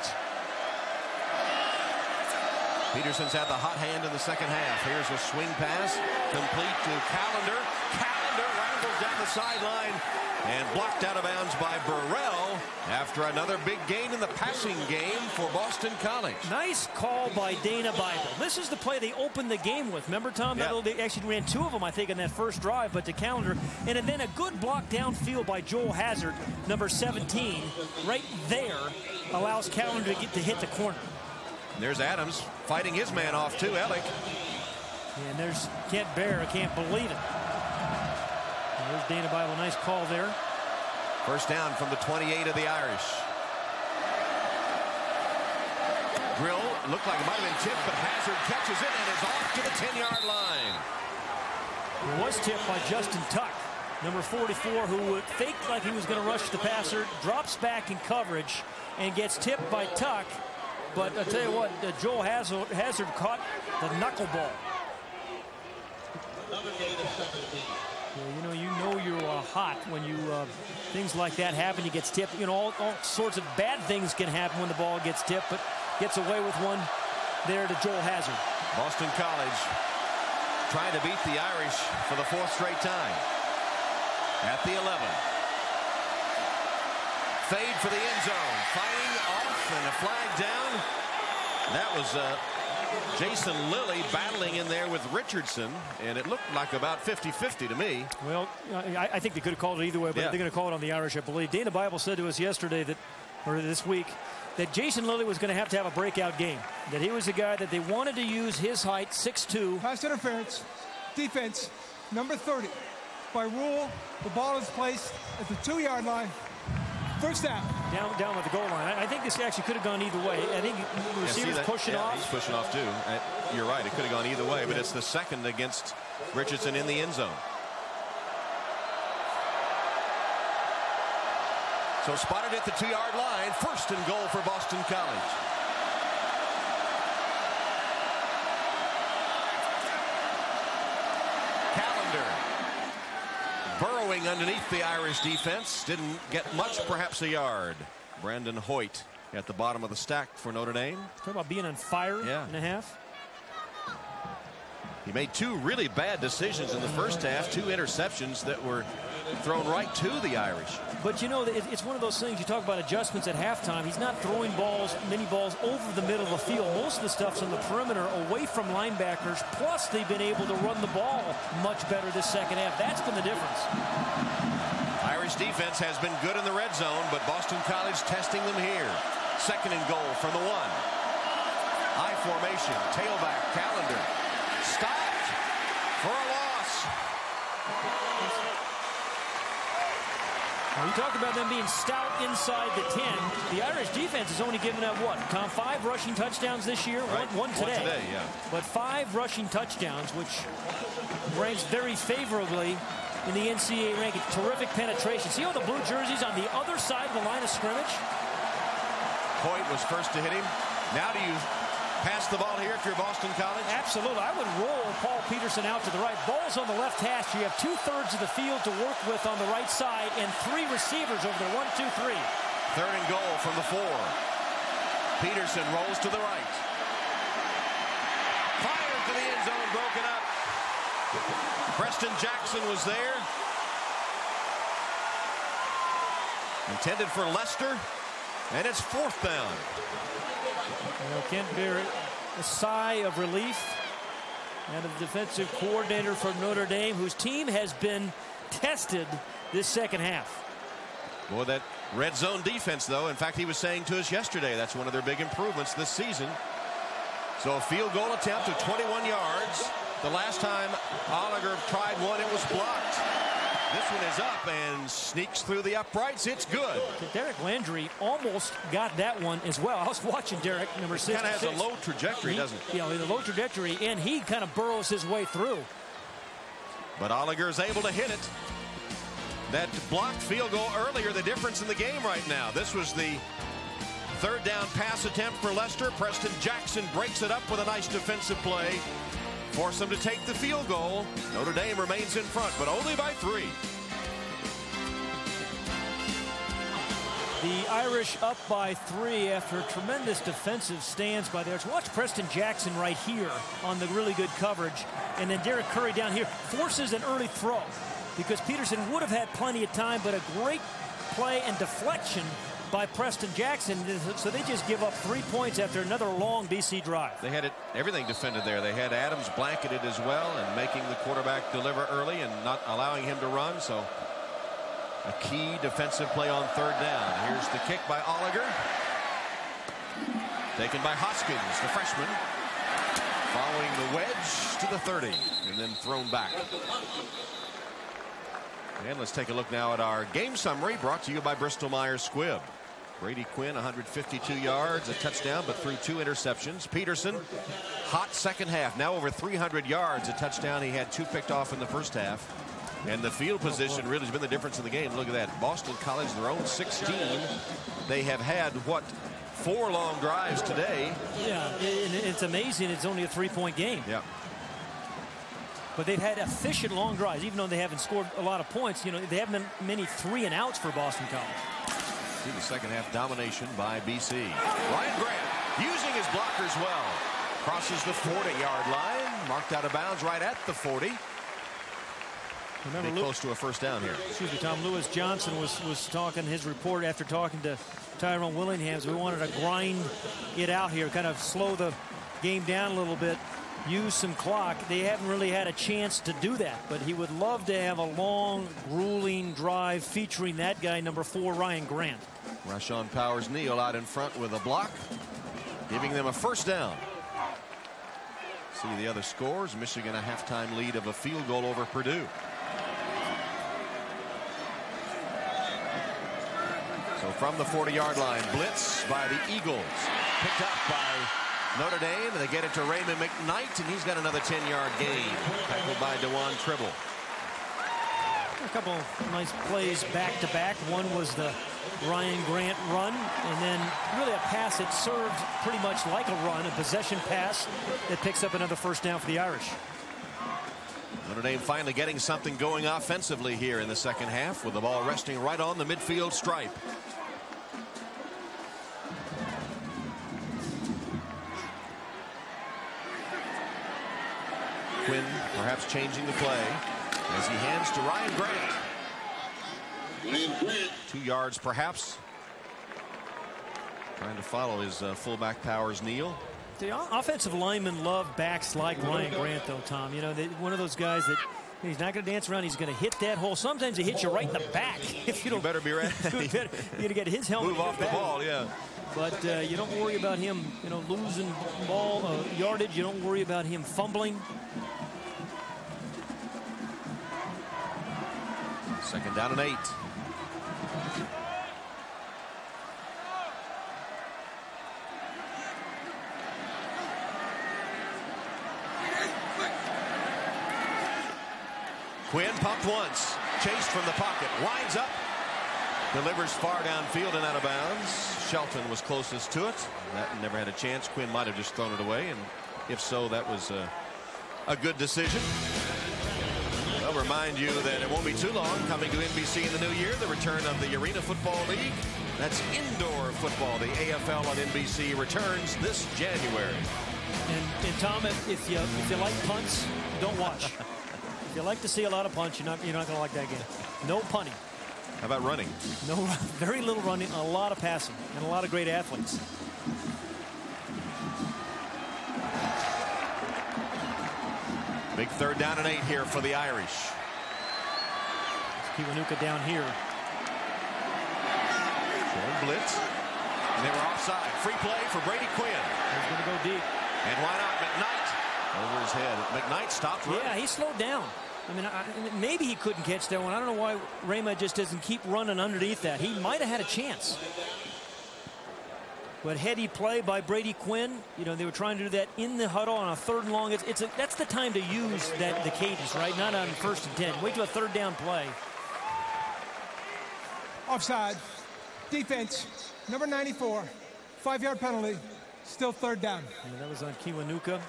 Peterson's had the hot hand in the second half. Here's a swing pass, complete to Callender. Callender rifles down the sideline and blocked out of bounds by Burrell after another big gain in the passing game for Boston College. Nice call by Dana Bible. This is the play they opened the game with. Remember, Tom? Yeah. They actually ran 2 of them, I think, in that first drive, but to Callender. And then a good block downfield by Joel Hazard, number 17, right there, allows Callender to hit the corner. And there's Adams fighting his man off too, Ellick. And there's Kent Bear. I can't believe it. And there's Dana Bible. Nice call there. First down from the 28 of the Irish. Grill looked like it might have been tipped, but Hazard catches it and is off to the 10-yard line. It was tipped by Justin Tuck, number 44, who faked like he was going to rush the passer, drops back in coverage, and gets tipped by Tuck. but I tell you what, Joel Hazard caught the knuckleball. You know you're hot when you things like that happen. He gets tipped. All sorts of bad things can happen when the ball gets tipped, but gets away with one there to Joel Hazard. Boston College trying to beat the Irish for the 4th straight time. At the 11. Fade for the end zone. Fighting off and a flag down. That was Jason Lilly battling in there with Richardson, and it looked like about 50-50 to me. Well, I think they could have called it either way, but they're going to call it on the Irish, I believe. Dana Bible said to us yesterday or this week, that Jason Lilly was going to have a breakout game. That he was a guy that they wanted to use his height, 6'2". Pass interference, defense, number 30. By rule, the ball is placed at the 2-yard line. First down. Down at the goal line. I think this actually could have gone either way. I think the receiver's pushing off. He's pushing off too. You're right. It could have gone either way, but it's the second against Richardson in the end zone. So spotted at the 2-yard line. First and goal for Boston College. Burrowing underneath the Irish defense. Didn't get much, perhaps a yard. Brandon Hoyt at the bottom of the stack for Notre Dame. Talk about being on fire and a half. He made 2 really bad decisions in the first half. 2 interceptions that were thrown right to the Irish. But it's one of those things, you talk about adjustments at halftime. He's not throwing many balls over the middle of the field. Most of the stuff's on the perimeter, away from linebackers. Plus, they've been able to run the ball much better this second half. That's been the difference. Irish defense has been good in the red zone, but Boston College testing them here. Second and goal from the 1. I formation, tailback, Callender. Stopped for a loss. Now, you talk about them being stout inside the 10. The Irish defense has only given up what, Tom? 5 rushing touchdowns this year? Right. One today. One today, yeah. But 5 rushing touchdowns, which ranks very favorably in the NCAA ranking. Terrific penetration. See all the blue jerseys on the other side of the line of scrimmage? Hoyt was first to hit him. Now do you pass the ball here if you're Boston College? Absolutely. I would roll Paul Peterson out to the right. Ball's on the left hash. You have 2/3 of the field to work with on the right side and 3 receivers over there. 1, 2, 3. Third and goal from the 4. Peterson rolls to the right. Fired to the end zone, broken up. Preston Jackson was there. Intended for Lester, and it's 4th down. Kent Barrett, a sigh of relief out of the defensive coordinator for Notre Dame, whose team has been tested this second half. Boy, that red zone defense, though, in fact, he was saying to us yesterday, that's one of their big improvements this season. So a field goal attempt of 21 yards. The last time Oliger tried one, it was blocked. This one is up and sneaks through the uprights. It's good. Derek Landry almost got that one as well. I was watching Derek, number 6. Kind of has a low trajectory, doesn't it? Yeah, the low trajectory, and he kind of burrows his way through. But Oliger is able to hit it. That blocked field goal earlier, the difference in the game right now. This was the 3rd down pass attempt for Leicester. Preston Jackson breaks it up with a nice defensive play. Force them to take the field goal. Notre Dame remains in front, but only by 3. The Irish up by 3 after a tremendous defensive stance by theirs. Watch Preston Jackson right here on the really good coverage. And then Derek Curry down here forces an early throw because Peterson would have had plenty of time, but a great play and deflection by Preston Jackson. So they just give up 3 points after another long BC drive. They had everything defended there. They had Adams blanketed as well and making the quarterback deliver early and not allowing him to run. So a key defensive play on 3rd down. Here's the kick by Oliger. Taken by Hoskins, the freshman. Following the wedge to the 30 and then thrown back. And let's take a look now at our game summary brought to you by Bristol Myers Squibb. Brady Quinn, 152 yards, a touchdown, but threw 2 interceptions. Peterson, hot second half, now over 300 yards, a touchdown. He had 2 picked off in the first half. And the field position really has been the difference in the game. Look at that. Boston College, their own 16. They have had, what, 4 long drives today. Yeah, it's amazing. It's only a 3-point game. Yeah. But they've had efficient long drives, even though they haven't scored a lot of points. You know, they haven't been many 3-and-outs for Boston College. See the second half domination by BC. Ryan Grant using his blockers well. Crosses the 40-yard line. Marked out of bounds right at the 40. Remember, close to a first down here. Excuse me, Tom. Lewis Johnson was talking his report after talking to Tyrone Willingham. We wanted to grind it out here, kind of slow the game down a little bit, use some clock. They haven't really had a chance to do that, but he would love to have a long, grueling drive featuring that guy, number 4, Ryan Grant. Rashawn Powers-Neal out in front with a block, giving them a first down. See the other scores. Michigan a halftime lead of a field goal over Purdue. So from the 40-yard line, blitz by the Eagles. Picked up by Notre Dame, and they get it to Raymond McKnight, and he's got another 10-yard gain. Tackled by DeJuan Tribble. A couple nice plays back-to-back. One was the Ryan Grant run, and then really a pass that served pretty much like a run, a possession pass that picks up another first down for the Irish. Notre Dame finally getting something going offensively here in the second half, with the ball resting right on the midfield stripe. Quinn perhaps changing the play as he hands to Ryan Grant. 2 yards perhaps. Trying to follow his fullback Powers-Neal. The offensive linemen love backs like Ryan Grant, though, Tom. You know, one of those guys that he's not going to dance around. He's going to hit that hole. Sometimes he hits you right in the back. If you don't, you better be ready. You're going to get his helmet. Move off the ball, yeah. But you don't worry about him, you know, losing ball yardage. You don't worry about him fumbling. Second down and 8. Quinn pumped once, chased from the pocket, winds up, delivers far downfield and out of bounds. Shelton was closest to it. That never had a chance. Quinn might have just thrown it away, and if so, that was a good decision. I'll remind you that it won't be too long coming to NBC in the new year, the return of the Arena Football League. That's indoor football. The AFL on NBC returns this January. And Tom, if you like punts, don't watch. If you like to see a lot of punts, you're not going to like that game. No punting. How about running? No, very little running, a lot of passing, and a lot of great athletes. Big third down and 8 here for the Irish. Kiwanuka down here. Showing blitz. And they were offside. Free play for Brady Quinn. He's going to go deep. And why not McKnight? Over his head. McKnight stopped running. Yeah, he slowed down. I mean, maybe he couldn't catch that one. I don't know why Rama just doesn't keep running underneath that. He might have had a chance. But heady play by Brady Quinn. You know, they were trying to do that in the huddle on a 3rd and long. That's the time to use the cadence, right? Not on 1st and 10. Wait till a 3rd down play. Offside. Defense. Number 94. 5-yard penalty. Still 3rd down. Yeah, that was on Kiwanuka.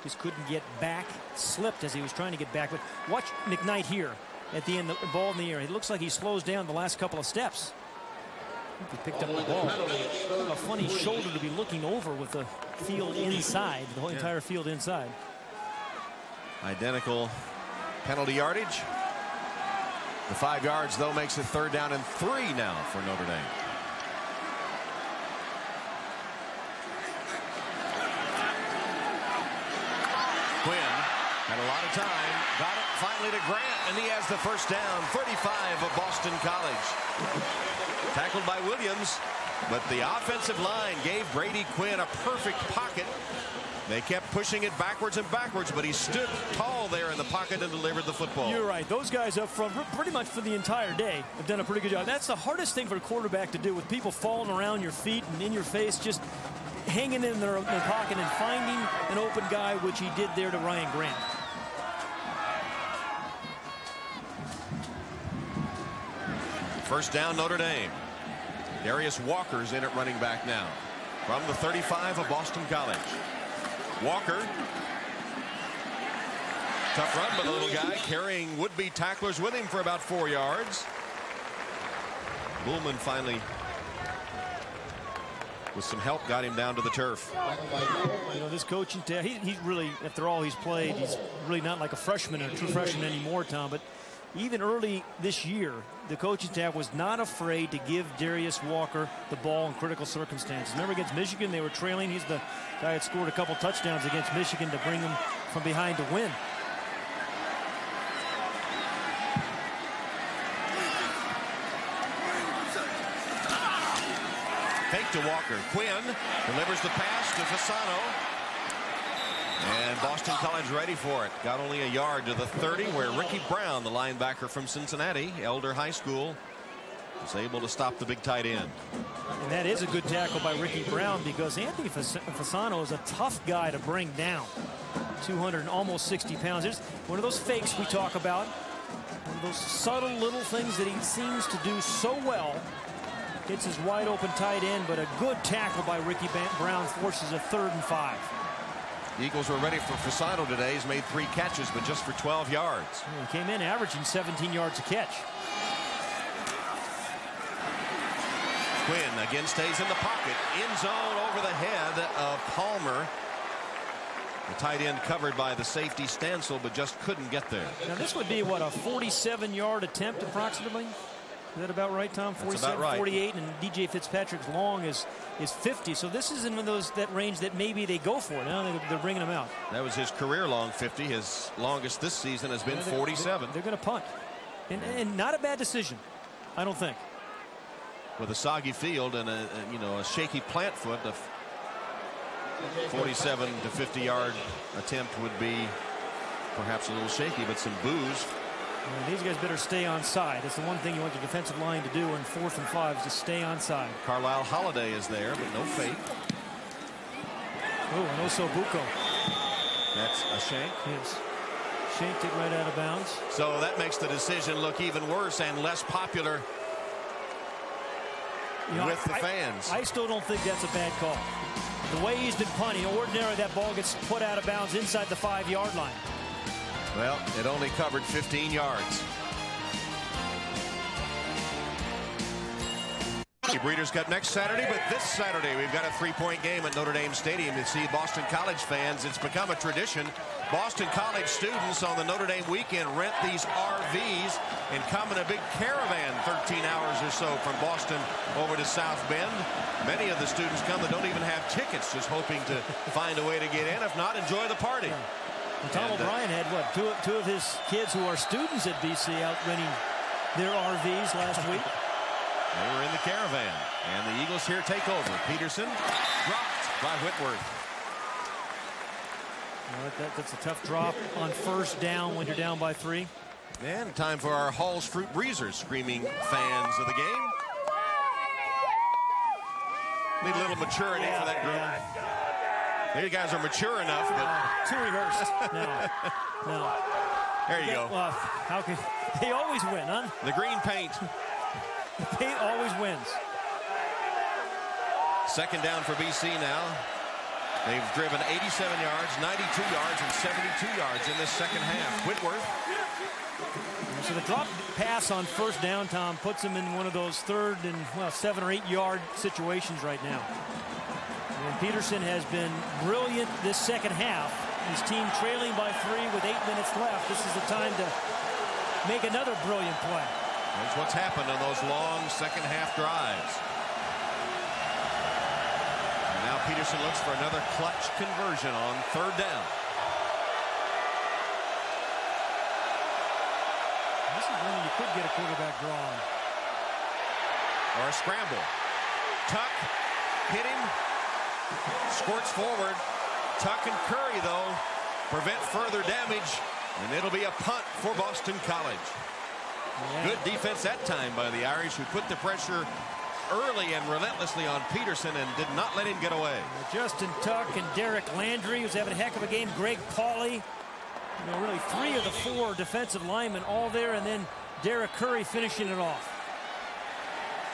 Just couldn't get back. Slipped as he was trying to get back. But watch McKnight here at the end, the ball in the air. It looks like he slows down the last couple of steps. He picked up the ball. A funny shoulder to be looking over with the field inside, the whole entire field inside. Identical penalty yardage. The 5 yards, though, makes it 3rd down and 3 now for Notre Dame. Quinn had a lot of time, got it finally to Grant, and he has the first down. 35 of Boston College. Tackled by Williams, but the offensive line gave Brady Quinn a perfect pocket. They kept pushing it backwards and backwards, but he stood tall there in the pocket and delivered the football. You're right. Those guys up front, pretty much for the entire day, have done a pretty good job. That's the hardest thing for a quarterback to do, with people falling around your feet and in your face, just hanging in their pocket and finding an open guy, which he did there to Ryan Grant. First down, Notre Dame. Darius Walker's in at running back now from the 35 of Boston College. Walker. Tough run by the little guy, carrying would-be tacklers with him for about 4 yards. Bullman finally, with some help, got him down to the turf. You know, this coaching staff, he's really, after all he's played, he's really not like a freshman, a true freshman anymore, Tom. But even early this year, the coaching staff was not afraid to give Darius Walker the ball in critical circumstances. Remember against Michigan, they were trailing. He's the guy that scored a couple touchdowns against Michigan to bring them from behind to win. Fake to Walker. Quinn delivers the pass to Fasano. And Boston College ready for it. Got only a yard to the 30, where Ricky Brown, the linebacker from Cincinnati, Elder High School, was able to stop the big tight end. And that is a good tackle by Ricky Brown, because Anthony Fasano is a tough guy to bring down. 200 and almost 60 pounds. There's one of those fakes we talk about. One of those subtle little things that he seems to do so well. Gets his wide open tight end, but a good tackle by Ricky Brown forces a 3rd and 5. The Eagles were ready for Fasano today. He's made 3 catches, but just for 12 yards. He came in averaging 17 yards a catch. Quinn again stays in the pocket. End zone over the head of Palmer. The tight end covered by the safety Stansel, but just couldn't get there. Now this would be, what, a 47-yard attempt approximately? Is that about right, Tom? 47, right. 48, and DJ Fitzpatrick's long is 50. So this is in that range that maybe they go for it. Now they're bringing him out. That was his career long 50. His longest this season has been 47. They're going to punt. And not a bad decision, I don't think. With a soggy field and a shaky plant foot, the 47 to 50 yard attempt would be perhaps a little shaky, but some boos. These guys better stay on side. That's the one thing you want your defensive line to do in 4th and 5 is to stay on side. Carlisle Holiday is there, but no fake. Oh, and Oso Bucco. That's a shank. Yes. Shanked it right out of bounds. So that makes the decision look even worse and less popular with the fans. I still don't think that's a bad call. The way he's been punting, ordinarily that ball gets put out of bounds inside the 5-yard line. Well, it only covered 15 yards. Breeders' Cup next Saturday, but this Saturday we've got a 3-point game at Notre Dame Stadium to see Boston College fans. It's become a tradition. Boston College students on the Notre Dame weekend rent these RVs and come in a big caravan 13 hours or so from Boston over to South Bend. Many of the students come that don't even have tickets, just hoping to find a way to get in. If not, enjoy the party. Yeah. And Tom O'Brien had, what, two of his kids who are students at BC out renting their RVs last week. They were in the caravan, and the Eagles here take over. Peterson dropped by Whitworth. Well, that's a tough drop on 1st down when you're down by 3. And time for our Hall's Fruit Breezers, screaming fans of the game. Need a little maturity for that group. Yeah. You guys are mature enough, but too reversed. No. There you go. Well, how can they always win, huh? The green paint. The paint always wins. 2nd down for BC now. They've driven 87 yards, 92 yards, and 72 yards in this second half. Whitworth. So the drop pass on 1st down, Tom, puts him in one of those 3rd and 7 or 8 yard situations right now. And Peterson has been brilliant this second half. His team trailing by 3 with 8 minutes left. This is the time to make another brilliant play. That's what's happened on those long second half drives. And now Peterson looks for another clutch conversion on 3rd down. This is when you could get a quarterback draw. Or a scramble. Tuck hit him. Squirts forward. Tuck and Curry, though, prevent further damage, and it'll be a punt for Boston College. Yeah. Good defense that time by the Irish, who put the pressure early and relentlessly on Peterson and did not let him get away. Justin Tuck and Derek Landry, who's having a heck of a game. Greg Pauley. Really 3 of the 4 defensive linemen all there, and then Derek Curry finishing it off.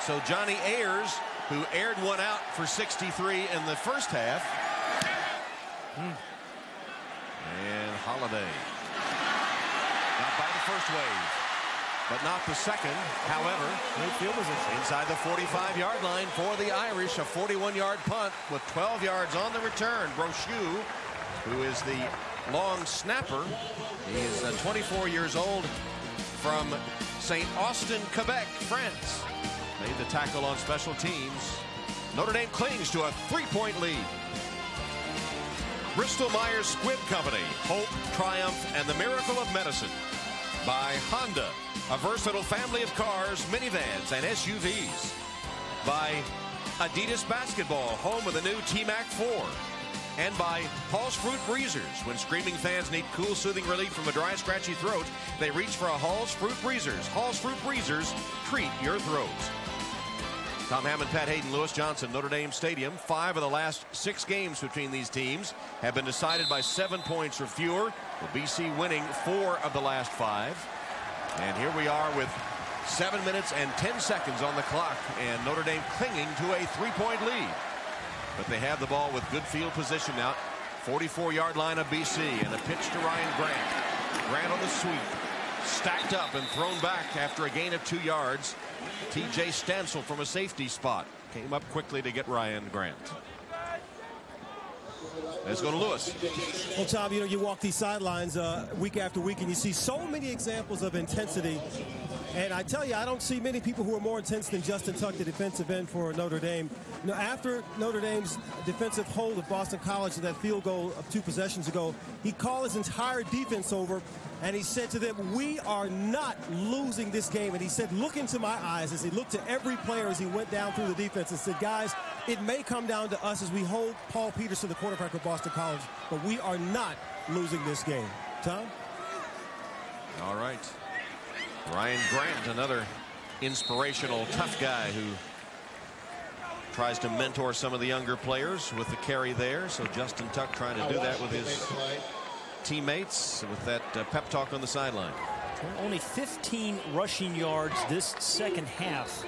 So Johnny Ayers, who aired one out for 63 in the first half. And Holiday. Not by the first wave, but not the second. However, great field position inside the 45-yard line for the Irish. A 41-yard punt with 12 yards on the return. Brochu, who is the long snapper. He is 24 years old, from St. Austin, Quebec, France. Made the tackle on special teams. Notre Dame clings to a 3-point lead. Bristol Myers Squibb Company, Hope, Triumph, and the Miracle of Medicine. By Honda, a versatile family of cars, minivans, and SUVs. By Adidas Basketball, home of the new T-Mac 4. And by Hall's Fruit Breezers. When screaming fans need cool, soothing relief from a dry, scratchy throat, they reach for a Hall's Fruit Breezers. Hall's Fruit Breezers, treat your throat. Tom Hammond, Pat Hayden, Lewis Johnson, Notre Dame Stadium. 5 of the last 6 games between these teams have been decided by 7 points or fewer, with BC winning 4 of the last 5. And here we are with 7 minutes and 10 seconds on the clock, and Notre Dame clinging to a 3-point lead. But they have the ball with good field position now. 44-yard line of BC, and a pitch to Ryan Grant. Grant on the sweep. Stacked up and thrown back after a gain of 2 yards. TJ Stansel from a safety spot came up quickly to get Ryan Grant. Let's go to Lewis. Well, Tom, you know, you walk these sidelines week after week, and you see so many examples of intensity. And I tell you, I don't see many people who are more intense than Justin Tuck, the defensive end for Notre Dame. You know, after Notre Dame's defensive hold of Boston College, that field goal of 2 possessions ago, he called his entire defense over, and he said to them, "We are not losing this game." And he said, "Look into my eyes," as he looked to every player as he went down through the defense and said, "Guys, it may come down to us as we hold Paul Peterson, the quarterback of Boston College, but we are not losing this game." Tom? All right. Ryan Grant, another inspirational, tough guy who tries to mentor some of the younger players with the carry there. So Justin Tuck trying to do that with his teammates with that pep talk on the sideline. Only 15 rushing yards this second half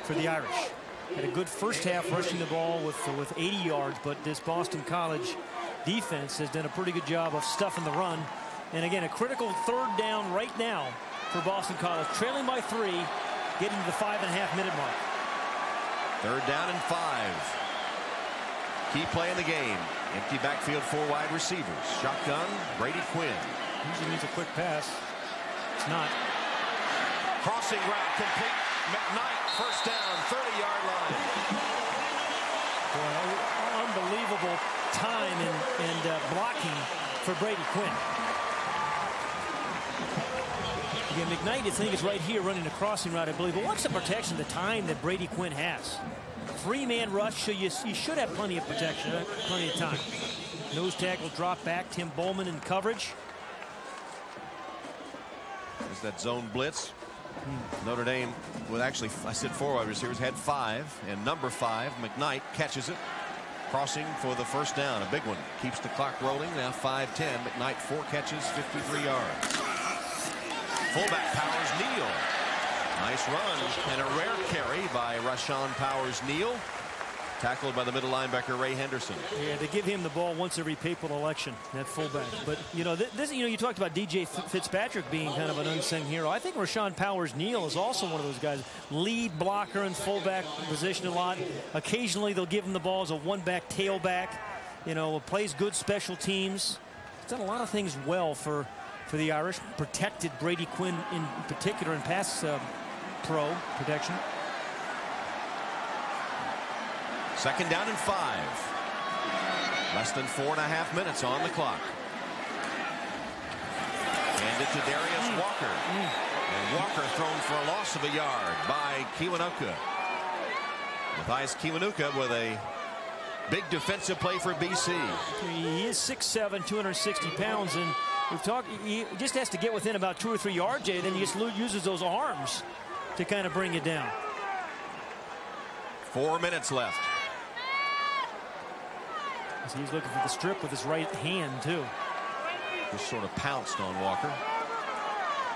for the Irish. Had a good first half rushing the ball with 80 yards, but this Boston College defense has done a pretty good job of stuffing the run. And again, a critical 3rd down right now for Boston College, trailing by 3, getting to the 5.5-minute mark. 3rd down and 5. Key play in the game. Empty backfield, 4 wide receivers. Shotgun, Brady Quinn. Usually needs a quick pass. It's not. Crossing route complete. McKnight, first down, 30-yard line. Boy, unbelievable time and blocking for Brady Quinn. Again, McKnight, I think, is right here running a crossing route, I believe. But watch the protection, the time that Brady Quinn has. 3-man rush, so you should have plenty of protection, plenty of time. Nose tackle drop back. Tim Bowman in coverage. There's that zone blitz. Notre Dame with actually, I said 4 wide receivers, had 5, and number 5, McKnight, catches it. Crossing for the first down, a big one. Keeps the clock rolling, now 5-10. McKnight, 4 catches, 53 yards. Fullback Powers Neal. Nice run and a rare carry by Rashawn Powers Neal. Tackled by the middle linebacker Ray Henderson. Yeah, they give him the ball once every papal election, that fullback. But you know, you talked about DJ Fitzpatrick being kind of an unsung hero. I think Rashawn Powers Neal is also one of those guys, lead blocker in fullback position a lot. Occasionally they'll give him the ball as a one-back tailback. You know, plays good special teams. He's done a lot of things well for the Irish. Protected Brady Quinn in particular in pass pro protection. 2nd down and 5. Less than 4.5 minutes on the clock. And it to Darius Walker. And Walker thrown for a loss of a yard by Kiwanuka. Matthias Kiwanuka with a big defensive play for BC. He is 6'7", 260 pounds, and we've talked. He just has to get within about 2 or 3 yards, Jay. Then he just uses those arms to kind of bring it down. 4 minutes left. So he's looking for the strip with his right hand too. Just sort of pounced on Walker.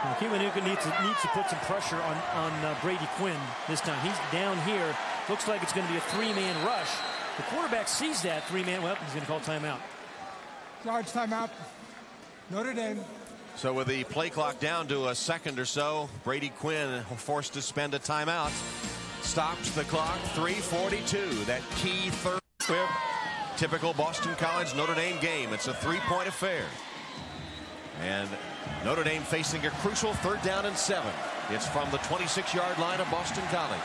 Kiwanuka needs to put some pressure on Brady Quinn this time. He's down here. Looks like it's going to be a three-man rush. The quarterback sees that three-man. Well, he's going to call timeout. Charge timeout. Notre Dame. So with the play clock down to a second or so, Brady Quinn forced to spend a timeout. Stops the clock. 3:42. That key third. Typical Boston College Notre Dame game. It's a three-point affair. And Notre Dame facing a crucial 3rd down and 7. It's from the 26-yard line of Boston College.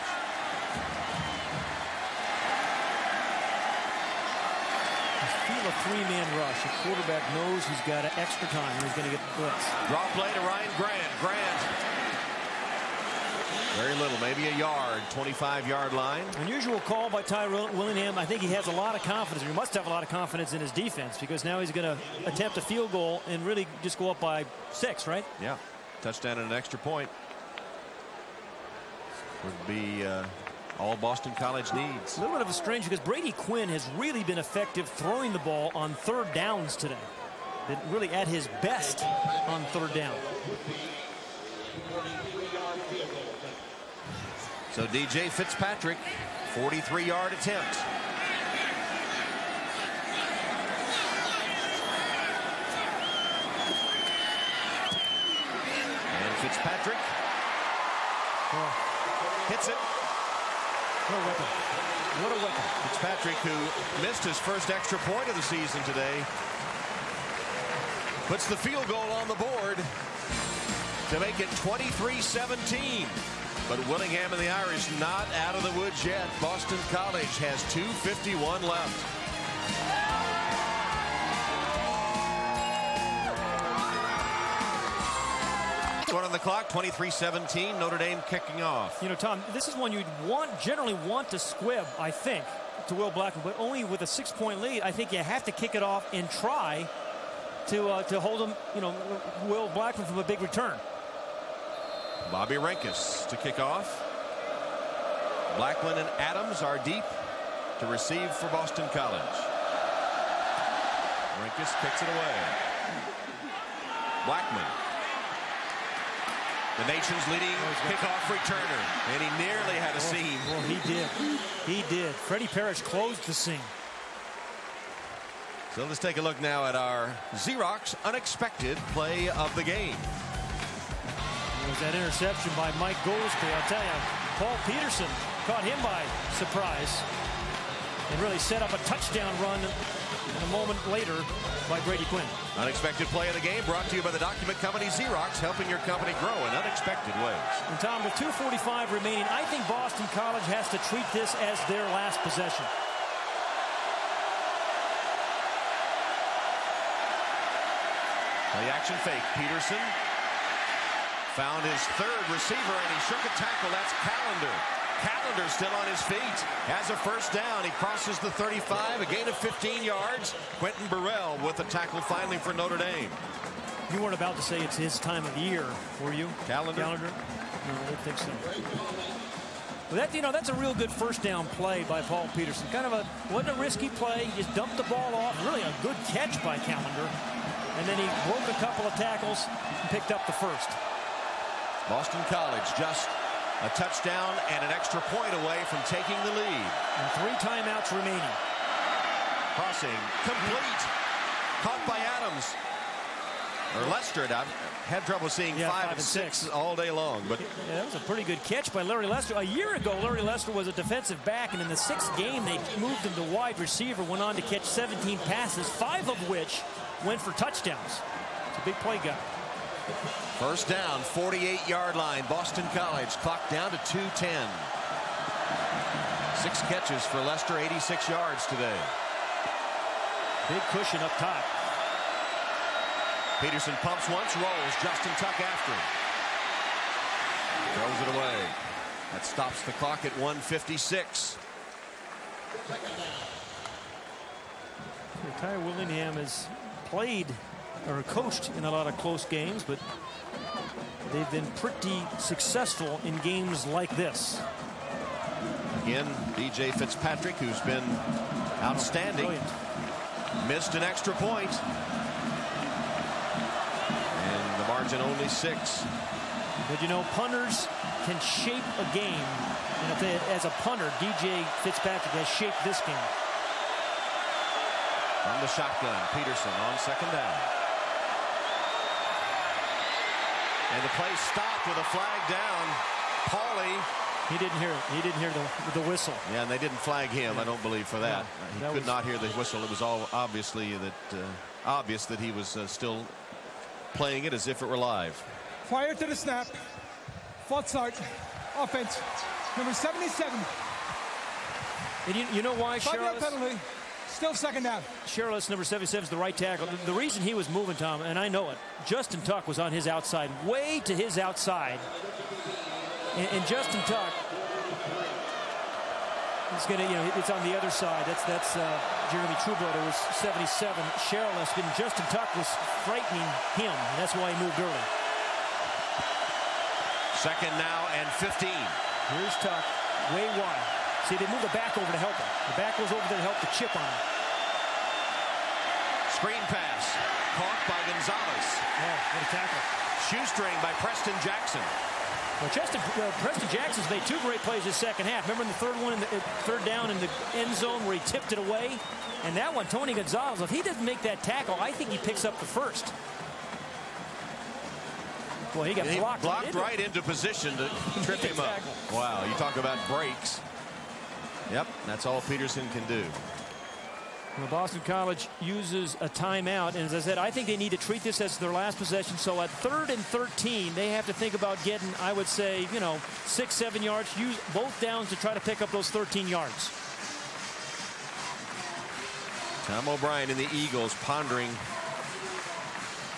Feel a three-man rush. The quarterback knows he's got extra time and he's going to get the blitz. Draw play to Ryan Grant. Grant. Very little, maybe a yard, 25-yard line. Unusual call by Ty Willingham. I think he has a lot of confidence. He must have a lot of confidence in his defense because now he's going to attempt a field goal and really just go up by 6, right? Yeah. Touchdown and an extra point. Would be all Boston College needs. A little bit of a strange because Brady Quinn has really been effective throwing the ball on 3rd downs today. Been really at his best on 3rd down. So DJ Fitzpatrick, 43-yard attempt. And Fitzpatrick hits it. What a weapon. What a weapon. Fitzpatrick, who missed his first extra point of the season today, puts the field goal on the board to make it 23-17. But Willingham and the Irish not out of the woods yet. Boston College has 2:51 left. One on the clock, 23-17. Notre Dame kicking off. You know, Tom, this is one you'd generally want to squib, I think, to Will Blackman, but only with a 6-point lead. I think you have to kick it off and try to hold him, Will Blackman from a big return. Bobby Renkus to kick off. Blackman and Adams are deep to receive for Boston College. Renkus kicks it away. Blackman, the nation's leading kickoff returner, and he nearly had a seam. Well, he did. He did. Freddie Parrish closed the seam. So let's take a look now at our Xerox unexpected play of the game. It was that interception by Mike Goolsby. I'll tell you, Paul Peterson caught him by surprise and really set up a touchdown run a moment later by Brady Quinn. Unexpected play of the game brought to you by the document company Xerox, helping your company grow in unexpected ways. And Tom, with 2:45 remaining, I think Boston College has to treat this as their last possession. The action fake. Peterson found his 3rd receiver and he shook a tackle. That's Callender. Callender still on his feet. Has a first down. He crosses the 35, a gain of 15 yards. Quentin Burrell with a tackle finally for Notre Dame. You weren't about to say it's his time of year, were you? Callender? No, I didn't think so. But that's a real good first down play by Paul Peterson. Wasn't a risky play. He just dumped the ball off. Really a good catch by Callender. And then he broke a couple of tackles and picked up the first. Boston College just a touchdown and an extra point away from taking the lead. And 3 timeouts remaining. Crossing complete. Caught by Adams. Or Lester. I've had trouble seeing 5 and 6 all day long. But yeah, that was a pretty good catch by Larry Lester. A year ago, Larry Lester was a defensive back, and in the 6th game, they moved him to wide receiver, went on to catch 17 passes, 5 of which went for touchdowns. It's a big play guy. First down, 48-yard line. Boston College clock down to 2:10. 6 catches for Lester, 86 yards today. Big cushion up top. Peterson pumps once, rolls. Justin Tuck after him. Throws it away. That stops the clock at 1:56. Ty Willingham has played or coached in a lot of close games, but they've been pretty successful in games like this. Again, DJ Fitzpatrick, who's been outstanding. Brilliant. Missed an extra point. And the margin only 6. But you know, punters can shape a game. And if they, as a punter, DJ Fitzpatrick has shaped this game. From the shotgun, Peterson on second down. And the play stopped with a flag down. Pauly. He didn't hear it. He didn't hear the whistle. Yeah, and they didn't flag him, I don't believe, for that. No, he could not hear the whistle. It was all obviously obvious that he was still playing it as if it were live. Prior to the snap, false start, offense, number 77. And you know why, 5-yard penalty, still second down. Sherrill, number 77, is the right tackle. The reason he was moving, Tom, and I know it, Justin Tuck was on his outside, way to his outside. And Justin Tuck is going to, you know, it's on the other side. That's Jeremy Truebrother was 77. Sherrill, and Justin Tuck was frightening him. And that's why he moved early. Second now and 15. Here's Tuck, way wide. See, they move the back over to help him. The back goes over there to help the chip on him. Screen pass, caught by Gonzalez. Oh, what a tackle. Shoestring by Preston Jackson. Well, Preston Jackson's made 2 great plays this second half. Remember in the third one, third down in the end zone where he tipped it away? And that one, Tony Gonzalez, if he doesn't make that tackle, I think he picks up the first. Well, he got blocked right into position to trip him up. Wow, you talk about breaks. Yep, that's all Peterson can do. Well, Boston College uses a timeout, and as I said, I think they need to treat this as their last possession. So at 3rd and 13, they have to think about getting, I would say, you know, 6-7 yards. Use both downs to try to pick up those 13 yards. Tom O'Brien and the Eagles pondering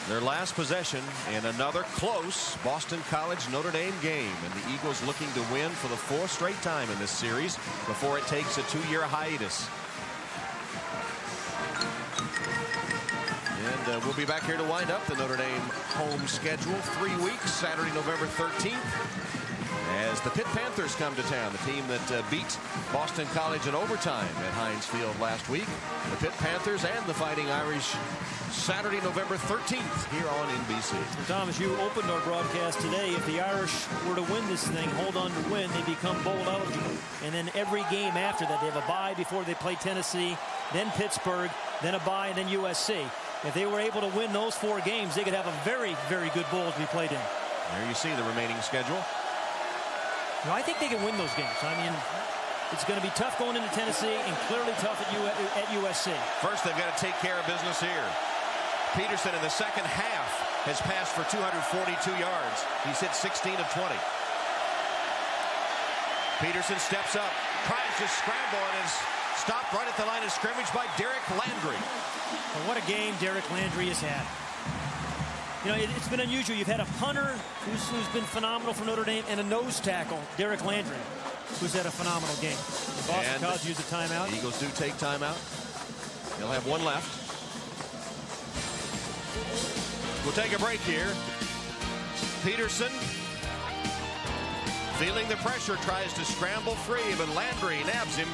their last possession in another close Boston College Notre Dame game, and the Eagles looking to win for the 4th straight time in this series before it takes a 2-year hiatus. And we'll be back here to wind up the Notre Dame home schedule. 3 weeks, Saturday, November 13th, as the Pitt Panthers come to town, the team that beat Boston College in overtime at Heinz Field last week. The Pitt Panthers and the Fighting Irish, Saturday, November 13th, here on NBC. Thomas, you opened our broadcast today. If the Irish were to win this thing, hold on to win, they become bowl eligible. And then every game after that, they have a bye before they play Tennessee, then Pittsburgh, then a bye, and then USC. If they were able to win those 4 games, they could have a very, very good bowl to be played in. There you see the remaining schedule. No, I think they can win those games. I mean, it's going to be tough going into Tennessee and clearly tough at USC. First, they've got to take care of business here. Peterson in the second half has passed for 242 yards. He's hit 16 of 20. Peterson steps up, tries to scramble, and is stopped right at the line of scrimmage by Derek Landry. Well, what a game Derek Landry has had. You know, it's been unusual. You've had a punter who's been phenomenal for Notre Dame and a nose tackle, Derek Landry, who's had a phenomenal game. The Boston College used a timeout. The Eagles do take timeout. They'll have one left. We'll take a break here. Peterson, feeling the pressure, tries to scramble free, but Landry nabs him.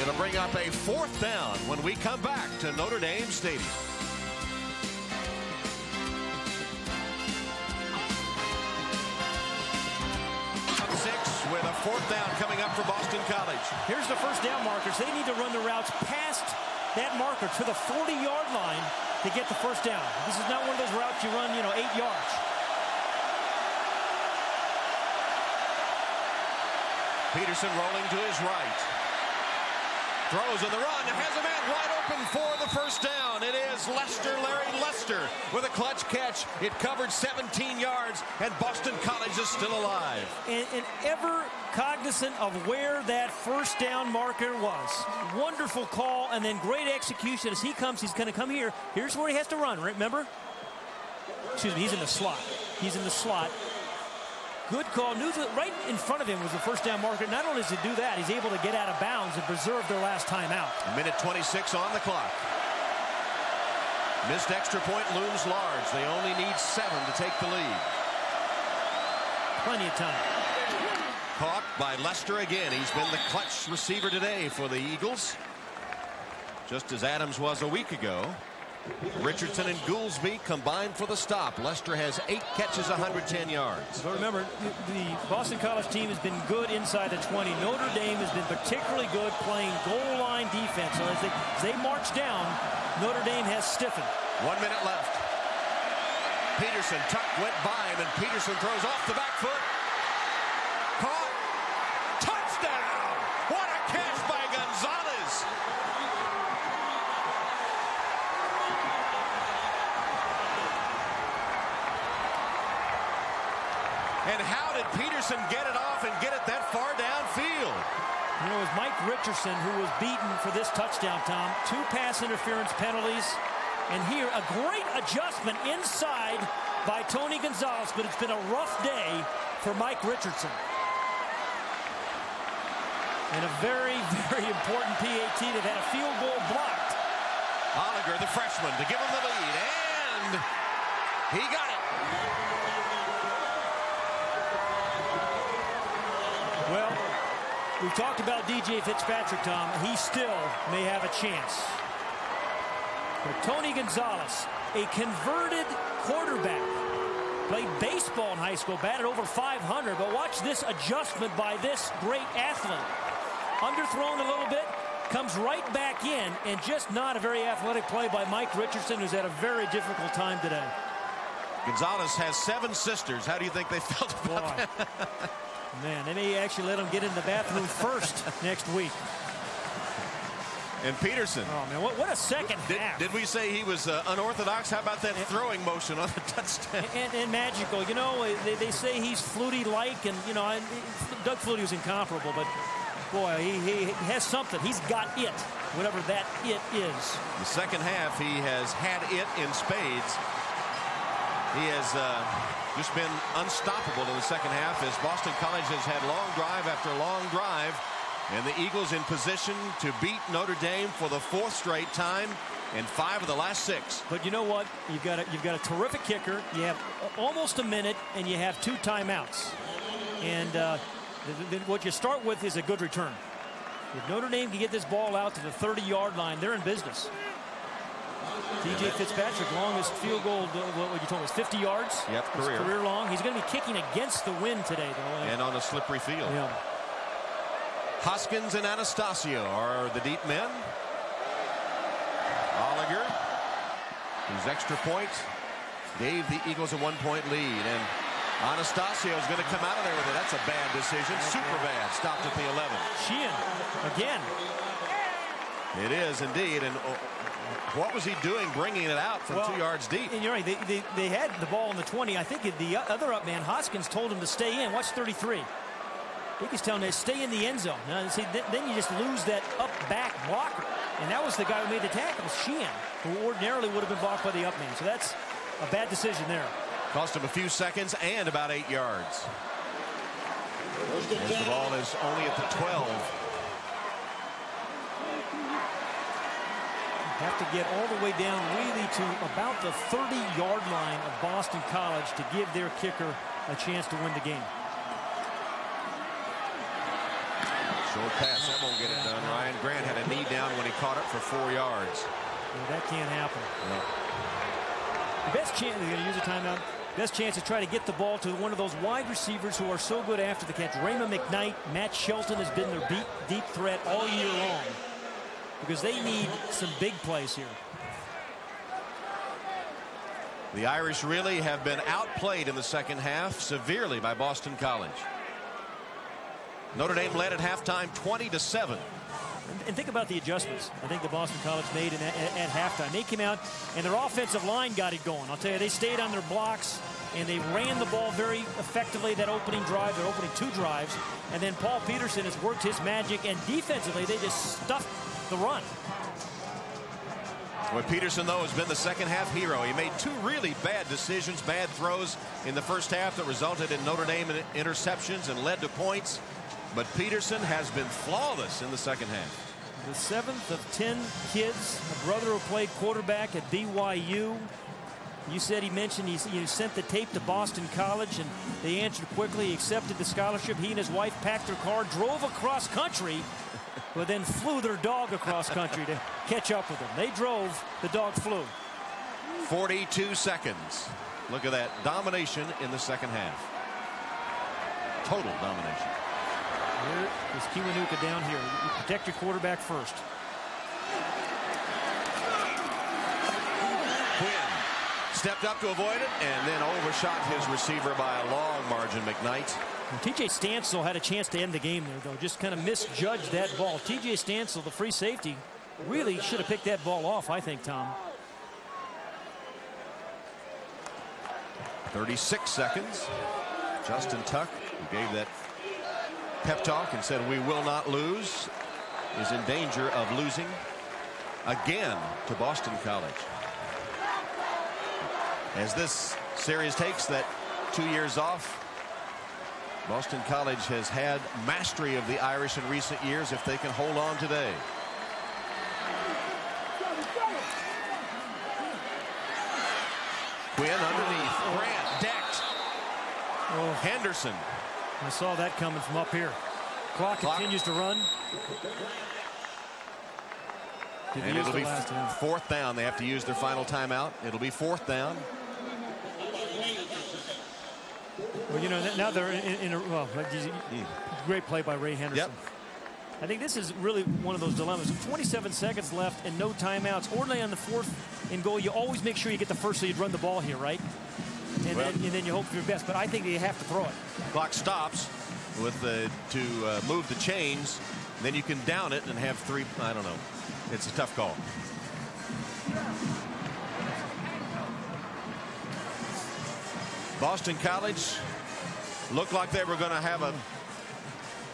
It'll bring up a 4th down when we come back to Notre Dame Stadium. 6 with a 4th down coming up for Boston College. Here's the first down markers. They need to run the routes past that marker to the 40-yard line to get the first down. This is not one of those routes you run, 8 yards. Peterson rolling to his right. Throws on the run, has a man wide open for the first down. It is Larry Lester with a clutch catch. It covered 17 yards, and Boston College is still alive. And ever cognizant of where that first down marker was. Wonderful call, and then great execution. As he comes, he's going to come here. Here's where he has to run, remember? Excuse me, he's in the slot. He's in the slot. Good call. Knew that right in front of him was the first down marker. Not only does he do that, he's able to get out of bounds and preserve their last timeout. Minute 26 on the clock. Missed extra point looms large. They only need 7 to take the lead. Plenty of time. Caught by Lester again. He's been the clutch receiver today for the Eagles, just as Adams was a week ago. Richardson and Goolsby combined for the stop. Lester has 8 catches, 110 yards. So remember, the Boston College team has been good inside the 20. Notre Dame has been particularly good playing goal line defense. So as they march down, Notre Dame has stiffened. 1 minute left. Peterson, Tuck went by him, and Peterson throws off the back foot. Caught. Touchdown! What a catch by Gonzalez! And how did Peterson get it off and get it that far downfield? You know, it was Mike Richardson who was beaten for this touchdown, Tom. 2 pass interference penalties. And here, a great adjustment inside by Tony Gonzalez, but it's been a rough day for Mike Richardson. And a very, very important PAT. They've had a field goal blocked. Oliger, the freshman, to give him the lead, and he got it. Well, we've talked about DJ Fitzpatrick, Tom. He still may have a chance. But Tony Gonzalez, a converted quarterback, played baseball in high school, batted over 500. But watch this adjustment by this great athlete. Underthrown a little bit, comes right back in, and just not a very athletic play by Mike Richardson, who's had a very difficult time today. Gonzalez has 7 sisters. How do you think they felt about that? Man, they may actually let him get in the bathroom first next week. And Peterson. Oh, man, what a second half. Did we say he was unorthodox? How about that throwing motion on the touchdown? And magical. You know, they say he's Flutie-like, and, you know, Doug Flutie was incomparable, but, boy, he has something. He's got it, whatever that it is. The second half, he has had it in spades. He has just been unstoppable in the second half as Boston College has had long drive after long drive. And the Eagles in position to beat Notre Dame for the 4th straight time in 5 of the last 6. But you know what? You've got a terrific kicker. You have almost a minute, and you have 2 timeouts. And what you start with is a good return. If Notre Dame can get this ball out to the 30-yard line, they're in business. DJ Fitzpatrick, longest field goal, what you told me, was 50 yards. Yep, career long. He's going to be kicking against the wind today, though. And on a slippery field. Yeah. Hoskins and Anastasio are the deep men. Oliger, whose extra point gave the Eagles a 1-point lead. And Anastasio is going to come out of there with it. That's a bad decision. Super bad. Stopped at the 11. Sheehan, again. It is indeed. And what was he doing bringing it out from 2 yards deep? And you're right. They had the ball in the 20. I think the other up man, Hoskins, told him to stay in. Watch 33. I think he's telling him to stay in the end zone. Now, see, then you just lose that up-back blocker. And that was the guy who made the tackle, Sheehan, who ordinarily would have been blocked by the up man. So that's a bad decision there. Cost him a few seconds and about 8 yards. As the ball is only at the 12. Have to get all the way down really to about the 30-yard line of Boston College to give their kicker a chance to win the game. Short pass, that won't get it done. Ryan Grant had a knee down when he caught it for 4 yards. Well, that can't happen. No. The best chance, they're going to use a timeout. Best chance to try to get the ball to one of those wide receivers who are so good after the catch. Raymond McKnight, Matt Shelton has been their deep threat all year long, because they need some big plays here. The Irish really have been outplayed in the second half severely by Boston College. Notre Dame led at halftime 20-7. And think about the adjustments I think the Boston College made at halftime. They came out and their offensive line got it going. I'll tell you, they stayed on their blocks and they ran the ball very effectively that opening drive, their opening 2 drives. And then Paul Peterson has worked his magic, and defensively they just stuffed the run. Well, Peterson, though, has been the second half hero. He made 2 really bad decisions, bad throws in the first half that resulted in Notre Dame interceptions and led to points. But Peterson has been flawless in the second half. The 7th of 10 kids, a brother who played quarterback at BYU. You said he mentioned he sent the tape to Boston College, and they answered quickly. He accepted the scholarship. He and his wife packed their car, drove across country, but then flew their dog across country to catch up with them. They drove, the dog flew. 42 seconds. Look at that domination in the second half. Total domination. Here is Kiwanuka down here. You protect your quarterback first. Quinn stepped up to avoid it and then overshot his receiver by a long margin. McKnight. And TJ Stansel had a chance to end the game there, though. Just kind of misjudged that ball. TJ Stansel, the free safety, really should have picked that ball off, I think, Tom. 36 seconds. Justin Tuck, who gave that pep talk and said we will not lose, is in danger of losing again to Boston College. As this series takes that 2 years off, Boston College has had mastery of the Irish in recent years if they can hold on today. Quinn underneath. Grant decked. Oh. Henderson. I saw that coming from up here. Clock continues to run. And it'll be 4th down. They have to use their final timeout. It'll be 4th down. Well, you know, now they're in a great play by Ray Henderson. Yep. I think this is really one of those dilemmas. 27 seconds left and no timeouts. Ordinarily on the 4th and goal, you always make sure you get the first so you'd run the ball here, right? And, and then you hope for your best. But I think you have to throw it. Clock stops with to move the chains. Then you can down it and have 3. I don't know. It's a tough call. Boston College looked like they were going to have a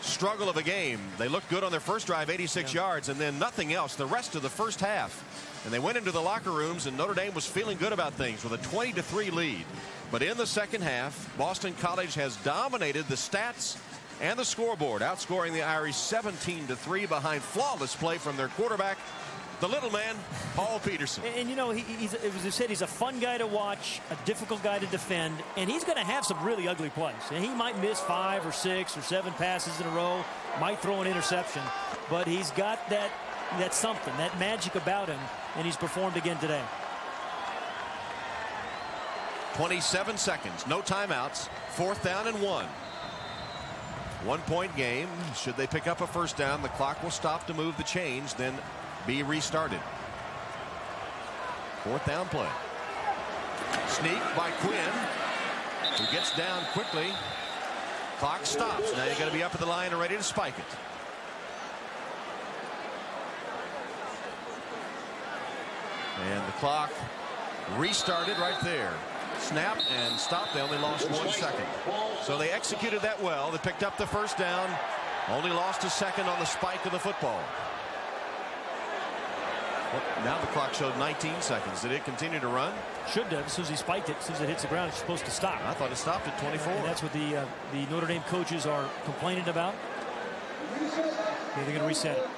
struggle of a game. They looked good on their first drive, 86 yards, and then nothing else the rest of the first half. And they went into the locker rooms, and Notre Dame was feeling good about things with a 20-3 lead. But in the second half, Boston College has dominated the stats and the scoreboard, outscoring the Irish 17-3 behind flawless play from their quarterback, the little man, Paul Peterson. And you know, as I said, he's a fun guy to watch, a difficult guy to defend, and he's going to have some really ugly plays. And he might miss 5 or 6 or 7 passes in a row, might throw an interception, but he's got that something, that magic about him, and he's performed again today. 27 seconds, no timeouts, 4th down and 1. 1-point game. Should they pick up a first down, the clock will stop to move the chains, then be restarted. 4th down play. Sneak by Quinn, who gets down quickly. Clock stops. Now you got to be up at the line and ready to spike it. And the clock restarted right there. Snap and stop. They only lost 1 second. So they executed that well. They picked up the first down. Only lost a second on the spike of the football. Well, now the clock showed 19 seconds. Did it continue to run? Should have. As soon as he spiked it, as soon as it hits the ground, it's supposed to stop. I thought it stopped at 24. And that's what the Notre Dame coaches are complaining about. They're going to reset it.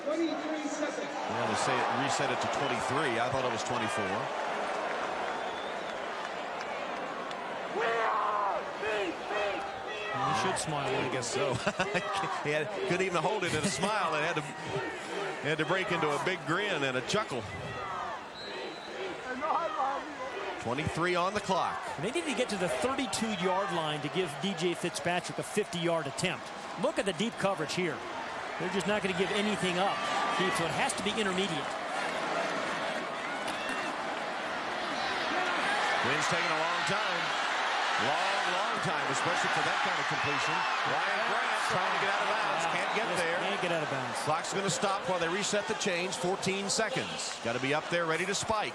23 seconds. Well, they say it reset it to 23. I thought it was 24. He should smile. I guess so. He couldn't even hold it in a smile. It had to break into a big grin and a chuckle. 23 on the clock. And they needed to get to the 32-yard line to give DJ Fitzpatrick a 50-yard attempt. Look at the deep coverage here. They're just not going to give anything up deep, so it has to be intermediate. Quinn's taking a long time. Long time, especially for that kind of completion. Ryan Grant trying to get out of bounds. Can't get there. Can't get out of bounds. Clock's going to stop while they reset the chains. 14 seconds. Got to be up there ready to spike.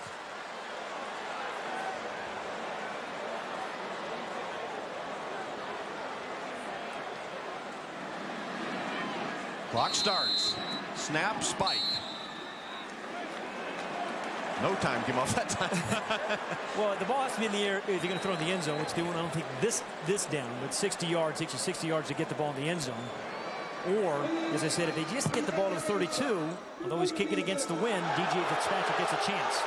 Clock starts. Snap, spike. No time came off that time. Well, the ball has to be in the air if you're going to throw in the end zone, which they won't. I don't think this down, but 60 yards, takes you 60 yards to get the ball in the end zone. Or, as I said, if they just get the ball to the 32, although he's kicking against the wind, DJ Fitzpatrick gets a chance.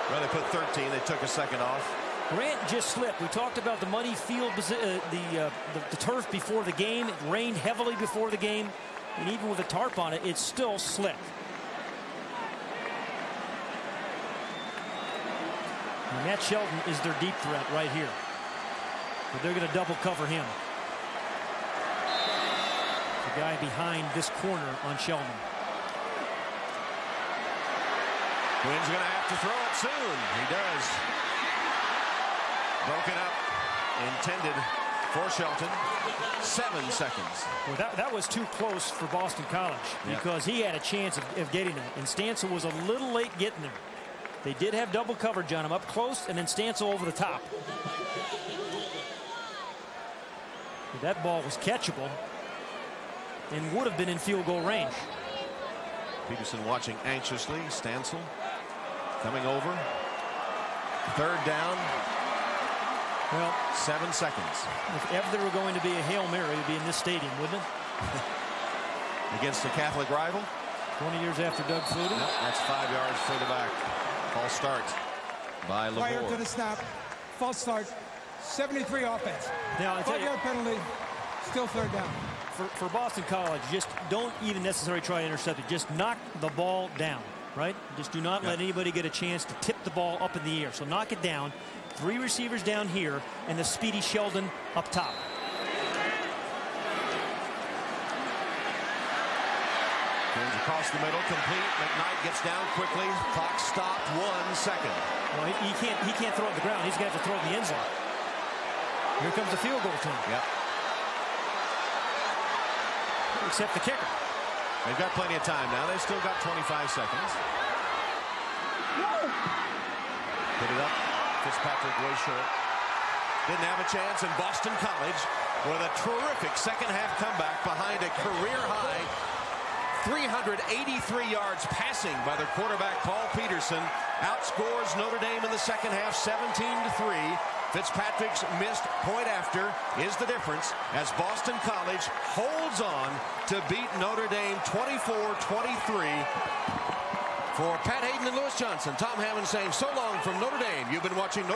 Well, they put 13. They took a second off. Grant just slipped. We talked about the muddy field, the turf before the game. It rained heavily before the game, and even with a tarp on it, it's still slick. And Matt Shelton is their deep threat right here. But they're going to double cover him. The guy behind this corner on Sheldon. Quinn's going to have to throw it soon. He does. Broken up. Intended for Shelton. 7 seconds. Well, that was too close for Boston College because he had a chance of getting it. And Stancil was a little late getting there. They did have double coverage on him up close, and then Stancil over the top. But that ball was catchable and would have been in field goal range. Peterson watching anxiously. Stancil coming over. 3rd down. Well, 7 seconds. If ever there were going to be a Hail Mary, it would be in this stadium, wouldn't it? Against a Catholic rival. 20 years after Doug Flutie. Yep, that's 5 yards further back. False start by LeVore. Prior to the snap, false start, 73 offense. Now, 5-yard penalty, still 3rd down. For Boston College, just don't even necessarily try to intercept it. Just knock the ball down, right? Just do not let anybody get a chance to tip the ball up in the air. So knock it down. 3 receivers down here, and the speedy Sheldon up top. Turns across the middle, complete. McKnight gets down quickly. Clock stopped. 1 second. Well, he can't throw it to the ground. He's got to throw it in the end zone. Here comes the field goal team. Yep. Except the kicker. They've got plenty of time now. They've still got 25 seconds. Put it up. Fitzpatrick way short. Didn't have a chance, and Boston College with a terrific second-half comeback behind a career-high 383 yards passing by their quarterback Paul Peterson. Outscores Notre Dame in the second half 17-3. Fitzpatrick's missed point after is the difference as Boston College holds on to beat Notre Dame 24-23. For Pat Hayden and Lewis Johnson, Tom Hammond saying so long from Notre Dame. You've been watching